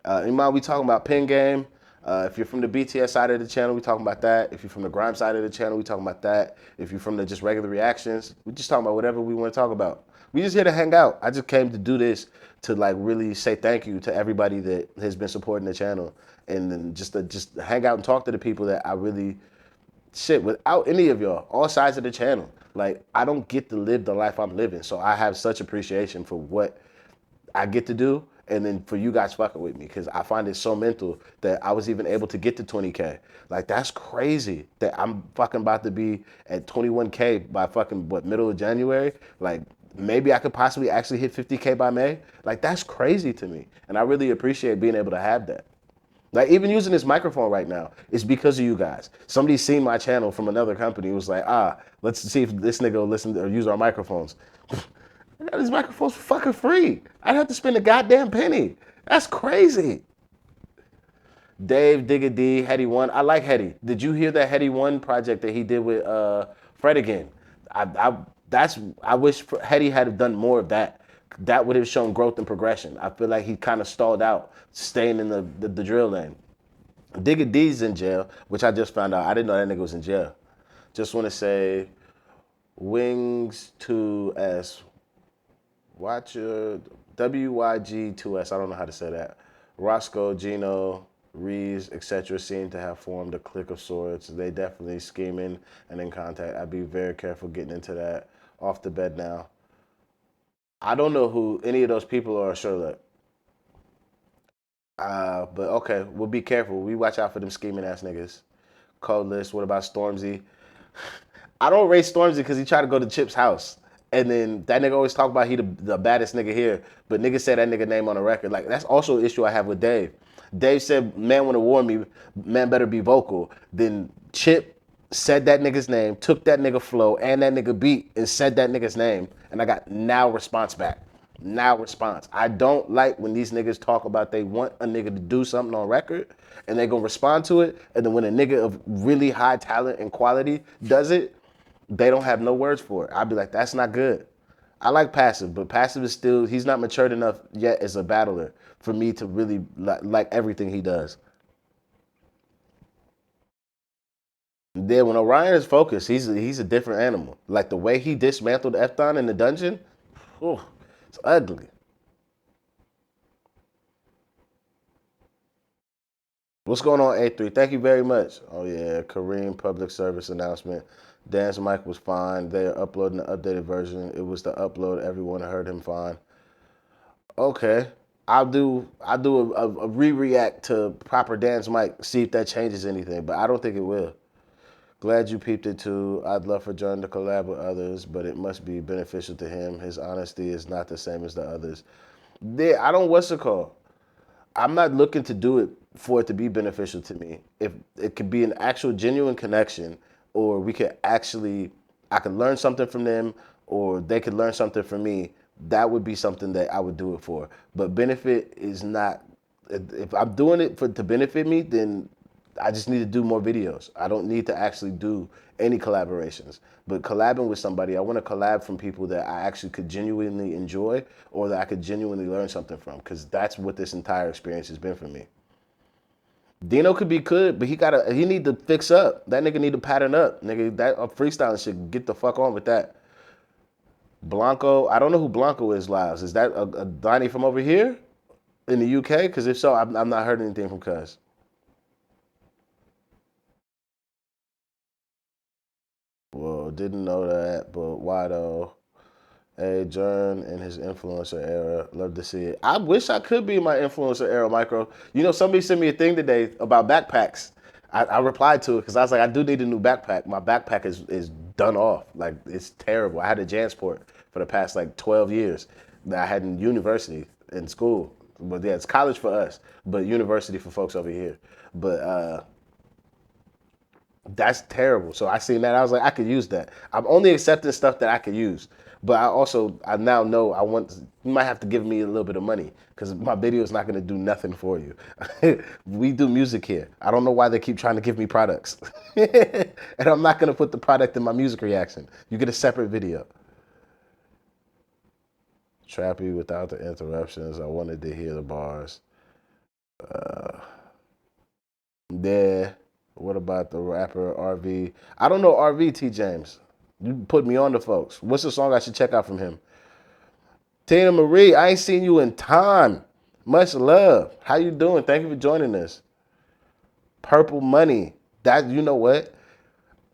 Iman, we talking about pin game. If you're from the BTS side of the channel, we talking about that. If you're from the grime side of the channel, we talking about that. If you're from the just regular reactions, we just talking about whatever we want to talk about. We just here to hang out. I just came to do this to like really say thank you to everybody that has been supporting the channel, and then just hang out and talk to the people that I really shit without any of y'all, all sides of the channel. Like I don't get to live the life I'm living, so I have such appreciation for what I get to do, and then for you guys fucking with me because I find it so mental that I was even able to get to 20K. Like that's crazy that I'm fucking about to be at 21K by fucking what middle of January. Like maybe I could possibly actually hit 50K by May. Like that's crazy to me, and I really appreciate being able to have that. Like even using this microphone right now is because of you guys. Somebody seen my channel from another company was like, let's see if this nigga will listen or use our microphones. I got these microphones for fucking free. I'd have to spend a goddamn penny. That's crazy. Dave, Digga D, Hetty One. I like Hetty. Did you hear that Hetty One project that he did with Fred again? I that's I wish Hetty had done more of that. That would have shown growth and progression. I feel like he kind of stalled out, staying in the drill lane. Digga D's in jail, which I just found out. I didn't know that nigga was in jail. Just want to say, Wings to S. Watch your WYG2S. I don't know how to say that. Roscoe, Gino, Reeves, etc. seem to have formed a clique of sorts. They definitely scheming and in contact. I'd be very careful getting into that. Off the bed now. I don't know who any of those people are, Charlotte. But okay, we'll be careful. We watch out for them scheming ass niggas. Code list. What about Stormzy? I don't rate Stormzy because he tried to go to Chip's house. And then that nigga always talk about he the baddest nigga here, but nigga said that nigga name on the record. Like that's also an issue I have with Dave. Dave said, "Man, want to warn me, man better be vocal." Then Chip said that nigga's name, took that nigga flow and that nigga beat, and said that nigga's name, and I got now response back. Now response. I don't like when these niggas talk about they want a nigga to do something on record, and they gonna respond to it, and then when a nigga of really high talent and quality does it, they don't have no words for it. I'd be like, that's not good. I like Passive, but Passive is still, he's not matured enough yet as a battler for me to really like everything he does. Then when Orion is focused, he's a different animal. Like the way he dismantled Efton in the dungeon, oh, it's ugly. What's going on, A3? Thank you very much. Oh yeah, Kareem public service announcement. Dan's mic was fine. They're uploading the updated version. It was the upload. Everyone heard him fine. Okay. I'll do a re-react to proper dance mic, see if that changes anything, but I don't think it will. Glad you peeped it too. I'd love for Jordan to collab with others, but it must be beneficial to him. His honesty is not the same as the others. I don't what's it called? I'm not looking to do it for it to be beneficial to me. If it could be an actual genuine connection, or we could actually, I could learn something from them, or they could learn something from me, that would be something that I would do it for. But benefit is not, if I'm doing it for to benefit me, then I just need to do more videos. I don't need to actually do any collaborations. But collabing with somebody, I want to collab from people that I actually could genuinely enjoy or that I could genuinely learn something from, because that's what this entire experience has been for me. Dino could be good, but he need to fix up. That nigga need to pattern up. Nigga, that freestyling shit, get the fuck on with that. Blanco, I don't know who Blanco is, Lives. Is that a Donnie from over here in the UK? Because if so, I'm not heard anything from Cuz. Well, didn't know that, but why though? Hey, Jern in his influencer era. Love to see it. I wish I could be in my influencer era, Micro. You know, somebody sent me a thing today about backpacks. I replied to it because I was like, I do need a new backpack. My backpack is done off. Like, it's terrible. I had a Jansport for the past, like, 12 years that I had in university, in school. But yeah, it's college for us, but university for folks over here. But that's terrible. So I seen that. I was like, I could use that. I'm only accepting stuff that I could use. But I now know you might have to give me a little bit of money because my video is not going to do nothing for you. We do music here. I don't know why they keep trying to give me products. And I'm not going to put the product in my music reaction. You get a separate video. Trappy without the interruptions. I wanted to hear the bars. Yeah. What about the rapper RV? I don't know RV T James. You put me on to folks. What's the song I should check out from him? Tina Marie, I ain't seen you in time. Much love. How you doing? Thank you for joining us. Purple Money. That you know what?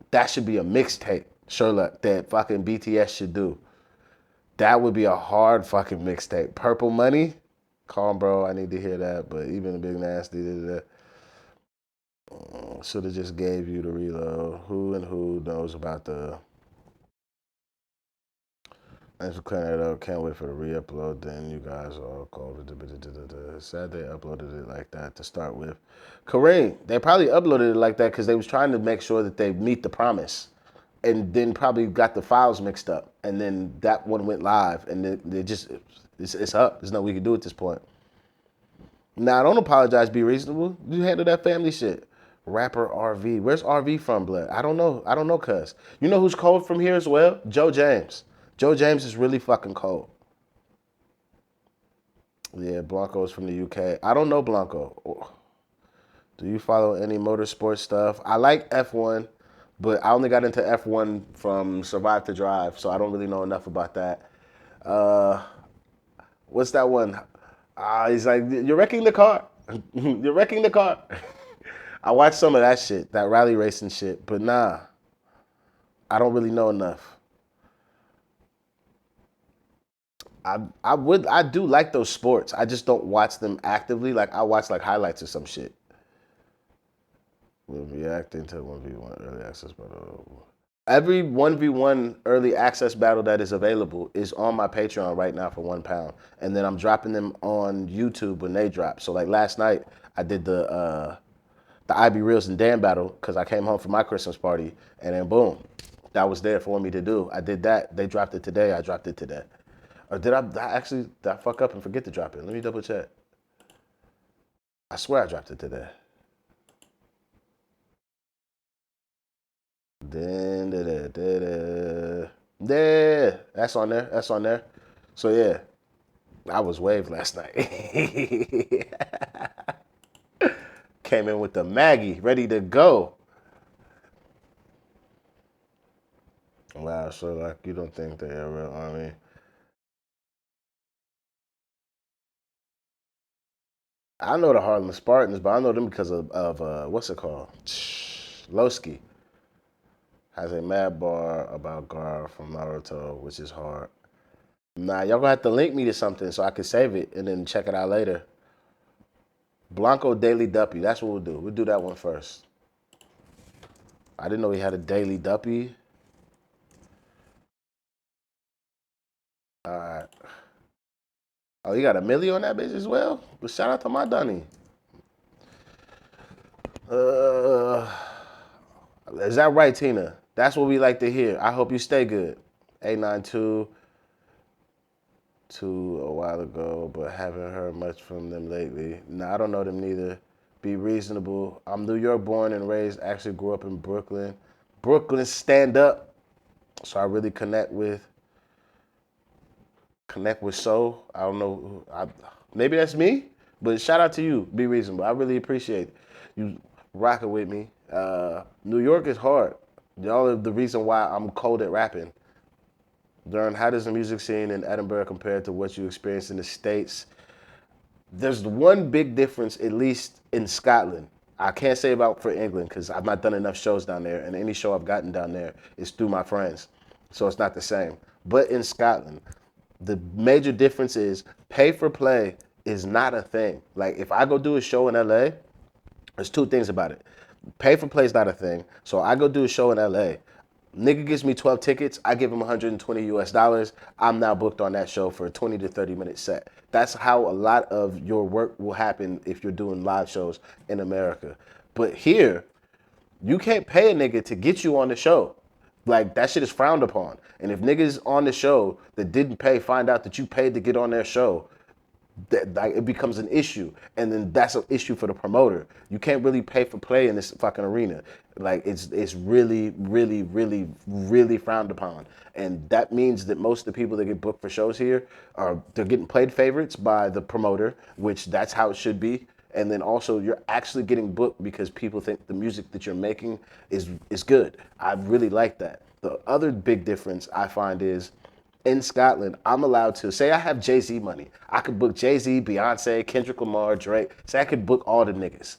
That should be a mixtape. Sherlock, that fucking BTS should do. That would be a hard fucking mixtape. Purple Money. Calm, bro. I need to hear that. But even the Big Nasty. Should have just gave you the reload. Who and who knows about the... Thanks for clearing that up. Can't wait for the re-upload. Then you guys all called it. Sad they uploaded it like that to start with. Kareem, they probably uploaded it like that because they was trying to make sure that they meet the promise, and then probably got the files mixed up, and then that one went live, and they just it's up. There's nothing we can do at this point. Nah, don't apologize. Be reasonable. You handle that family shit. Rapper RV. Where's RV from, blood? I don't know. I don't know, cuz. You know who's cold from here as well? Joe James. Joe James is really fucking cold. Yeah, Blanco's from the UK. I don't know Blanco. Do you follow any motorsport stuff? I like F1, but I only got into F1 from Survive to Drive, so I don't really know enough about that. Uh, what's that one? He's like, you're wrecking the car. You're wrecking the car. I watched some of that shit, that rally racing shit, but nah, I don't really know enough. I do like those sports. I just don't watch them actively. Like I watch like highlights or some shit. We'll react into 1v1 early access, but Every 1v1 early access battle that is available is on my Patreon right now for £1. And then I'm dropping them on YouTube when they drop. So like last night I did the IB Reels and Dan battle because I came home from my Christmas party and then boom, that was there for me to do. I did that. They dropped it today. I dropped it today. Or did I fuck up and forget to drop it? Let me double check. I swear I dropped it today. Then, yeah, that's on there. That's on there. So yeah, I was waved last night. Came in with the Maggie, ready to go. Wow, so like you don't think they're a real army? I know the Harlem Spartans, but I know them because of what's it called? Lowski has a mad bar about Gar from Naruto, which is hard. Nah, y'all gonna have to link me to something so I can save it and then check it out later. Blanco Daily Duppy. That's what we'll do. We'll do that one first. I didn't know he had a Daily Duppy. All right. Oh, you got a milli on that bitch as well? But shout out to my Dunny. Uh, is that right, Tina? That's what we like to hear. I hope you stay good. 892 to a while ago, but haven't heard much from them lately. Nah, I don't know them neither. Be reasonable. I'm New York born and raised. Actually grew up in Brooklyn. Brooklyn stand up. So I really connect with So. I don't know. Maybe that's me, but shout out to you. Be reasonable. I really appreciate you rocking with me. New York is hard. Y'all are the reason why I'm cold at rapping. Learn how does the music scene in Edinburgh compare to what you experience in the States? There's one big difference, at least in Scotland. I can't say about for England because I've not done enough shows down there, and any show I've gotten down there is through my friends, so it's not the same. But in Scotland, the major difference is pay for play is not a thing. Like if I go do a show in LA, there's two things about it. Pay for play is not a thing. So I go do a show in LA. Nigga gives me 12 tickets. I give him 120 US dollars. I'm now booked on that show for a 20 to 30 minute set. That's how a lot of your work will happen if you're doing live shows in America. But here, you can't pay a nigga to get you on the show. Like that shit is frowned upon. And if niggas on the show that didn't pay find out that you paid to get on their show, that like it becomes an issue, and then that's an issue for the promoter. You can't really pay for play in this fucking arena. Like it's really, really, really, really frowned upon, and that means that most of the people that get booked for shows here are they're getting played favorites by the promoter, which that's how it should be. And then also you're actually getting booked because people think the music that you're making is good. I really like that. The other big difference I find is in Scotland, I'm allowed to say I have Jay-Z money. I could book Jay-Z, Beyonce, Kendrick Lamar, Drake. Say I could book all the niggas.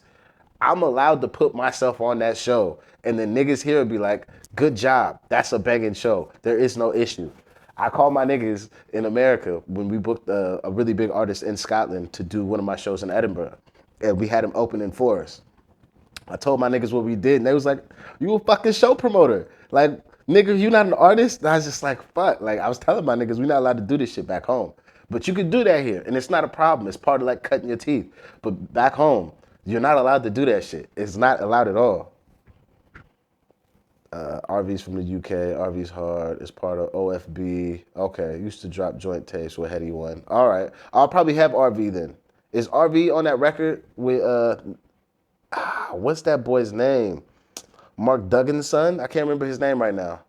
I'm allowed to put myself on that show. And then niggas here would be like, good job. That's a banging show. There is no issue. I call my niggas in America when we booked a really big artist in Scotland to do one of my shows in Edinburgh. And we had him opening for us. I told my niggas what we did, and they was like, "You a fucking show promoter? Like, nigga, you not an artist?" And I was just like, "Fuck!" Like, I was telling my niggas, we not allowed to do this shit back home, but you can do that here, and it's not a problem. It's part of like cutting your teeth. But back home, you're not allowed to do that shit. It's not allowed at all. RV's from the UK. RV's hard. It's part of OFB. Okay, used to drop joint tapes with Pt.1. All right, I'll probably have RV then. Is RV on that record with what's that boy's name? Mark Duggan's son? I can't remember his name right now.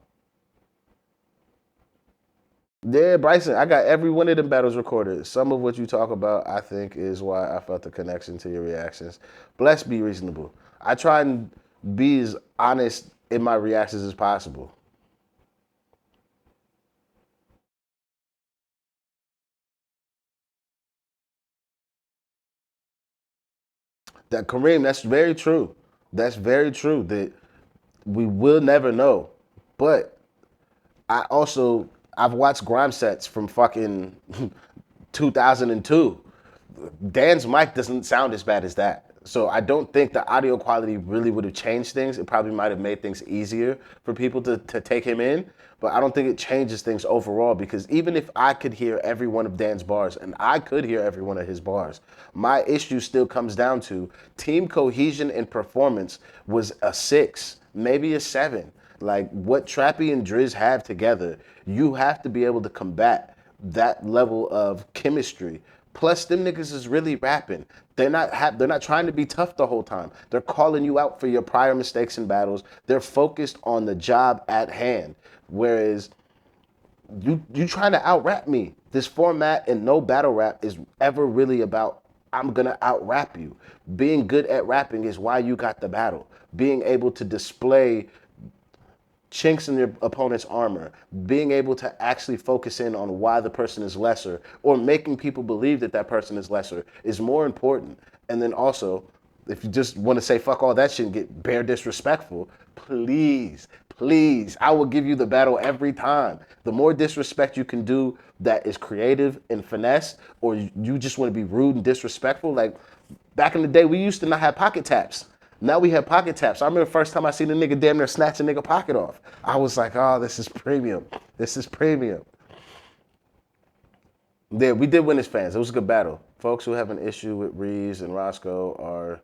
Yeah, Bryson, I got every one of them battles recorded. Some of what you talk about, I think, is why I felt the connection to your reactions. Bless be reasonable. I try and be as honest in my reactions as possible. That Kareem, that's very true. That's very true. That we will never know. But I've watched grime sets from fucking 2002. Dan's mic doesn't sound as bad as that. So I don't think the audio quality really would have changed things. It probably might have made things easier for people to take him in, but I don't think it changes things overall because even if I could hear every one of Dan's bars and I could hear every one of his bars, my issue still comes down to team cohesion and performance was a 6, maybe a 7. Like what Trappy and Driz have together, you have to be able to combat that level of chemistry. Plus, them niggas is really rapping. They're not trying to be tough the whole time. They're calling you out for your prior mistakes and battles. They're focused on the job at hand. Whereas you trying to out rap me. This format and no battle rap is ever really about I'm gonna out rap you. Being good at rapping is why you got the battle. Being able to display chinks in your opponent's armor, being able to actually focus in on why the person is lesser or making people believe that that person is lesser is more important. And then also, if you just want to say fuck all that shit and get bare disrespectful, please, please, I will give you the battle every time. The more disrespect you can do that is creative and finesse, or you just want to be rude and disrespectful, like back in the day, we used to not have pocket taps. Now we have pocket taps. I remember the first time I seen a nigga damn near snatch a nigga pocket off. I was like, oh, this is premium. This is premium. Yeah, we did win as fans. It was a good battle. Folks who have an issue with Reeves and Roscoe are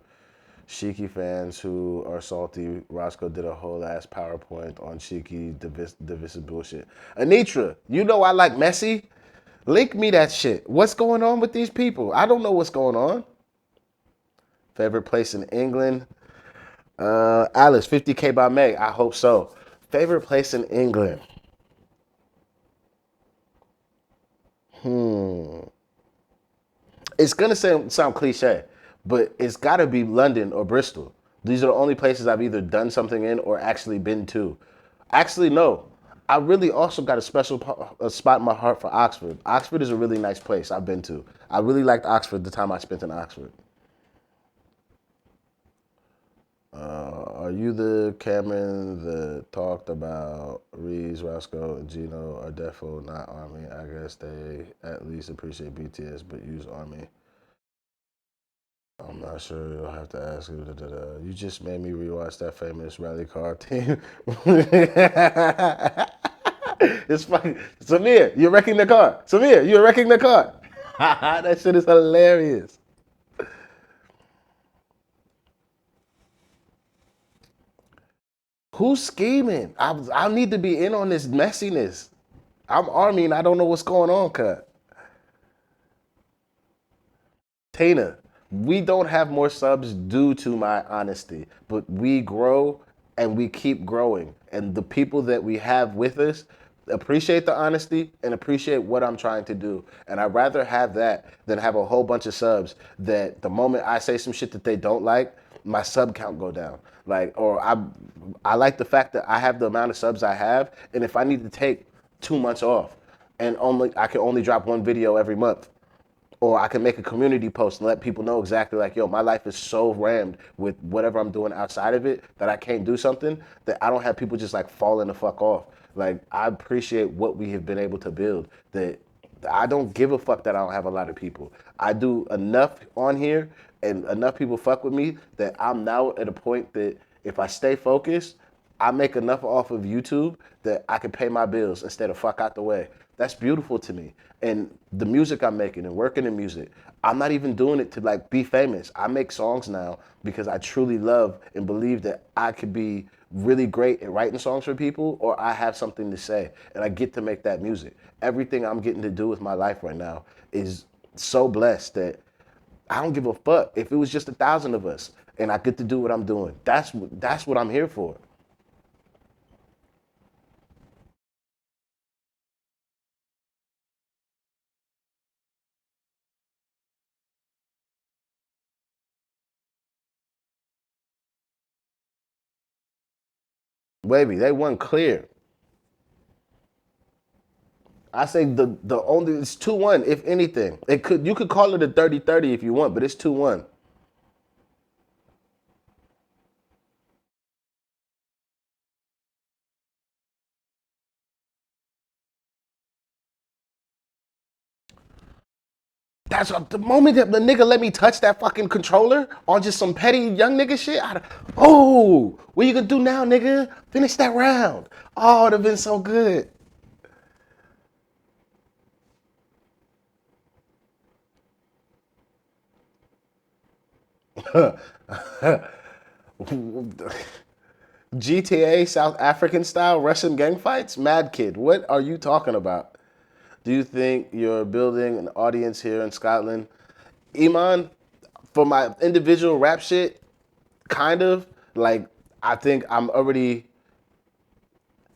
Shiki fans who are salty. Roscoe did a whole ass PowerPoint on Shiki divisive bullshit. Anitra, you know I like messy. Link me that shit. What's going on with these people? I don't know what's going on. Favorite place in England? Alice, 50K by May. I hope so. Favorite place in England? It's gonna sound cliche, but it's gotta be London or Bristol. These are the only places I've either done something in or actually been to. Actually, no. I really also got a a spot in my heart for Oxford. Oxford is a really nice place I've been to. I really liked Oxford the time I spent in Oxford. Are you the Cameron that talked about Reeves, Roscoe, and Gino are defo not Army? I guess they at least appreciate BTS but use Army. I'm not sure. You'll have to ask. You just made me rewatch that famous rally car team. It's funny. Samir, you're wrecking the car. Samir, you're wrecking the car. That shit is hilarious. Who's scheming? I need to be in on this messiness. I'm Army and I don't know what's going on, cut. Tina, we don't have more subs due to my honesty, but we grow and we keep growing. And the people that we have with us appreciate the honesty and appreciate what I'm trying to do. And I'd rather have that than have a whole bunch of subs that the moment I say some shit that they don't like, my sub count go down. Like, or I like the fact that I have the amount of subs I have, and if I need to take 2 months off, and only I can only drop one video every month, or I can make a community post and let people know exactly like, yo, my life is so rammed with whatever I'm doing outside of it that I can't do something that I don't have people just like falling the fuck off. Like I appreciate what we have been able to build that I don't give a fuck that I don't have a lot of people. I do enough on here and enough people fuck with me that I'm now at a point that if I stay focused, I make enough off of YouTube that I can pay my bills instead of fuck out the way. That's beautiful to me. And the music I'm making and working in music, I'm not even doing it to like be famous. I make songs now because I truly love and believe that I could be really great at writing songs for people or I have something to say and I get to make that music. Everything I'm getting to do with my life right now is so blessed that I don't give a fuck if it was just 1,000 of us and I get to do what I'm doing. That's what I'm here for. Baby, they won clear. I say the only it's 2-1 if anything. It could you could call it a 30-30 if you want, but it's 2-1. That's the moment that the nigga let me touch that fucking controller on just some petty young nigga shit. Oh, what you gonna do now, nigga? Finish that round. Oh, it'd have been so good. GTA South African style Russian gang fights? Mad kid, what are you talking about? Do you think you're building an audience here in Scotland? Iman, for my individual rap shit, kind of. Like, I think I'm already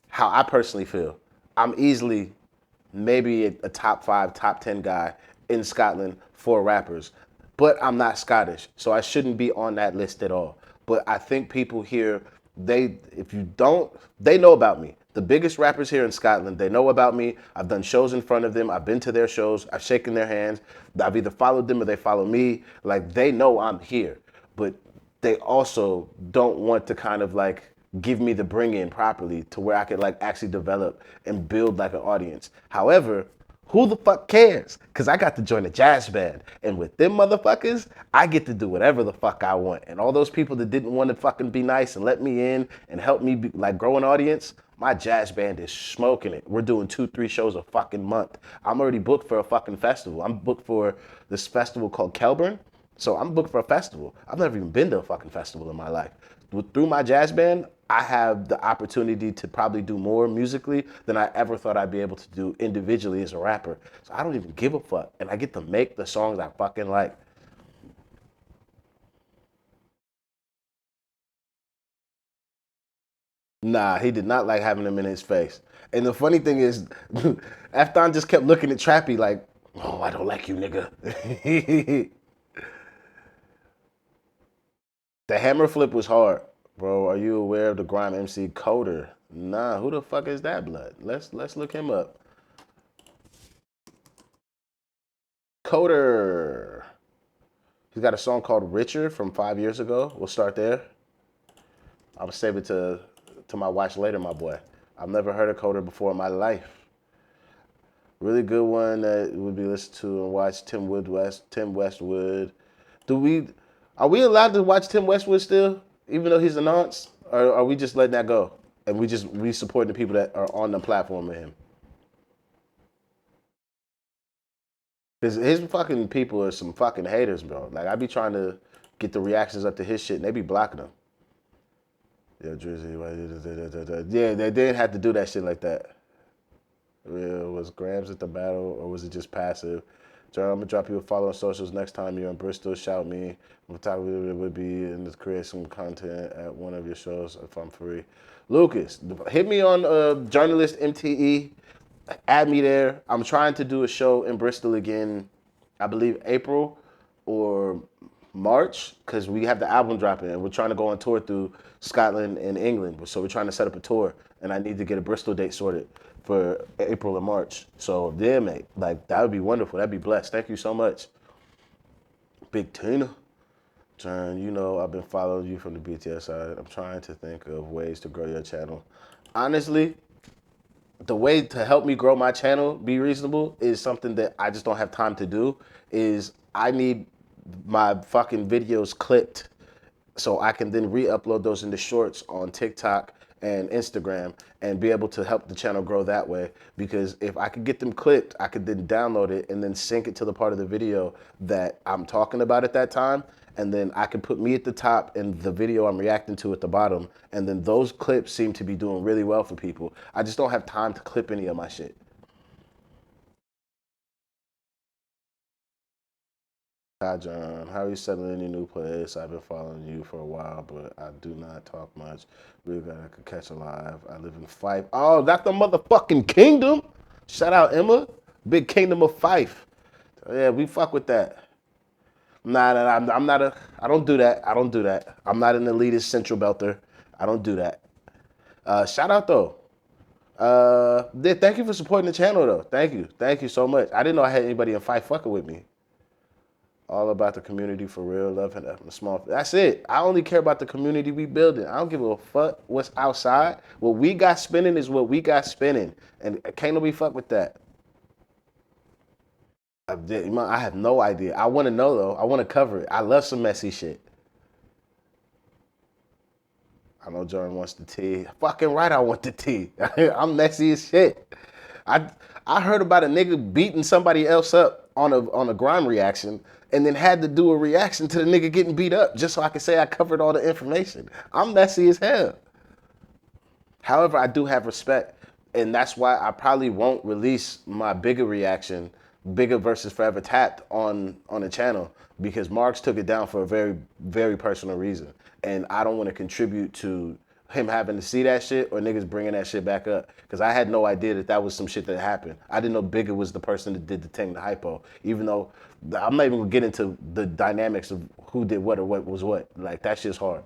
how I personally feel. I'm easily maybe a top five, top 10 guy in Scotland for rappers. But I'm not Scottish, so I shouldn't be on that list at all. But I think people here, if you don't, they know about me. The biggest rappers here in Scotland, they know about me. I've done shows in front of them. I've been to their shows. I've shaken their hands. I've either followed them or they follow me. Like, they know I'm here. But they also don't want to kind of like give me the bring in properly to where I could like actually develop and build like an audience. However, who the fuck cares? Cause I got to join a jazz band. And with them motherfuckers, I get to do whatever the fuck I want. And all those people that didn't want to fucking be nice and let me in and help me be, like grow an audience, my jazz band is smoking it. We're doing 2, 3 shows a fucking month. I'm already booked for a fucking festival. I'm booked for this festival called Kelburn. So I'm booked for a festival. I've never even been to a fucking festival in my life. Through my jazz band, I have the opportunity to probably do more musically than I ever thought I'd be able to do individually as a rapper. So I don't even give a fuck. And I get to make the songs I fucking like. Nah, he did not like having them in his face. And the funny thing is, Afton just kept looking at Trappy like, oh, I don't like you, nigga. The hammer flip was hard. Bro, are you aware of the Grime MC Coder? Nah, who the fuck is that blood? Let's look him up. Coder. He's got a song called Richer from 5 years ago. We'll start there. I'll save it to my watch later, my boy. I've never heard of Coder before in my life. Really good one that would be listened to and watch Tim Westwood. Do we are we allowed to watch Tim Westwood still, even though he's announced? Or are we just letting that go? And we supporting the people that are on the platform with him? Because his fucking people are some fucking haters, bro. Like I be trying to get the reactions up to his shit and they be blocking them. Yeah, Drizzy, yeah, they didn't have to do that shit like that. Was Grams at the battle or was it just passive? So I'm gonna drop you a follow on socials next time you're in Bristol. Shout me. I'm talking it would be and to create some content at one of your shows if I'm free. Lucas, hit me on journalist MTE. Add me there. I'm trying to do a show in Bristol again. I believe April or March because we have the album dropping and we're trying to go on tour through Scotland and England. So we're trying to set up a tour and I need to get a Bristol date sorted for April and March. So yeah, mate, like that would be wonderful. That'd be blessed. Thank you so much, Big Tina. John, you know I've been following you from the BTS side. I'm trying to think of ways to grow your channel. Honestly, the way to help me grow my channel, be reasonable, is something that I just don't have time to do. Is I need my fucking videos clipped so I can then re-upload those into shorts on TikTok and Instagram and be able to help the channel grow that way. Because if I could get them clipped, I could then download it and then sync it to the part of the video that I'm talking about at that time. And then I can put me at the top and the video I'm reacting to at the bottom. And then those clips seem to be doing really well for people. I just don't have time to clip any of my shit. Hi, John. How are you settling in your new place? I've been following you for a while, but I do not talk much. Really glad I could catch a live. I live in Fife. Oh, that's the motherfucking kingdom. Shout out Emma. Big kingdom of Fife. Yeah, we fuck with that. Nah, I'm not a. I don't do that. I don't do that. I'm not an elitist central belter. I don't do that. Shout out though. Yeah, thank you for supporting the channel though. Thank you so much. I didn't know I had anybody in Fife fucking with me. All about the community for real, love and the small. That's it. I only care about the community we building. I don't give a fuck what's outside. What we got spinning is what we got spinning, and can't nobody fuck with that. I have no idea. I want to know though. I want to cover it. I love some messy shit. I know Jordan wants the tea. Fucking right, I want the tea. I'm messy as shit. I I heard about a nigga beating somebody else up on a grime reaction, and then had to do a reaction to the nigga getting beat up just so I could say I covered all the information. I'm messy as hell. However, I do have respect, and that's why I probably won't release my bigger reaction, bigger versus Forever Tapped on the channel because Marks took it down for a very personal reason, and I don't want to contribute to him having to see that shit or niggas bringing that shit back up because I had no idea that that was some shit that happened. I didn't know Bigger was the person that did the thing, the hypo, even though I'm not even gonna get into the dynamics of who did what or what was what. Like that shit's hard.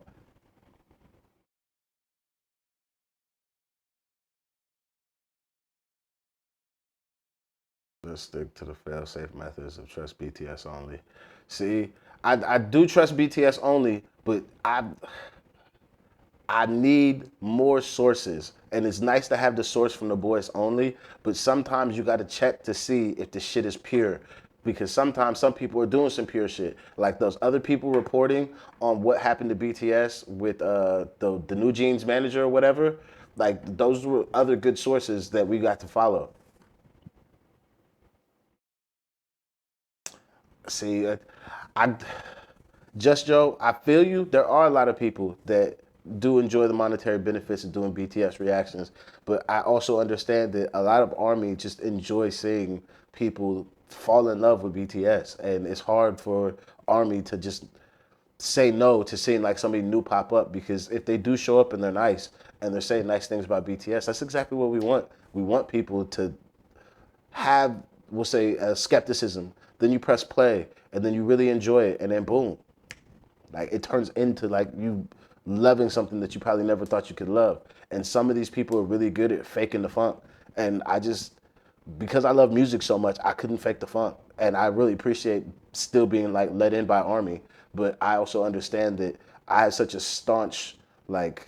Let's stick to the fail-safe methods of trust BTS only. See, I do trust BTS only, but I need more sources. And it's nice to have the source from the boys only, but sometimes you gotta check to see if the shit is pure. Because sometimes some people are doing some pure shit. Like those other people reporting on what happened to BTS with the New Jeans manager or whatever. Like those were other good sources that we got to follow. See, I Just Joe, I feel you. There are a lot of people that do enjoy the monetary benefits of doing BTS reactions, but I also understand that a lot of Army just enjoy seeing people fall in love with BTS, and it's hard for Army to just say no to seeing like somebody new pop up because if they do show up and they're nice and they're saying nice things about BTS, that's exactly what we want. We want people to have, we'll say, a skepticism. Then you press play, and then you really enjoy it, and then boom, like it turns into like you loving something that you probably never thought you could love. And some of these people are really good at faking the funk. And I just because I love music so much, I couldn't fake the funk. And I really appreciate still being like let in by Army. But I also understand that I have such a staunch like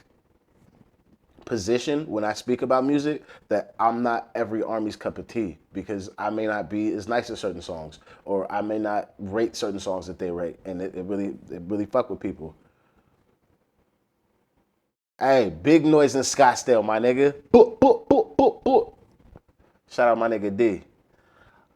position when I speak about music that I'm not every Army's cup of tea because I may not be as nice as certain songs or I may not rate certain songs that they rate and it really fuck with people. Hey, big noise in Scottsdale, my nigga. Boop, boop, boop, boop, boop. Shout out my nigga D.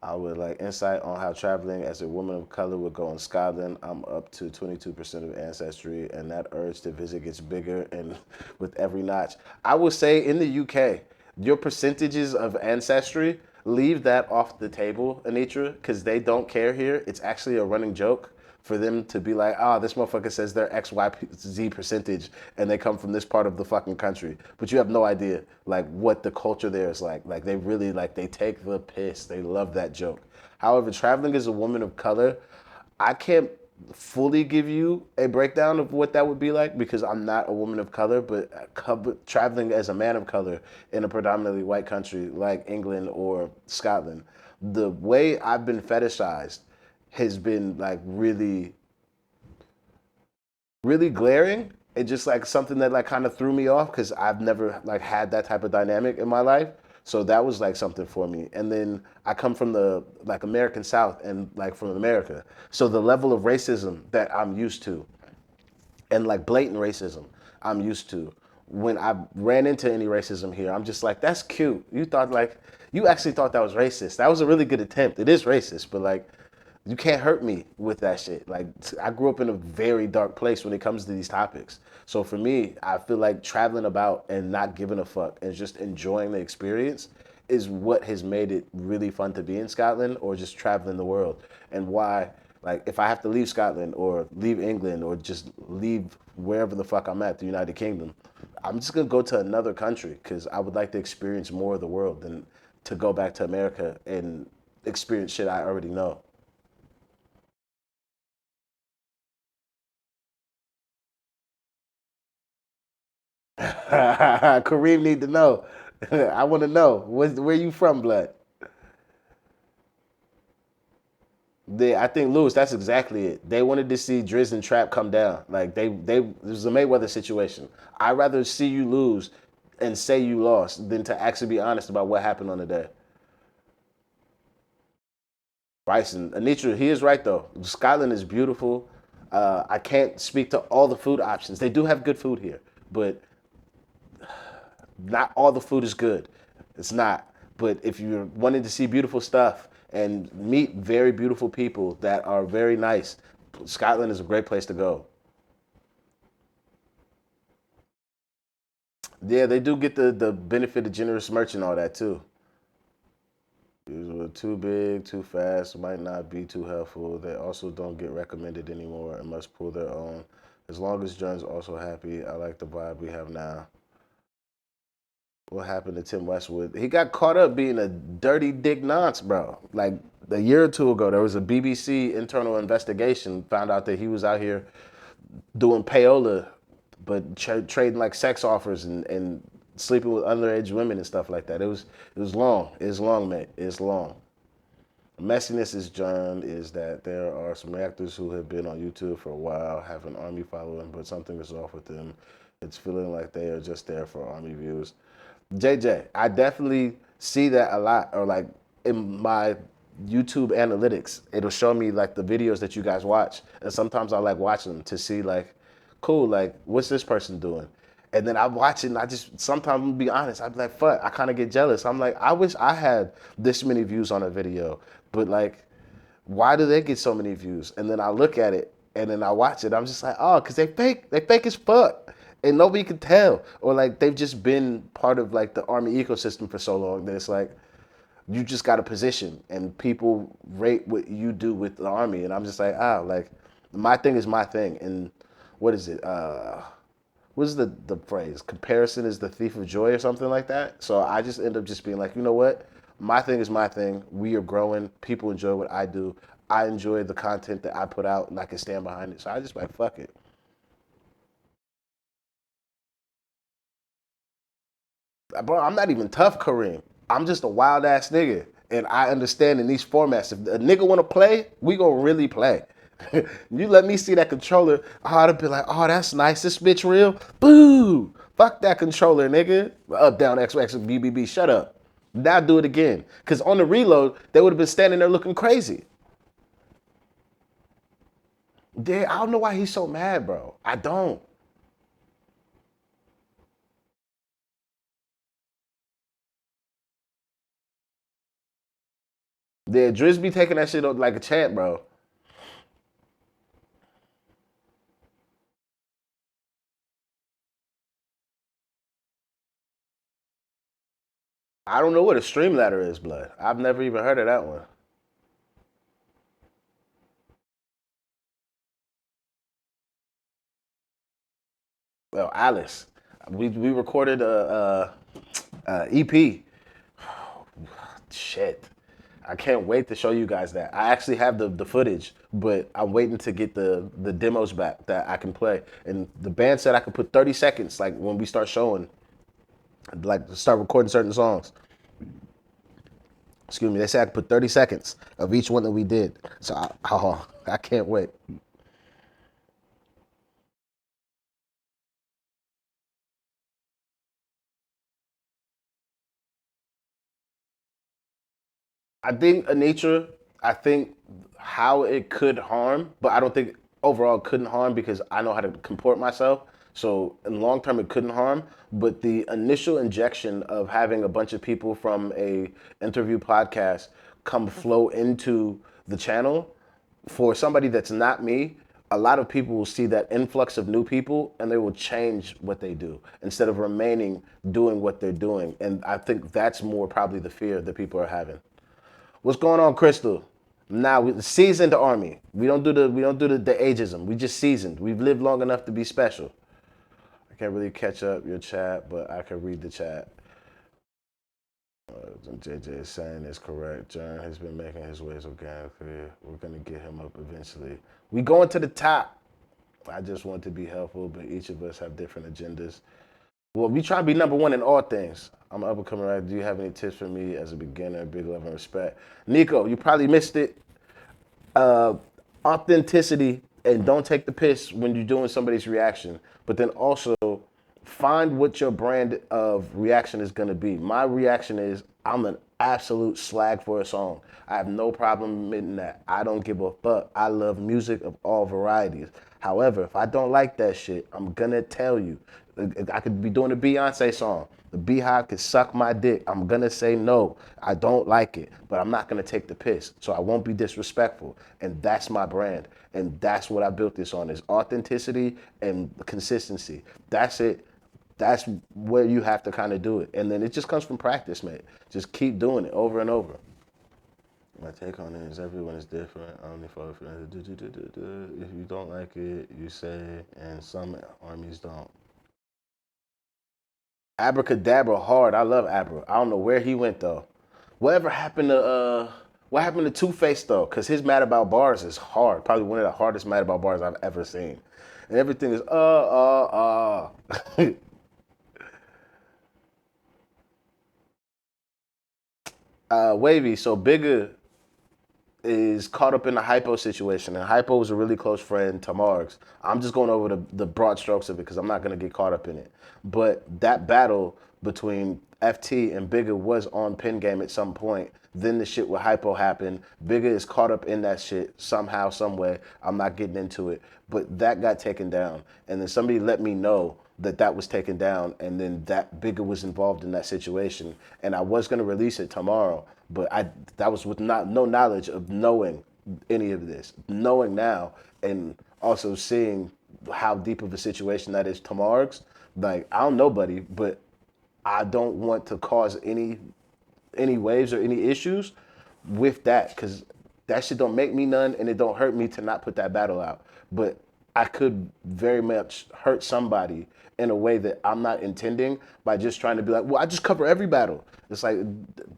I would like insight on how traveling as a woman of color would go in Scotland. I'm up to 22% of ancestry, and that urge to visit gets bigger and with every notch. I would say in the UK, your percentages of ancestry, leave that off the table, Anitra, because they don't care here. It's actually a running joke for them to be like, oh, this motherfucker says they're XYZ percentage and they come from this part of the fucking country. But you have no idea like what the culture there is like. Like they really like they take the piss. They love that joke. However, traveling as a woman of color, I can't fully give you a breakdown of what that would be like because I'm not a woman of color, but traveling as a man of color in a predominantly white country like England or Scotland, the way I've been fetishized has been like really glaring and just like something that like kind of threw me off because I've never like had that type of dynamic in my life. So that was like something for me. And then I come from the like American South and like from America. So the level of racism that I'm used to and like blatant racism I'm used to. When I ran into any racism here, I'm just like, that's cute. You thought like, you actually thought that was racist. That was a really good attempt. It is racist, but like, you can't hurt me with that shit. Like, I grew up in a very dark place when it comes to these topics. So for me, I feel like traveling about and not giving a fuck and just enjoying the experience is what has made it really fun to be in Scotland or just traveling the world. And why, like, if I have to leave Scotland or leave England or just leave wherever the fuck I'm at, the United Kingdom, I'm just gonna go to another country because I would like to experience more of the world than to go back to America and experience shit I already know. Kareem need to know. I want to know where you from, blood. I think Lewis. That's exactly it. They wanted to see Driz and Trap come down. Like they it was a Mayweather situation. I'd rather see you lose and say you lost than to actually be honest about what happened on the day. Bryson, Anitra, he is right though. Scotland is beautiful. I can't speak to all the food options. They do have good food here, but not all the food is good. It's not. But if you're wanting to see beautiful stuff and meet very beautiful people that are very nice, Scotland is a great place to go. Yeah, they do get the benefit of generous merch and all that too. These too big, too fast, might not be too helpful. They also don't get recommended anymore and must pull their own. As long as John's also happy, I like the vibe we have now. What happened to Tim Westwood? He got caught up being a dirty dick nonce, bro. Like a year or two ago, there was a BBC internal investigation, found out that he was out here doing payola, but trading like sex offers and sleeping with underage women and stuff like that. It was long. It's long, mate. It's long. Messiness is John is that there are some actors who have been on YouTube for a while, have an army following, but something is off with them. It's feeling like they are just there for army views. JJ, I definitely see that a lot, or like in my YouTube analytics, it'll show me like the videos that you guys watch, and sometimes I like watching them to see like, cool, like what's this person doing, and then I watch it and I just sometimes I'm gonna be honest, I'm like, fuck, I kind of get jealous. I'm like, I wish I had this many views on a video, but like, why do they get so many views? And then I look at it and then I watch it. I'm just like, oh, because they fake as fuck. And nobody can tell. Or like they've just been part of like the army ecosystem for so long that it's like you just got a position and people rate what you do with the army. And I'm just like, like my thing is my thing. And what is it? What is the phrase? Comparison is the thief of joy or something like that. So I just end up just being like, you know what? My thing is my thing. We are growing. People enjoy what I do. I enjoy the content that I put out and I can stand behind it. So I just like fuck it. Bro, I'm not even tough, Kareem. I'm just a wild ass nigga. And I understand in these formats. If a nigga wanna play, we gonna really play. You let me see that controller, I'd be like, oh, that's nice. This bitch real. Boo! Fuck that controller, nigga. Up, down, X, X, B, B, B. Shut up. Now do it again. Because on the reload, they would have been standing there looking crazy. I don't know why he's so mad, bro. I don't. Driz be taking that shit like a champ, bro. I don't know what a stream ladder is, blood. I've never even heard of that one. Well, Alice, we recorded a EP. Shit, I can't wait to show you guys that. I actually have the footage, but I'm waiting to get the demos back that I can play. And the band said I could put 30 seconds, like when we start showing, like start recording certain songs. Excuse me, they said I could put 30 seconds of each one that we did. So I can't wait. I think nature, I think how it could harm, but I don't think overall it couldn't harm because I know how to comport myself. So in the long term, it couldn't harm. But the initial injection of having a bunch of people from a interview podcast come flow into the channel for somebody that's not me, a lot of people will see that influx of new people and they will change what they do instead of remaining doing what they're doing. And I think that's more probably the fear that people are having. What's going on, Crystal? Now we seasoned army. We don't do the ageism. We just seasoned. We've lived long enough to be special. I can't really catch up your chat, but I can read the chat. JJ is saying is correct. John has been making his ways organically. We're gonna get him up eventually. We going to the top. I just want to be helpful, but each of us have different agendas. Well, we try to be number one in all things. I'm an up and coming right. Do you have any tips for me as a beginner? Big love and respect. Nico, you probably missed it. Uh, Authenticity and don't take the piss when you're doing somebody's reaction. But then also Find what your brand of reaction is going to be. My reaction is I'm an absolute slag for a song. I have no problem admitting that. I don't give a fuck. I love music of all varieties. However, if I don't like that shit, I'm gonna tell you. I could be doing a Beyonce song. The Beehive could suck my dick. I'm gonna say no. I don't like it, but I'm not gonna take the piss. So I won't be disrespectful. And that's my brand. And that's what I built this on is authenticity and consistency. That's it. That's where you have to kind of do it. And then it just comes from practice, mate. Just keep doing it over and over. My take on it is everyone is different. I only follow friends. If you don't like it, you say, and some armies don't. Abracadabra hard. I love Abra. I don't know where he went though. Whatever happened to what happened to Two Face though? Cause his Mad About Bars is hard. Probably one of the hardest Mad About Bars I've ever seen. And everything is wavy. So bigger is caught up in the Hypo situation, and Hypo is a really close friend to Marks. I'm just going over the broad strokes of it because I'm not going to get caught up in it. But that battle between FT and Bigger was on Pin Game at some point. Then the shit with Hypo happened. Bigger is caught up in that shit somehow, some way. I'm not getting into it, but that got taken down, and then somebody let me know that that was taken down, and then that Bigger was involved in that situation, and I was gonna release it tomorrow, but I that was with not no knowledge of knowing any of this, knowing now, and also seeing how deep of a situation that is tomorrow's. Like I don't know, buddy, but I don't want to cause any waves or any issues with that because that shit don't make me none and it don't hurt me to not put that battle out. But I could very much hurt somebody in a way that I'm not intending by just trying to be like, well, I just cover every battle. It's like,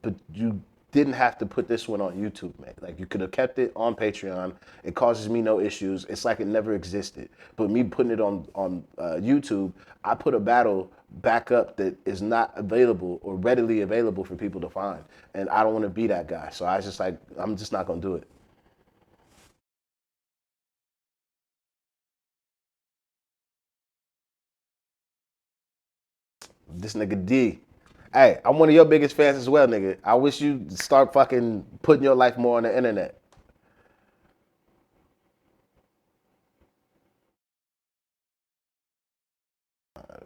but you didn't have to put this one on YouTube, man. Like you could have kept it on Patreon. It causes me no issues. It's like it never existed. But me putting it on YouTube, I put a battle back up that is not available or readily available for people to find, and I don't want to be that guy. So I was just like, I'm just not gonna do it. This nigga D. Hey, I'm one of your biggest fans as well, nigga. I wish you start fucking putting your life more on the internet.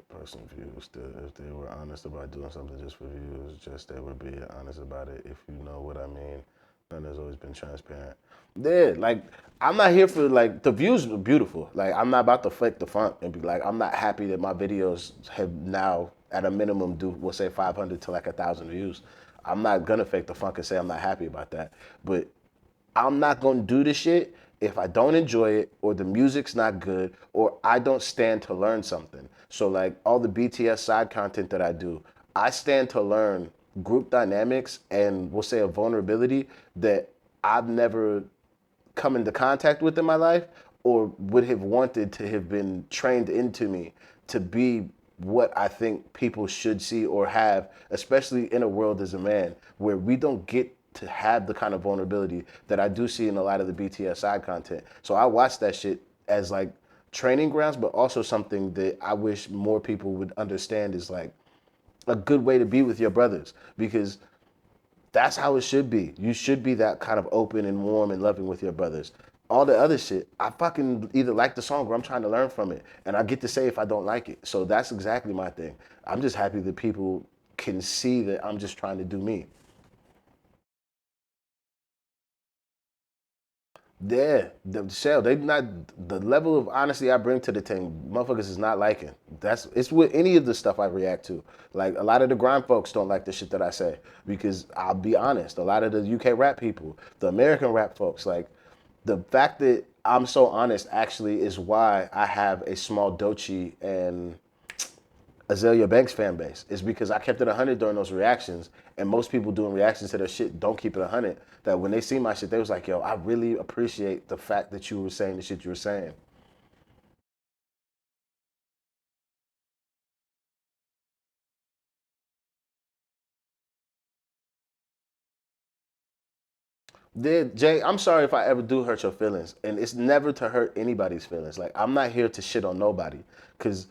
Personal views. If they were honest about doing something just for views, just they would be honest about it. If you know what I mean, and has always been transparent. Yeah, like I'm not here for like the views are beautiful. Like I'm not about to fake the funk and be like I'm not happy that my videos have now at a minimum do we'll say 500 to like 1,000 views. I'm not gonna fake the funk and say I'm not happy about that. But I'm not gonna do the shit if I don't enjoy it or the music's not good or I don't stand to learn something. So like all the BTS side content that I do, I stand to learn group dynamics and we'll say a vulnerability that I've never come into contact with in my life or would have wanted to have been trained into me to be what I think people should see or have, especially in a world as a man where we don't get to have the kind of vulnerability that I do see in a lot of the BTS side content. So I watch that shit as like training grounds, but also something that I wish more people would understand is like a good way to be with your brothers because that's how it should be. You should be that kind of open and warm and loving with your brothers. All the other shit, I fucking either like the song or I'm trying to learn from it. And I get to say if I don't like it. So that's exactly my thing. I'm just happy that people can see that I'm just trying to do me. Yeah, the shell. They not the level of honesty I bring to the thing. Motherfuckers is not liking. That's it's with any of the stuff I react to. Like a lot of the grind folks don't like the shit that I say because I'll be honest. A lot of the UK rap people, the American rap folks, like the fact that I'm so honest actually is why I have a small Dochi and Azalea Banks fan base is because I kept it 100 during those reactions, and most people doing reactions to their shit don't keep it 100. That when they see my shit, they was like, "Yo, I really appreciate the fact that you were saying the shit you were saying." Did Jay? I'm sorry if I ever do hurt your feelings, and it's never to hurt anybody's feelings. Like I'm not here to shit on nobody, cause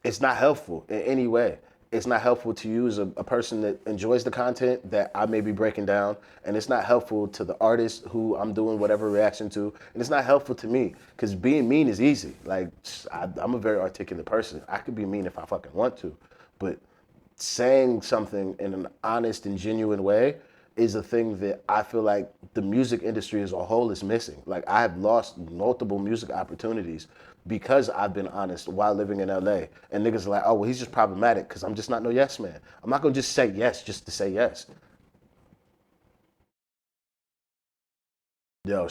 it's not helpful in any way. It's not helpful to you as a person that enjoys the content that I may be breaking down, and it's not helpful to the artist who I'm doing whatever reaction to, and it's not helpful to me because being mean is easy. Like I'm a very articulate person. I could be mean if I fucking want to, but saying something in an honest and genuine way is a thing that I feel like the music industry as a whole is missing. Like I have lost multiple music opportunities because I've been honest while living in LA. And niggas are like, oh, well, he's just problematic because I'm just not no yes man. I'm not gonna just say yes just to say yes. Yo,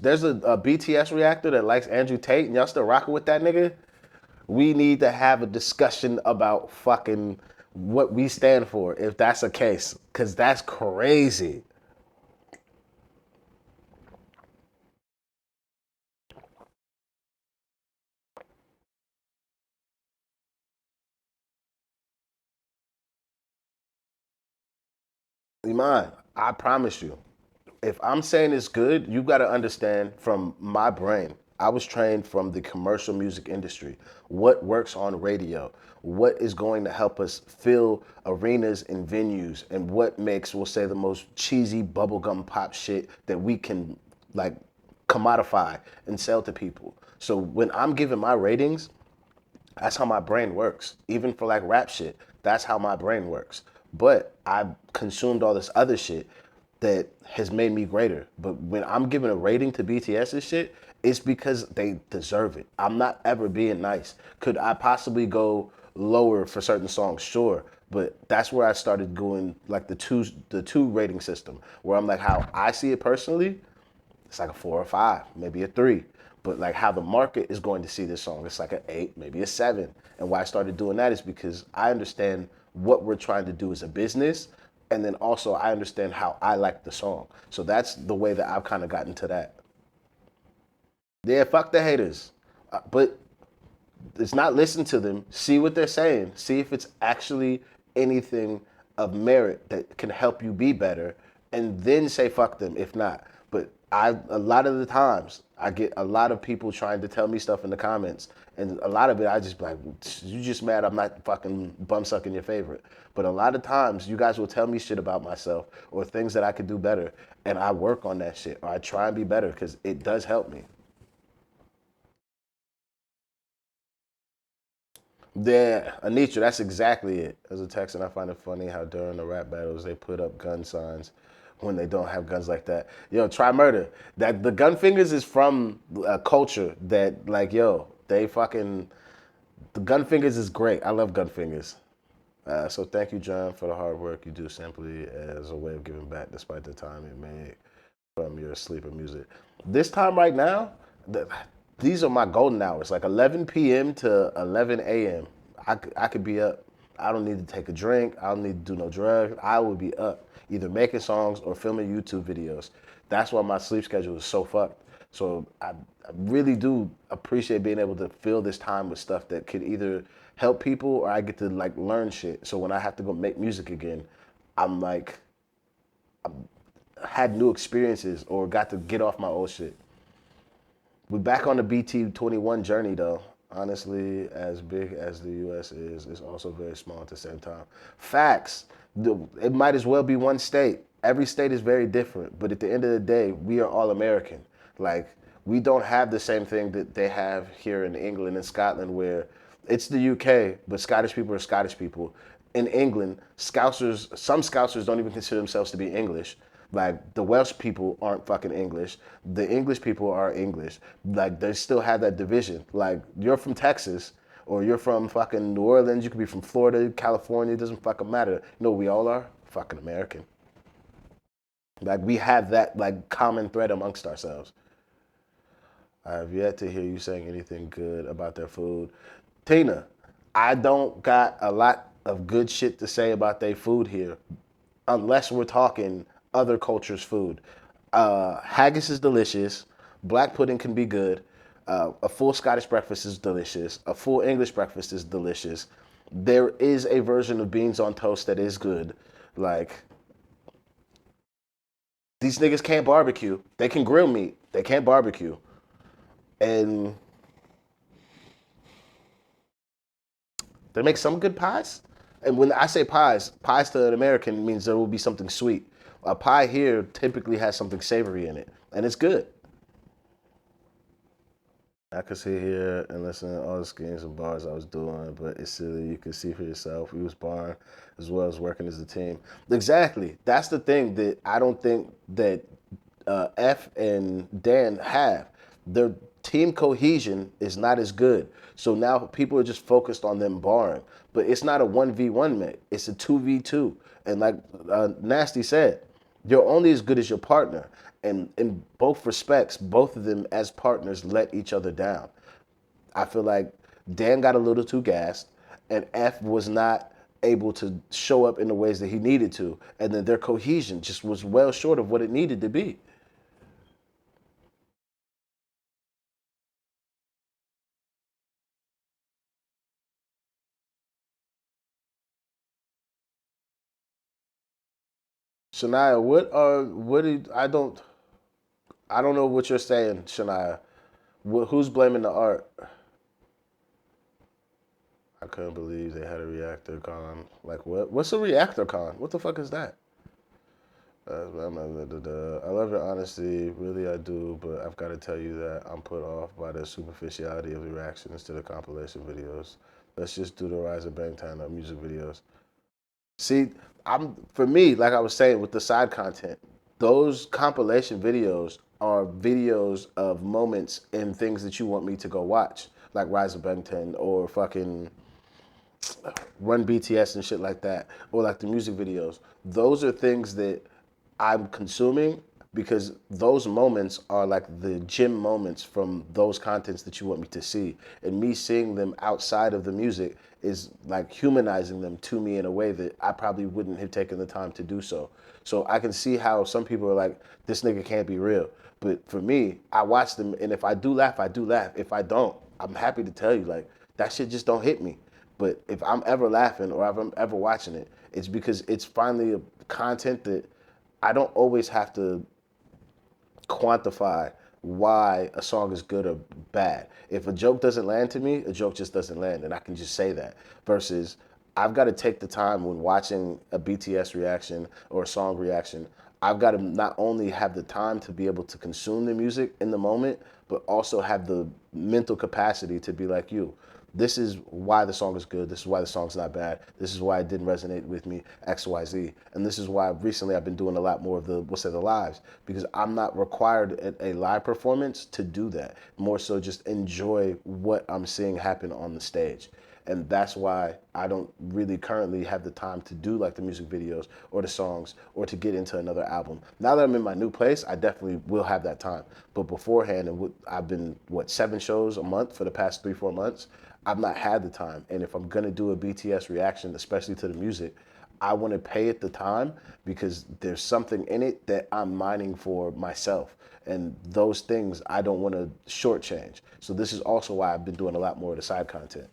there's a BTS reactor that likes Andrew Tate and y'all still rocking with that nigga? We need to have a discussion about fucking what we stand for if that's the case, because that's crazy. Iman, I promise you, if I'm saying it's good, you got to understand from my brain. I was trained from the commercial music industry. What works on radio? What is going to help us fill arenas and venues? And what makes, we'll say, the most cheesy bubblegum pop shit that we can like commodify and sell to people? So when I'm giving my ratings, that's how my brain works. Even for like rap shit, that's how my brain works. But I've consumed all this other shit that has made me greater. But when I'm giving a rating to BTS's shit, it's because they deserve it. I'm not ever being nice. Could I possibly go lower for certain songs? Sure. But that's where I started going like the two rating system, where I'm like how I see it personally, it's like a 4 or 5, maybe a 3. But like how the market is going to see this song, it's like an 8, maybe a 7. And why I started doing that is because I understand what we're trying to do as a business. And then also I understand how I like the song. So that's the way that I've kind of gotten to that. Yeah, fuck the haters. But it's not listen to them, see what they're saying, see if it's actually anything of merit that can help you be better, and then say fuck them if not. But I a lot of the times I get a lot of people trying to tell me stuff in the comments, and a lot of it I just be like, you just mad I'm not fucking bum sucking your favorite. But a lot of times you guys will tell me shit about myself or things that I could do better, and I work on that shit or I try and be better because it does help me. Yeah, Anitra, that's exactly it. As a Texan, I find it funny how during the rap battles they put up gun signs when they don't have guns like that. Yo, try murder. That the gun fingers is from a culture that like yo, they fucking the gun fingers is great. I love gun fingers. So thank you, John, for the hard work you do simply as a way of giving back despite the time it may from your sleeper music. This time right now, the, these are my golden hours, like 11 p.m. to 11 a.m. I could be up. I don't need to take a drink. I don't need to do no drugs. I would be up, either making songs or filming YouTube videos. That's why my sleep schedule is so fucked. So I really do appreciate being able to fill this time with stuff that could either help people or I get to like learn shit. So when I have to go make music again, I'm like had new experiences or got to get off my old shit. We're back on the Pt.1 journey though. Honestly, as big as the US is, it's also very small at the same time. Facts. It might as well be one state. Every state is very different, but at the end of the day, we are all American. Like, we don't have the same thing that they have here in England and Scotland where it's the UK, but Scottish people are Scottish people. In England, Scousers, some Scousers don't even consider themselves to be English. Like the Welsh people aren't fucking English. The English people are English. Like they still have that division. Like you're from Texas or you're from fucking New Orleans. You could be from Florida, California. It doesn't fucking matter. You know what we all are? Fucking American. Like we have that like common thread amongst ourselves. I have yet to hear you saying anything good about their food. Tina, I don't got a lot of good shit to say about their food here, unless we're talking other cultures' food. Haggis is delicious. Black pudding can be good. A full Scottish breakfast is delicious. A full English breakfast is delicious. There is a version of beans on toast that is good. Like, these niggas can't barbecue. They can grill meat. They can't barbecue. And They make some good pies. And when I say pies, pies to an American means there will be something sweet. A pie here typically has something savory in it, and it's good. I could sit here and listen to all the schemes and bars I was doing, but it's silly. You can see for yourself. We was barring as well as working as a team. Exactly. That's the thing that I don't think that F and Dan have. Their team cohesion is not as good. So now people are just focused on them barring. But it's not a 1v1 mate. It's a 2v2. And like Nasty said, you're only as good as your partner. And in both respects, both of them as partners let each other down. I feel like Dan got a little too gassed, and F was not able to show up in the ways that he needed to. And then their cohesion just was well short of what it needed to be. Shania, I don't know what you're saying, Shania. Who's blaming the art? I couldn't believe they had a reactor con. Like what? What's a reactor con? What the fuck is that? I love your honesty, really I do, but I've got to tell you that I'm put off by the superficiality of the reactions to the compilation videos. Let's just do the Rise of Bangtan of music videos. See, I'm for me, like I was saying with the side content, those compilation videos are videos of moments and things that you want me to go watch, like Rise of Bangtan or fucking Run BTS and shit like that, or like the music videos. Those are things that I'm consuming because those moments are like the gym moments from those contents that you want me to see. And me seeing them outside of the music is like humanizing them to me in a way that I probably wouldn't have taken the time to do so. So I can see how some people are like, this nigga can't be real. But for me, I watch them, and if I do laugh, I do laugh. If I don't, I'm happy to tell you, like, that shit just don't hit me. But if I'm ever laughing or if I'm ever watching it, it's because it's finally a content that I don't always have to quantify why a song is good or bad. If a joke doesn't land to me, a joke just doesn't land, and I can just say that. Versus, I've got to take the time when watching a BTS reaction or a song reaction. I've got to not only have the time to be able to consume the music in the moment, but also have the mental capacity to be like you. This is why the song is good. This is why the song's not bad. This is why it didn't resonate with me, X, Y, Z. And this is why recently I've been doing a lot more of the, we'll say the lives, because I'm not required at a live performance to do that. More so just enjoy what I'm seeing happen on the stage. And that's why I don't really currently have the time to do like the music videos or the songs or to get into another album. Now that I'm in my new place, I definitely will have that time. But beforehand, I've been, 7 shows a month for the past 3, 4 months. I've not had the time. And if I'm gonna do a BTS reaction, especially to the music, I want to pay it the time because there's something in it that I'm mining for myself. And those things I don't want to shortchange. So this is also why I've been doing a lot more of the side content.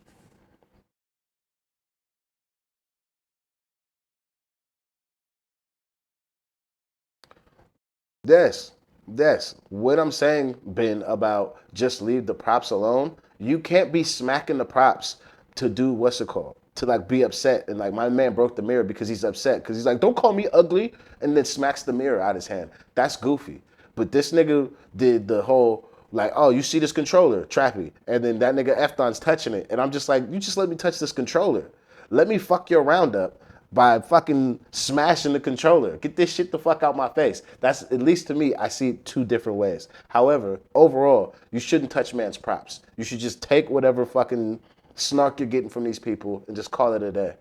Yes, yes. What I'm saying, Ben, about just leave the props alone. You can't be smacking the props to do what's it called? To like be upset. And like my man broke the mirror because he's upset. Because he's like, don't call me ugly. And then smacks the mirror out his hand. That's goofy. But this nigga did the whole like, oh, you see this controller, Trappy. And then that nigga Efton's touching it. And I'm just like, you just let me touch this controller. Let me fuck your round up by fucking smashing the controller. Get this shit the fuck out my face. That's, at least to me, I see it 2 different ways. However, overall, you shouldn't touch man's props. You should just take whatever fucking snark you're getting from these people and just call it a day.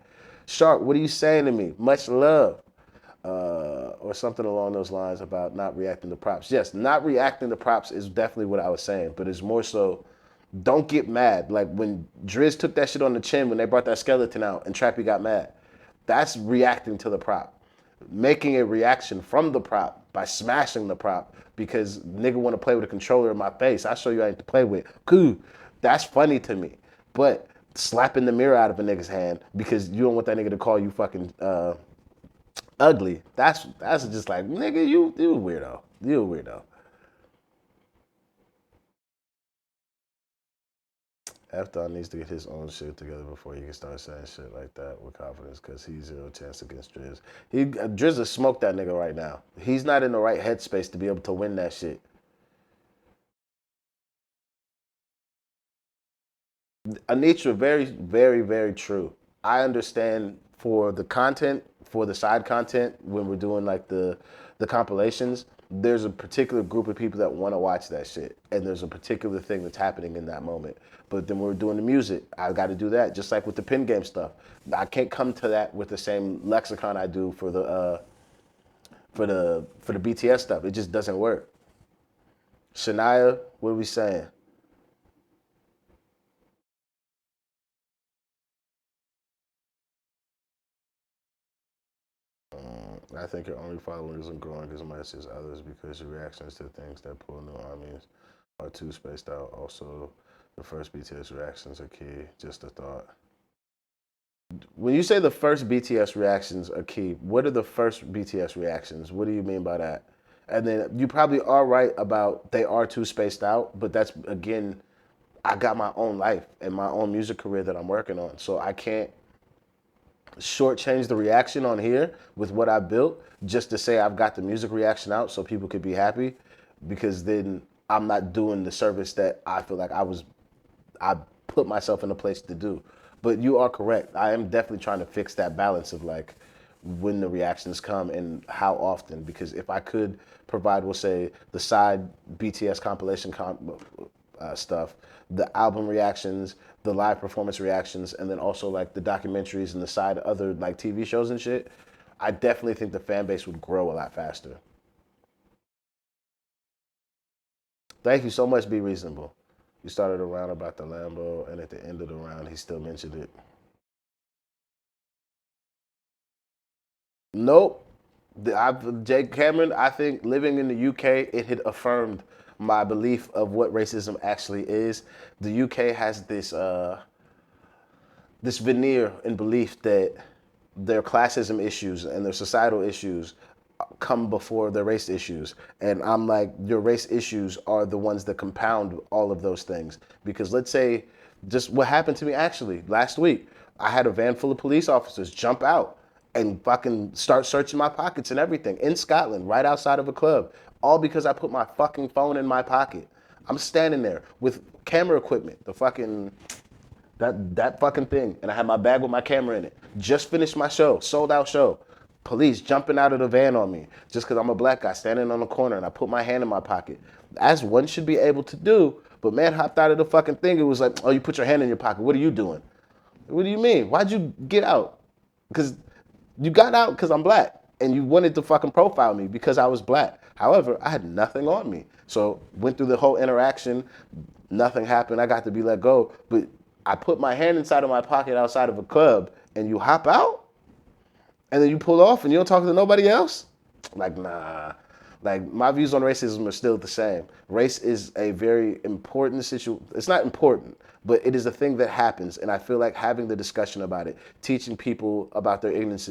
Shark, what are you saying to me? Much love. Or something along those lines about not reacting to props. Yes, not reacting to props is definitely what I was saying, but it's more so don't get mad. Like when Driz took that shit on the chin when they brought that skeleton out and Trappy got mad. That's reacting to the prop. Making a reaction from the prop by smashing the prop because nigga want to play with a controller in my face. I show you I ain't to play with. Cool. That's funny to me. But slapping the mirror out of a nigga's hand because you don't want that nigga to call you fucking ugly. That's just like, nigga, you a weirdo. You a weirdo. After needs to get his own shit together before he can start saying shit like that with confidence, because he's zero chance against Driz. Driz has smoked that nigga right now. He's not in the right headspace to be able to win that shit. Anitra, very, very, very true. I understand for the content, for the side content, when we're doing like the compilations, there's a particular group of people that want to watch that shit, and there's a particular thing that's happening in that moment. But then we're doing the music, I got to do that, just like with the pin game stuff. I can't come to that with the same lexicon I do for the BTS stuff. It just doesn't work. Shania, what are we saying? I think your only following isn't growing as much as others because your reactions to things that pull new armies are too spaced out. Also, the first BTS reactions are key. Just a thought. When you say the first BTS reactions are key, what are the first BTS reactions? What do you mean by that? And then you probably are right about they are too spaced out, but that's again, I got my own life and my own music career that I'm working on. So I can't shortchange the reaction on here with what I built just to say I've got the music reaction out so people could be happy, because then I'm not doing the service that I feel like I put myself in a place to do. But you are correct. I am definitely trying to fix that balance of like when the reactions come and how often. Because if I could provide, we'll say, the side BTS compilation stuff, the album reactions, the live performance reactions, and then also like the documentaries and the side other like TV shows and shit, I definitely think the fan base would grow a lot faster. Thank you so much. Be reasonable. You started a round about the Lambo, and at the end of the round, he still mentioned it. Nope. Jake Cameron, I think living in the UK, it had affirmed my belief of what racism actually is. The UK has this veneer and belief that their classism issues and their societal issues come before their race issues. And I'm like, your race issues are the ones that compound all of those things. Because let's say, just what happened to me actually last week, I had a van full of police officers jump out and fucking start searching my pockets and everything in Scotland, right outside of a club, all because I put my fucking phone in my pocket. I'm standing there with camera equipment, the fucking that fucking thing, and I had my bag with my camera in it. Just finished my show, sold out show. Police jumping out of the van on me just because I'm a black guy standing on the corner and I put my hand in my pocket, as one should be able to do. But man hopped out of the fucking thing. It was like, oh, you put your hand in your pocket. What are you doing? What do you mean? Why'd you get out? Because you got out because I'm black and you wanted to fucking profile me because I was black. However, I had nothing on me. So went through the whole interaction. Nothing happened. I got to be let go. But I put my hand inside of my pocket outside of a club and you hop out and then you pull off and you don't talk to nobody else? Like, nah. Like, my views on racism are still the same. Race is a very important situation. It's not important, but it is a thing that happens. And I feel like having the discussion about it, teaching people about their ignorance,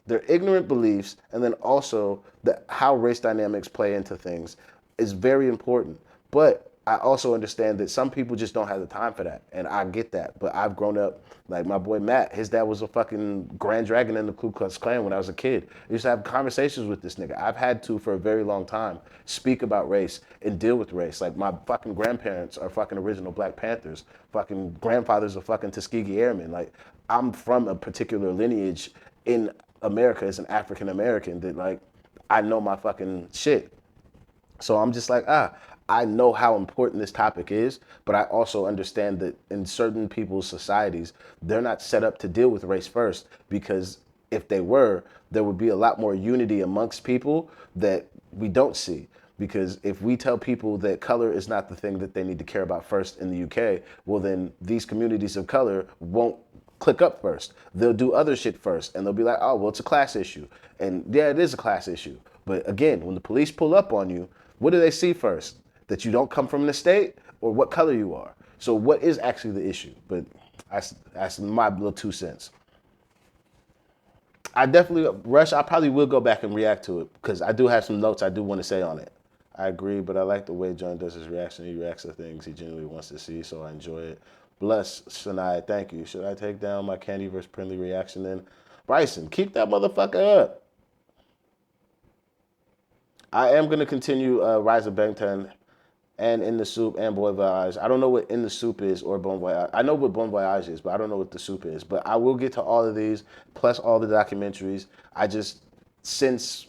their ignorant beliefs, and then also how race dynamics play into things is very important. But I also understand that some people just don't have the time for that, and I get that. But I've grown up, like my boy Matt, his dad was a fucking Grand Dragon in the Ku Klux Klan when I was a kid. I used to have conversations with this nigga. I've had to, for a very long time, speak about race and deal with race. Like my fucking grandparents are fucking original Black Panthers. Fucking grandfathers are fucking Tuskegee Airmen. Like, I'm from a particular lineage in America as an African American that, like, I know my fucking shit. So I'm just like, I know how important this topic is, but I also understand that in certain people's societies, they're not set up to deal with race first, because if they were, there would be a lot more unity amongst people that we don't see. Because if we tell people that color is not the thing that they need to care about first in the UK, well, then these communities of color won't click up first. They'll do other shit first, and they'll be like, oh, well, it's a class issue. And yeah, it is a class issue. But again, when the police pull up on you, what do they see first? That you don't come from the state, or what color you are? So what is actually the issue? But that's my little 2 cents. I definitely, Rush, I probably will go back and react to it because I do have some notes I do want to say on it. I agree, but I like the way John does his reaction. He reacts to things he genuinely wants to see, so I enjoy it. Bless, Shania, thank you. Should I take down my Candy versus Prinley reaction then? Bryson, keep that motherfucker up. I am going to continue Rise of Ben 10 and In the Soup and Bon Voyage. I don't know what In the Soup is or Bon Voyage. I know what Bon Voyage is, but I don't know what the soup is. But I will get to all of these, plus all the documentaries. I just, since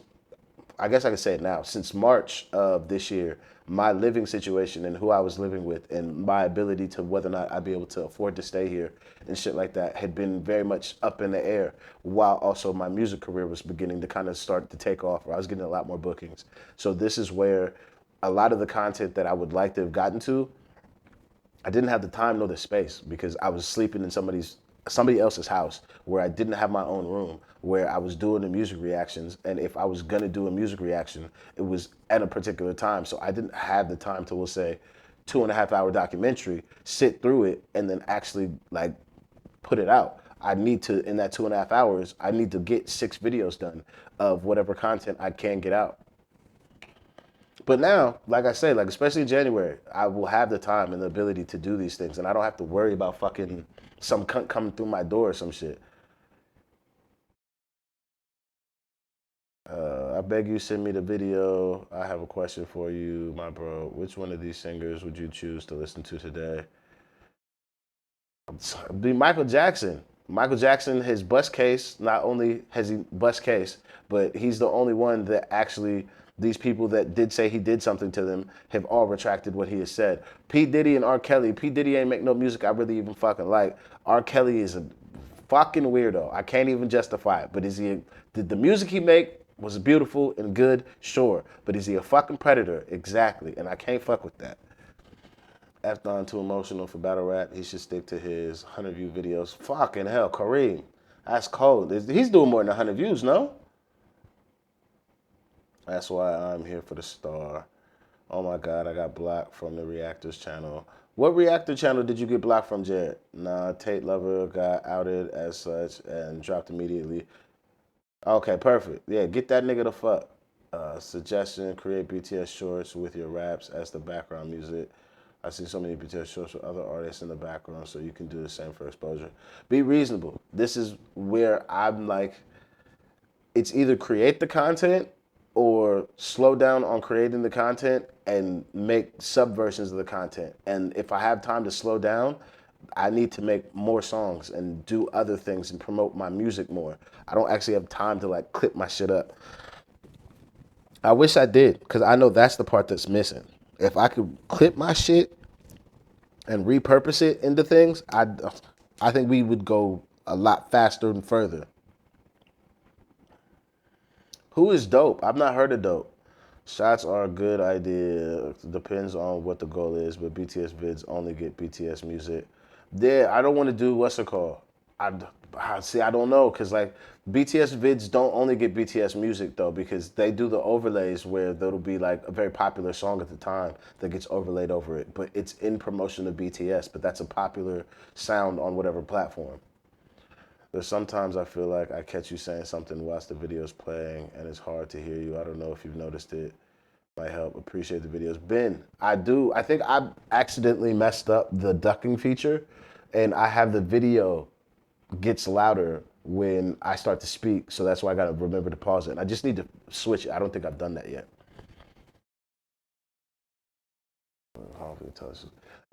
I guess I could say it now. Since March of this year, my living situation and who I was living with and my ability to whether or not I'd be able to afford to stay here and shit like that had been very much up in the air, while also my music career was beginning to kind of start to take off, where I was getting a lot more bookings. So this is where a lot of the content that I would like to have gotten to, I didn't have the time nor the space because I was sleeping in somebody else's house where I didn't have my own room, where I was doing the music reactions. And if I was gonna do a music reaction, it was at a particular time. So I didn't have the time to, we'll say, 2.5 hour documentary, sit through it, and then actually like put it out. I need to, in that 2.5 hours, I need to get 6 videos done of whatever content I can get out. But now, like I say, like especially in January, I will have the time and the ability to do these things, and I don't have to worry about fucking some cunt coming through my door or some shit. I beg you, send me the video. I have a question for you, my bro. Which one of these singers would you choose to listen to today? Be Michael Jackson. Michael Jackson, his bust case, not only has he bust case, but he's the only one that actually, these people that did say he did something to them have all retracted what he has said. P. Diddy and R. Kelly. P. Diddy ain't make no music I really even fucking like. R. Kelly is a fucking weirdo. I can't even justify it. But is he, did the music he make, was it beautiful and good? Sure. But is he a fucking predator? Exactly. And I can't fuck with that. F Don too emotional for battle rap. He should stick to his 100 view videos. Fucking hell, Kareem. That's cold. He's doing more than 100 views, no? That's why I'm here for the star. Oh my God, I got blocked from the Reactors channel. What Reactor channel did you get blocked from, Jared? Nah, Tate Lover got outed as such and dropped immediately. Okay, perfect. Yeah, get that nigga the fuck. Suggestion, create BTS shorts with your raps as the background music. I see so many BTS shorts with other artists in the background, so you can do the same for exposure. Be reasonable. This is where I'm like, it's either create the content or slow down on creating the content and make subversions of the content. And if I have time to slow down, I need to make more songs and do other things and promote my music more. I don't actually have time to like clip my shit up. I wish I did, because I know that's the part that's missing. If I could clip my shit and repurpose it into things, I think we would go a lot faster and further. Who is Dope? I've not heard of Dope. Shots are a good idea. Depends on what the goal is, but BTS vids only get BTS music. Yeah, I don't want to do what's it called. I see. I don't know because like BTS vids don't only get BTS music though, because they do the overlays where there'll be like a very popular song at the time that gets overlaid over it, but it's in promotion of BTS. But that's a popular sound on whatever platform. There's sometimes I feel like I catch you saying something whilst the video's playing and it's hard to hear you. I don't know if you've noticed it. Might help. Appreciate the videos. Ben, I do. I think I accidentally messed up the ducking feature and I have the video gets louder when I start to speak. So that's why I got to remember to pause it. And I just need to switch it. I don't think I've done that yet.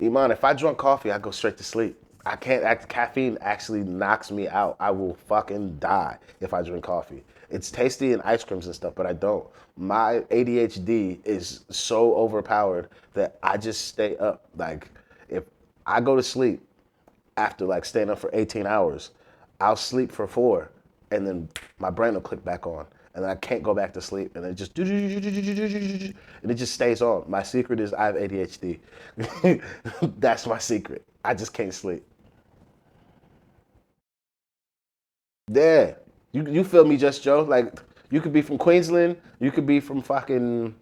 Iman, if I drunk coffee, I go straight to sleep. I can't act. Caffeine actually knocks me out. I will fucking die if I drink coffee. It's tasty and ice creams and stuff, but I don't. My ADHD is so overpowered that I just stay up. Like, if I go to sleep after like staying up for 18 hours, I'll sleep for 4, and then my brain will click back on, and then I can't go back to sleep, and it just and it just stays on. My secret is I have ADHD. That's my secret. I just can't sleep. Yeah, you feel me, Just Joe? Like you could be from Queensland, you could be from fucking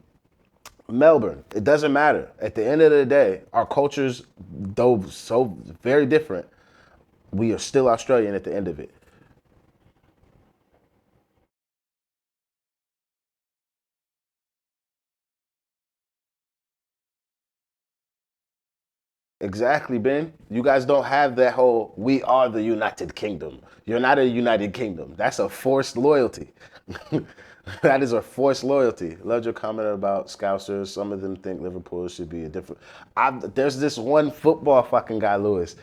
Melbourne. It doesn't matter. At the end of the day, our cultures, though so very different, we are still Australian at the end of it. Exactly, Ben. You guys don't have that whole "we are the United Kingdom." You're not a United Kingdom. That's a forced loyalty. That is a forced loyalty. Loved your comment about Scousers. Some of them think Liverpool should be a different. There's this one football fucking guy, Lewis,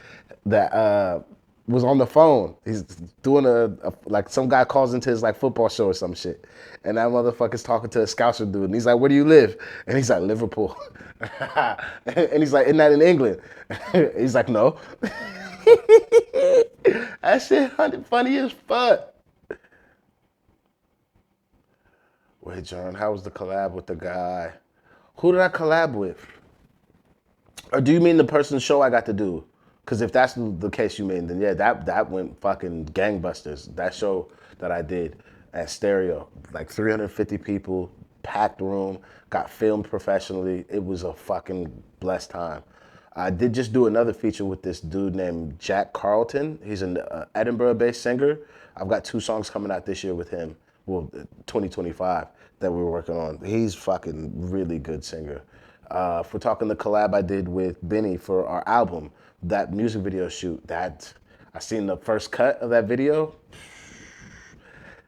that was on the phone. He's doing like some guy calls into his like football show or some shit, and that motherfucker's talking to a Scouser dude, and he's like, "Where do you live?" And he's like, "Liverpool," and he's like, "Isn't that in England?" He's like, "No." That shit funny as fuck. Wait, John, how was the collab with the guy? Who did I collab with? Or do you mean the person's show I got to do? Because if that's the case you mean, then yeah, that went fucking gangbusters. That show that I did at Stereo, like 350 people, packed room, got filmed professionally. It was a fucking blessed time. I did just do another feature with this dude named Jack Carlton. He's an Edinburgh-based singer. I've got 2 songs coming out this year with him. Well, 2025 that we're working on. He's fucking really good singer. If we're talking the collab I did with Benny for our album, that music video shoot, that I seen the first cut of that video.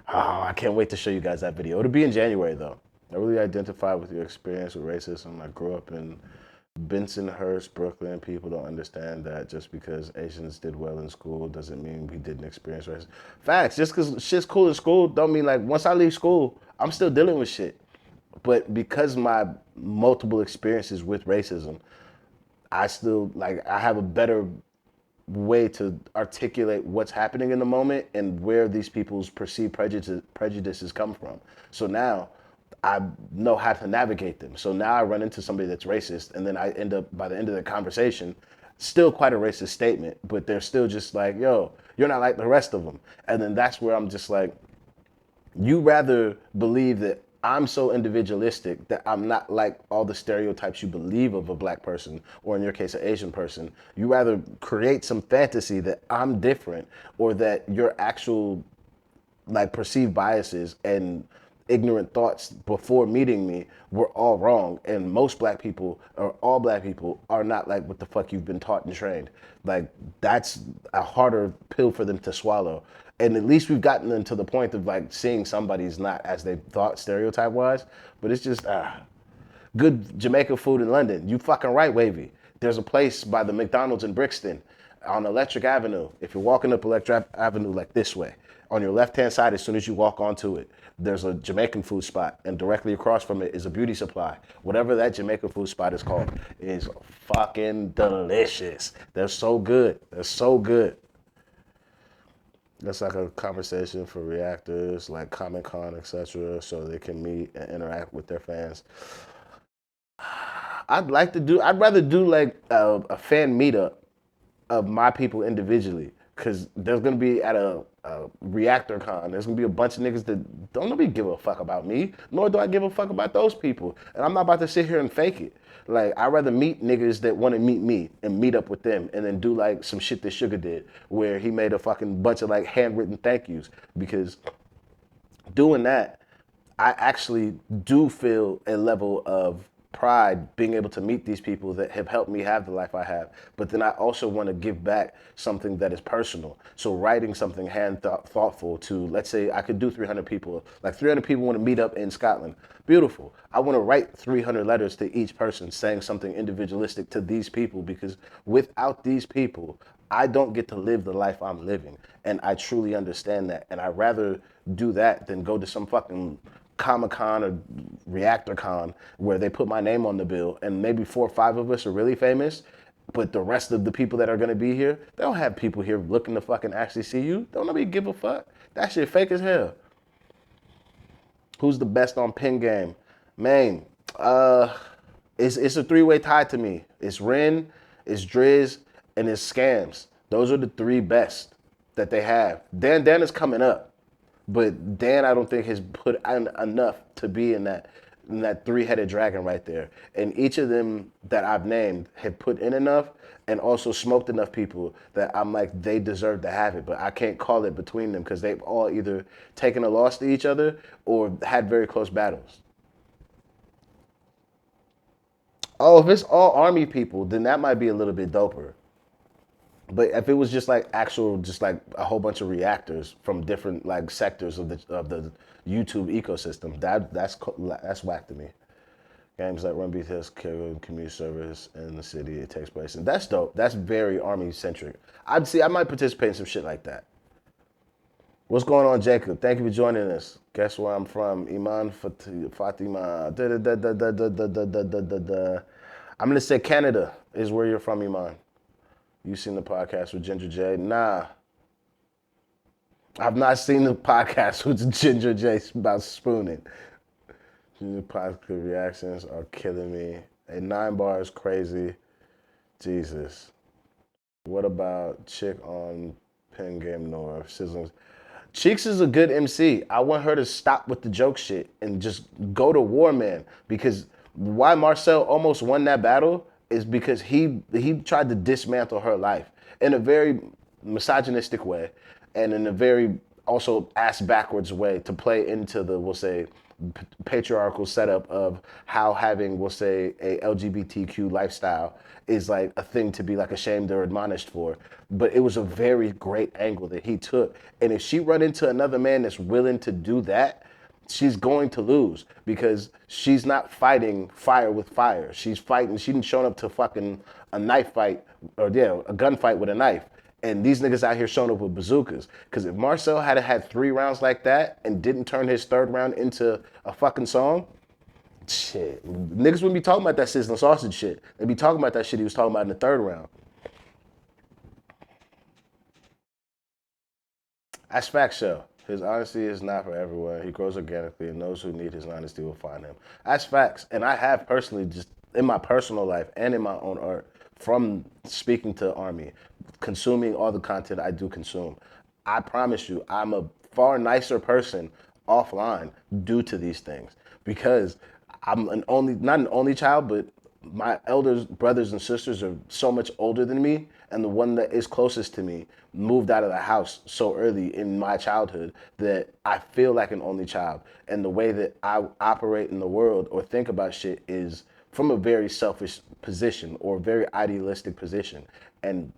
Oh, I can't wait to show you guys that video. It'll be in January though. I really identify with your experience with racism. I grew up in Bensonhurst, Brooklyn. People don't understand that just because Asians did well in school doesn't mean we didn't experience racism. Facts. Just because shit's cool in school don't mean like once I leave school, I'm still dealing with shit. But because my multiple experiences with racism, I still like I have a better way to articulate what's happening in the moment and where these people's perceived prejudices come from. So now I know how to navigate them. So now I run into somebody that's racist, and then I end up by the end of the conversation, still quite a racist statement, but they're still just like, "Yo, you're not like the rest of them," and then that's where I'm just like, you rather believe that I'm so individualistic that I'm not like all the stereotypes you believe of a black person, or in your case, an Asian person. You rather create some fantasy that I'm different, or that your actual like perceived biases and ignorant thoughts before meeting me were all wrong, and most black people or all black people are not like what the fuck you've been taught and trained. Like that's a harder pill for them to swallow, and at least we've gotten them to the point of like seeing somebody's not as they thought stereotype wise, but it's just good Jamaican food in London. You fucking right, Wavy. There's a place by the McDonald's in Brixton on Electric Avenue. If you're walking up Electric Avenue like this way, on your left-hand side, as soon as you walk onto it, there's a Jamaican food spot, and directly across from it is a beauty supply. Whatever that Jamaican food spot is called is fucking delicious. They're so good. They're so good. That's like a conversation for reactors, like Comic Con, etc., so they can meet and interact with their fans. I'd rather do like a fan meetup of my people individually, because there's gonna be at a reactor con. There's gonna be a bunch of niggas that don't nobody give a fuck about me, nor do I give a fuck about those people. And I'm not about to sit here and fake it. Like I'd rather meet niggas that want to meet me and meet up with them, and then do like some shit that Sugar did, where he made a fucking bunch of like handwritten thank yous, because doing that, I actually do feel a level of pride being able to meet these people that have helped me have the life I have. But then I also want to give back something that is personal. So writing something thoughtful to, let's say I could do 300 people, like 300 people want to meet up in Scotland. Beautiful. I want to write 300 letters to each person saying something individualistic to these people, because without these people, I don't get to live the life I'm living. And I truly understand that. And I'd rather do that than go to some fucking Comic Con or Reactor Con where they put my name on the bill and maybe 4 or 5 of us are really famous, but the rest of the people that are gonna be here, they don't have people here looking to fucking actually see you. Don't nobody give a fuck. That shit fake as hell. Who's the best on pin game? Man, it's a 3-way tie to me. It's Ren, it's Driz, and it's Scams. Those are the 3 best that they have. Dan is coming up, but Dan I don't think has put in enough to be in that 3-headed dragon right there. And each of them that I've named have put in enough and also smoked enough people that I'm like, they deserve to have it. But I can't call it between them because they've all either taken a loss to each other or had very close battles. Oh, if it's all army people, then that might be a little bit doper. But if it was just like actual, just like a whole bunch of reactors from different like sectors of the YouTube ecosystem, that's whack to me. Games like Run BTS carry community service in the city it takes place, and that's dope. That's very army centric. I'd see. I might participate in some shit like that. What's going on, Jacob? Thank you for joining us. Guess where I'm from? Fatima. I'm gonna say Canada is where you're from, Iman. You seen the podcast with Ginger J? Nah, I've not seen the podcast with Ginger J about spooning. The positive reactions are killing me. A 9 bar is crazy. Jesus. What about Chick on Pen Game North? Sizzling. Cheeks is a good MC. I want her to stop with the joke shit and just go to war, man. Because why Marcel almost won that battle is because he tried to dismantle her life in a very misogynistic way and in a very also ass backwards way to play into the, we'll say, patriarchal setup of how having, we'll say, a LGBTQ lifestyle is like a thing to be like ashamed or admonished for. But it was a very great angle that he took. And if she run into another man that's willing to do that, she's going to lose because she's not fighting fire with fire. She's fighting, she didn't show up to fucking a knife fight or yeah, a gunfight with a knife. And these niggas out here showing up with bazookas. Because if Marcel had 3 rounds like that and didn't turn his third round into a fucking song, shit, niggas wouldn't be talking about that sizzling sausage shit. They'd be talking about that shit he was talking about in the third round. That's fact, show. His honesty is not for everyone. He grows organically, and those who need his honesty will find him. That's facts. And I have personally, just in my personal life and in my own art, from speaking to Army, consuming all the content I do consume, I promise you, I'm a far nicer person offline due to these things because I'm an only, not an only child, but my elders, brothers and sisters are so much older than me, and the one that is closest to me moved out of the house so early in my childhood that I feel like an only child. And the way that I operate in the world or think about shit is from a very selfish position or very idealistic position. And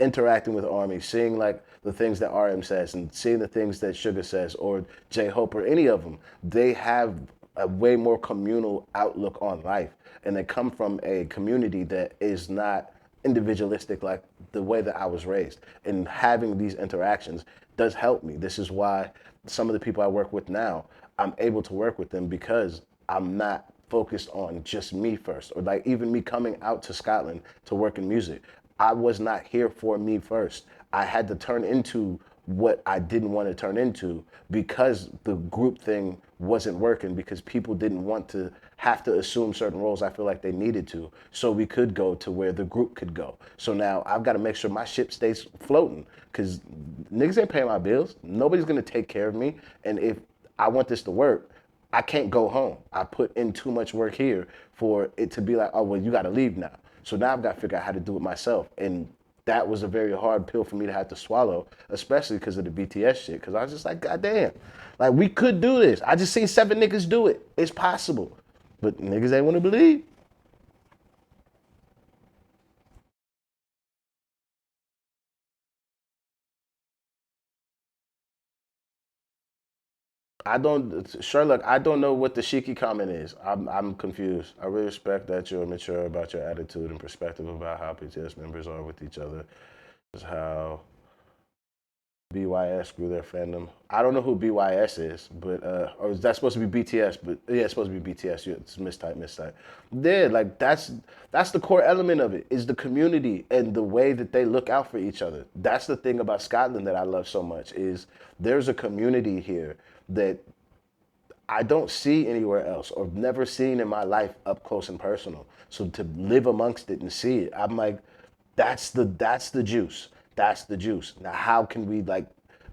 interacting with Army, seeing like the things that RM says and seeing the things that Sugar says or J Hope or any of them, they have a way more communal outlook on life. And they come from a community that is not individualistic like the way that I was raised. And having these interactions does help me. This is why some of the people I work with now, I'm able to work with them because I'm not focused on just me first. Or like even me coming out to Scotland to work in music. I was not here for me first. I had to turn into what I didn't want to turn into because the group thing wasn't working because people didn't want to have to assume certain roles I feel like they needed to so we could go to where the group could go. So now I've got to make sure my ship stays floating because niggas ain't paying my bills. Nobody's going to take care of me. And if I want this to work, I can't go home. I put in too much work here for it to be like, oh, well, you got to leave now. So now I've got to figure out how to do it myself. And that was a very hard pill for me to have to swallow, especially because of the BTS shit. Because I was just like, God damn, like we could do this. I just seen 7 niggas do it. It's possible. But niggas ain't want to believe. I don't, Sherlock, I don't know what the Shiki comment is. I'm confused. I really respect that you're mature about your attitude and perspective about how PTS members are with each other. Is how BYS grew their fandom. I don't know who BYS is, but or is that supposed to be BTS? But yeah, it's supposed to be BTS. Yeah, it's mistype. Yeah, like that's the core element of it is the community and the way that they look out for each other. That's the thing about Scotland that I love so much is there's a community here that I don't see anywhere else or never seen in my life up close and personal. So to live amongst it and see it, I'm like, that's the juice. That's the juice. Now how can we like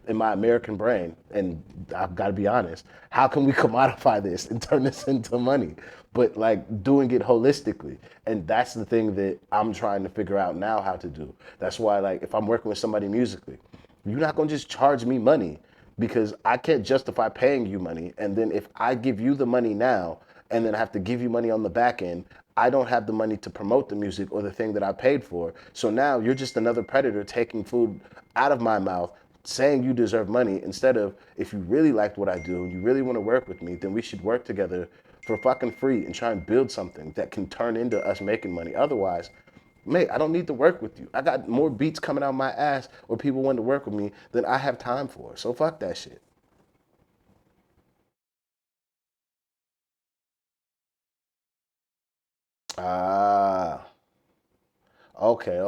in my American brain, and I've got to be honest, how can we commodify this and turn this into money? But like doing it holistically. And that's the thing that I'm trying to figure out now how to do. That's why like if I'm working with somebody musically, you're not gonna just charge me money because I can't justify paying you money. And then if I give you the money now and then I have to give you money on the back end, I don't have the money to promote the music or the thing that I paid for. So now you're just another predator taking food out of my mouth, saying you deserve money, instead of, if you really liked what I do and you really want to work with me, then we should work together for fucking free and try and build something that can turn into us making money. Otherwise, mate, I don't need to work with you. I got more beats coming out my ass or people want to work with me than I have time for. So fuck that shit. Ah, okay.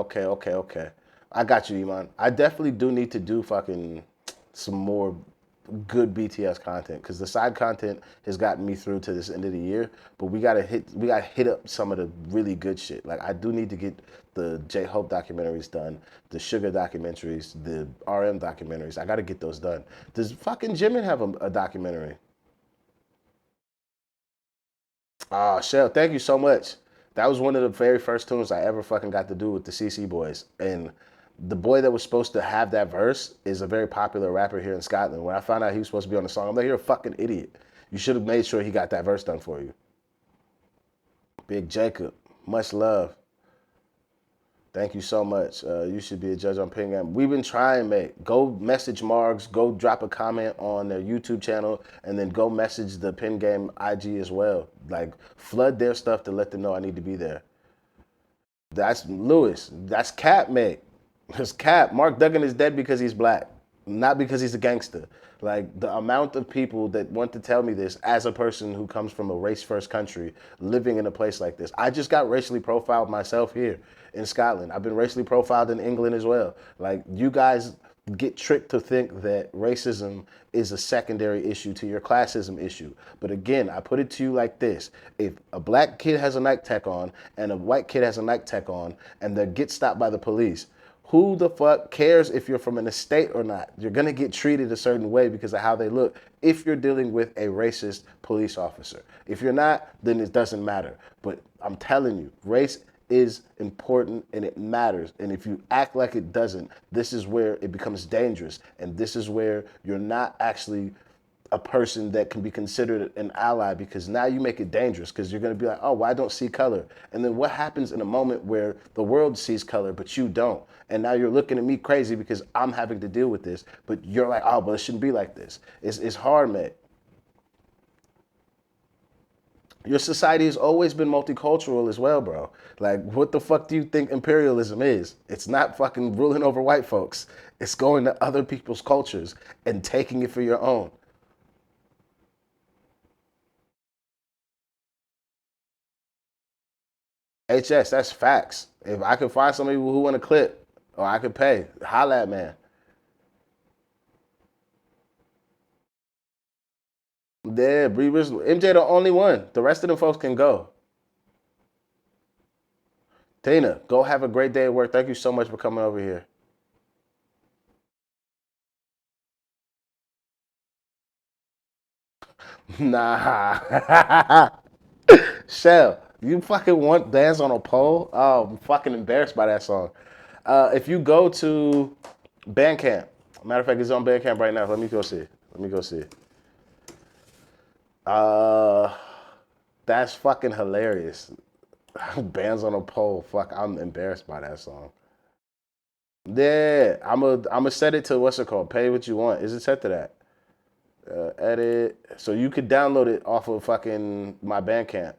I got you, Iman. I definitely do need to do fucking some more good BTS content, because the side content has gotten me through to this end of the year. But we gotta hit up some of the really good shit. Like, I do need to get the J Hope documentaries done, the Sugar documentaries, the RM documentaries. I gotta get those done. Does fucking Jimin have a documentary? Ah, Shell, thank you so much. That was one of the very first tunes I ever fucking got to do with the CC Boys. And the boy that was supposed to have that verse is a very popular rapper here in Scotland. When I found out he was supposed to be on the song, I'm like, you're a fucking idiot. You should have made sure he got that verse done for you. Big Jacob, much love. Thank you so much. You should be a judge on Pingam. We've been trying, mate. Go message Margs. Go drop a comment on their YouTube channel, and then go message the Pin Game IG as well. Like, flood their stuff to let them know I need to be there. That's Lewis. That's Cap, mate. It's Cap. Mark Duggan is dead because he's black, not because he's a gangster. Like, the amount of people that want to tell me this as a person who comes from a race first country, living in a place like this. I just got racially profiled myself here in Scotland. I've been racially profiled in England as well. Like, you guys get tricked to think that racism is a secondary issue to your classism issue. But again, I put it to you like this. If a black kid has a Nike Tech on and a white kid has a Nike Tech on and they get stopped by the police, who the fuck cares if you're from an estate or not? You're gonna get treated a certain way because of how they look if you're dealing with a racist police officer. If you're not, then it doesn't matter. But I'm telling you, race is important and it matters. And if you act like it doesn't, this is where it becomes dangerous. And this is where you're not actually a person that can be considered an ally, because now you make it dangerous, because you're going to be like, oh, well, I don't see color. And then what happens in a moment where the world sees color, but you don't? And now you're looking at me crazy because I'm having to deal with this, but you're like, oh, but it shouldn't be like this. It's hard, man. Your society has always been multicultural as well, bro. Like, what the fuck do you think imperialism is? It's not fucking ruling over white folks. It's going to other people's cultures and taking it for your own. HS, that's facts. If I could find somebody who want a clip, or I could pay, holla at man. Yeah, Bree MJ the only one. The rest of them folks can go. Tina, go have a great day at work. Thank you so much for coming over here. Nah. Shell, you fucking want Dance on a Pole? Oh, I'm fucking embarrassed by that song. If you go to Bandcamp, matter of fact, it's on Bandcamp right now. Let me go see it. Let me go see it. Uh, that's fucking hilarious. Bands on a Pole. Fuck, I'm embarrassed by that song. Yeah, I'm a set it to what's it called? Pay what you want. Is it set to that? Edit. So you could download it off of fucking my Bandcamp.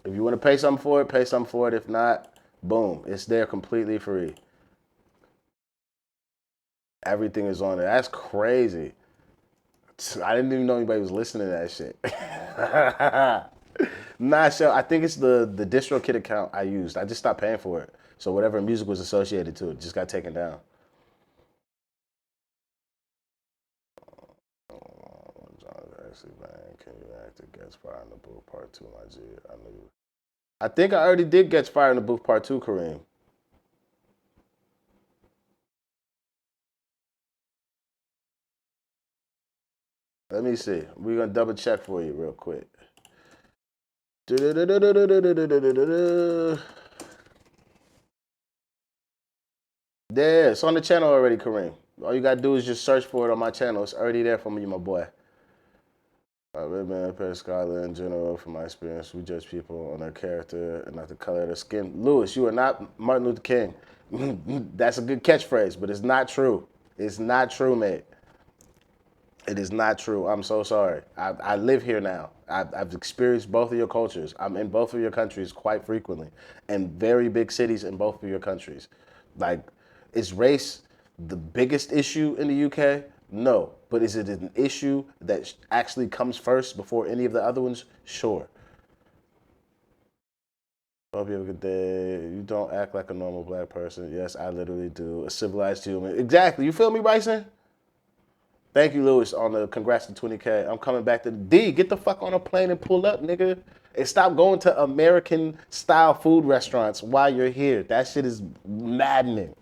If you want to pay something for it, pay something for it. If not, boom, it's there completely free. Everything is on there. That's crazy. I didn't even know anybody was listening to that shit. Nah, so I think it's the DistroKid account I used. I just stopped paying for it. So whatever music was associated to it just got taken down. Actually, man, can you act the Gets Fire in the Booth Part 2, my G? I knew you. I think I already did Gets Fire in the Booth Part 2, Kareem. Let me see. We're going to double check for you real quick. Yeah, it's on the channel already, Kareem. All you got to do is just search for it on my channel. It's already there for me, my boy. Redman, Paris Scholar in general, from my experience, we judge people on their character and not the color of their skin. Lewis, you are not Martin Luther King. That's a good catchphrase, but it's not true. It's not true, mate. It is not true. I'm so sorry. I live here now. I've experienced both of your cultures. I'm in both of your countries quite frequently, and very big cities in both of your countries. Like, is race the biggest issue in the UK? No. But is it an issue that actually comes first before any of the other ones? Sure. Hope you have a good day. You don't act like a normal black person. Yes, I literally do. A civilized human. Exactly. You feel me, Bryson? Thank you, Lewis, on the congrats to 20K. I'm coming back to the D. Get the fuck on a plane and pull up, nigga. And stop going to American style food restaurants while you're here. That shit is maddening.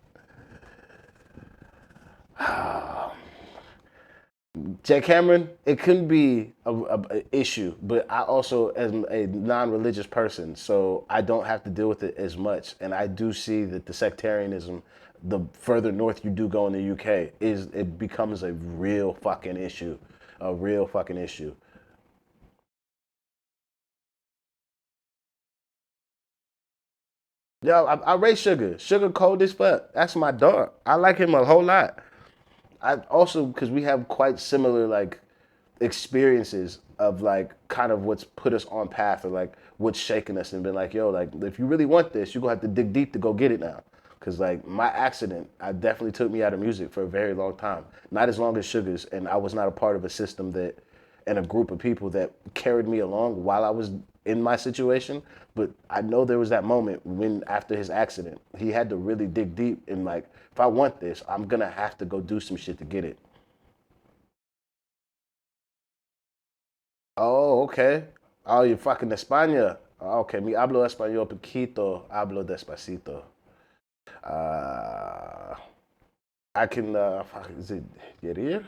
Jay Cameron, it couldn't be a issue, but I also am a non-religious person, so I don't have to deal with it as much. And I do see that the sectarianism, the further north you do go in the UK, is it becomes a real fucking issue, a real fucking issue. Yo, I rate Sugar. Sugar cold as fuck. That's my dog. I like him a whole lot. I also because we have quite similar like experiences of like kind of what's put us on path or like what's shaking us and been like, yo, like if you really want this, you're gonna have to dig deep to go get it now. Cause like my accident, I definitely took me out of music for a very long time. Not as long as Sugar's, and I was not a part of a system that and a group of people that carried me along while I was in my situation. But I know there was that moment when after his accident, he had to really dig deep and like, if I want this, I'm gonna have to go do some shit to get it. Oh, okay. Oh, you're fucking España. Oh, okay, mi hablo español poquito, hablo despacito. Uh, I can, fuck, is it Yerir?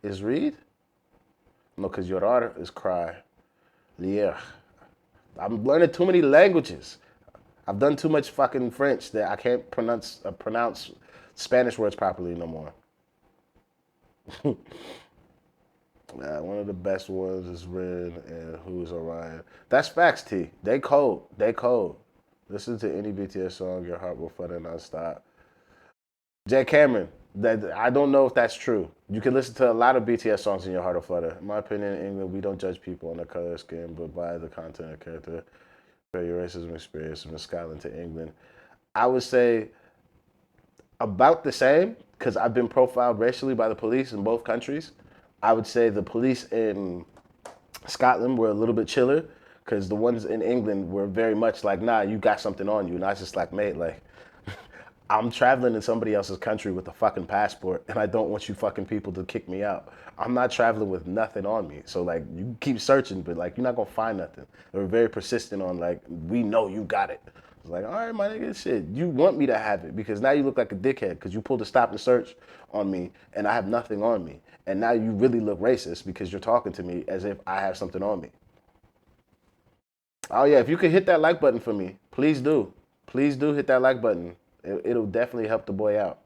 Is read? No, because llorar is cry. Lier. I'm learning too many languages. I've done too much fucking French that I can't pronounce Spanish words properly no more. One of the best ones is Ren and Who's Orion. That's facts, T. They cold. They cold. Listen to any BTS song, your heart will flutter nonstop. Jay Cameron. That I don't know if that's true. You can listen to a lot of BTS songs and your heart will flutter. In my opinion, in England, we don't judge people on the color of skin, but by the content of character. Compare your racism experience from Scotland to England. I would say about the same because I've been profiled racially by the police in both countries. I would say the police in Scotland were a little bit chiller because the ones in England were very much like, nah, you got something on you. And I was just like, mate, like, I'm traveling in somebody else's country with a fucking passport and I don't want you fucking people to kick me out. I'm not traveling with nothing on me. So like you keep searching, but like you're not gonna find nothing. They were very persistent on like, we know you got it. It's like, all right, my nigga, shit. You want me to have it because now you look like a dickhead because you pulled a stop and search on me and I have nothing on me. And now you really look racist because you're talking to me as if I have something on me. Oh yeah, if you could hit that like button for me, please do. Please do hit that like button. It'll definitely help the boy out.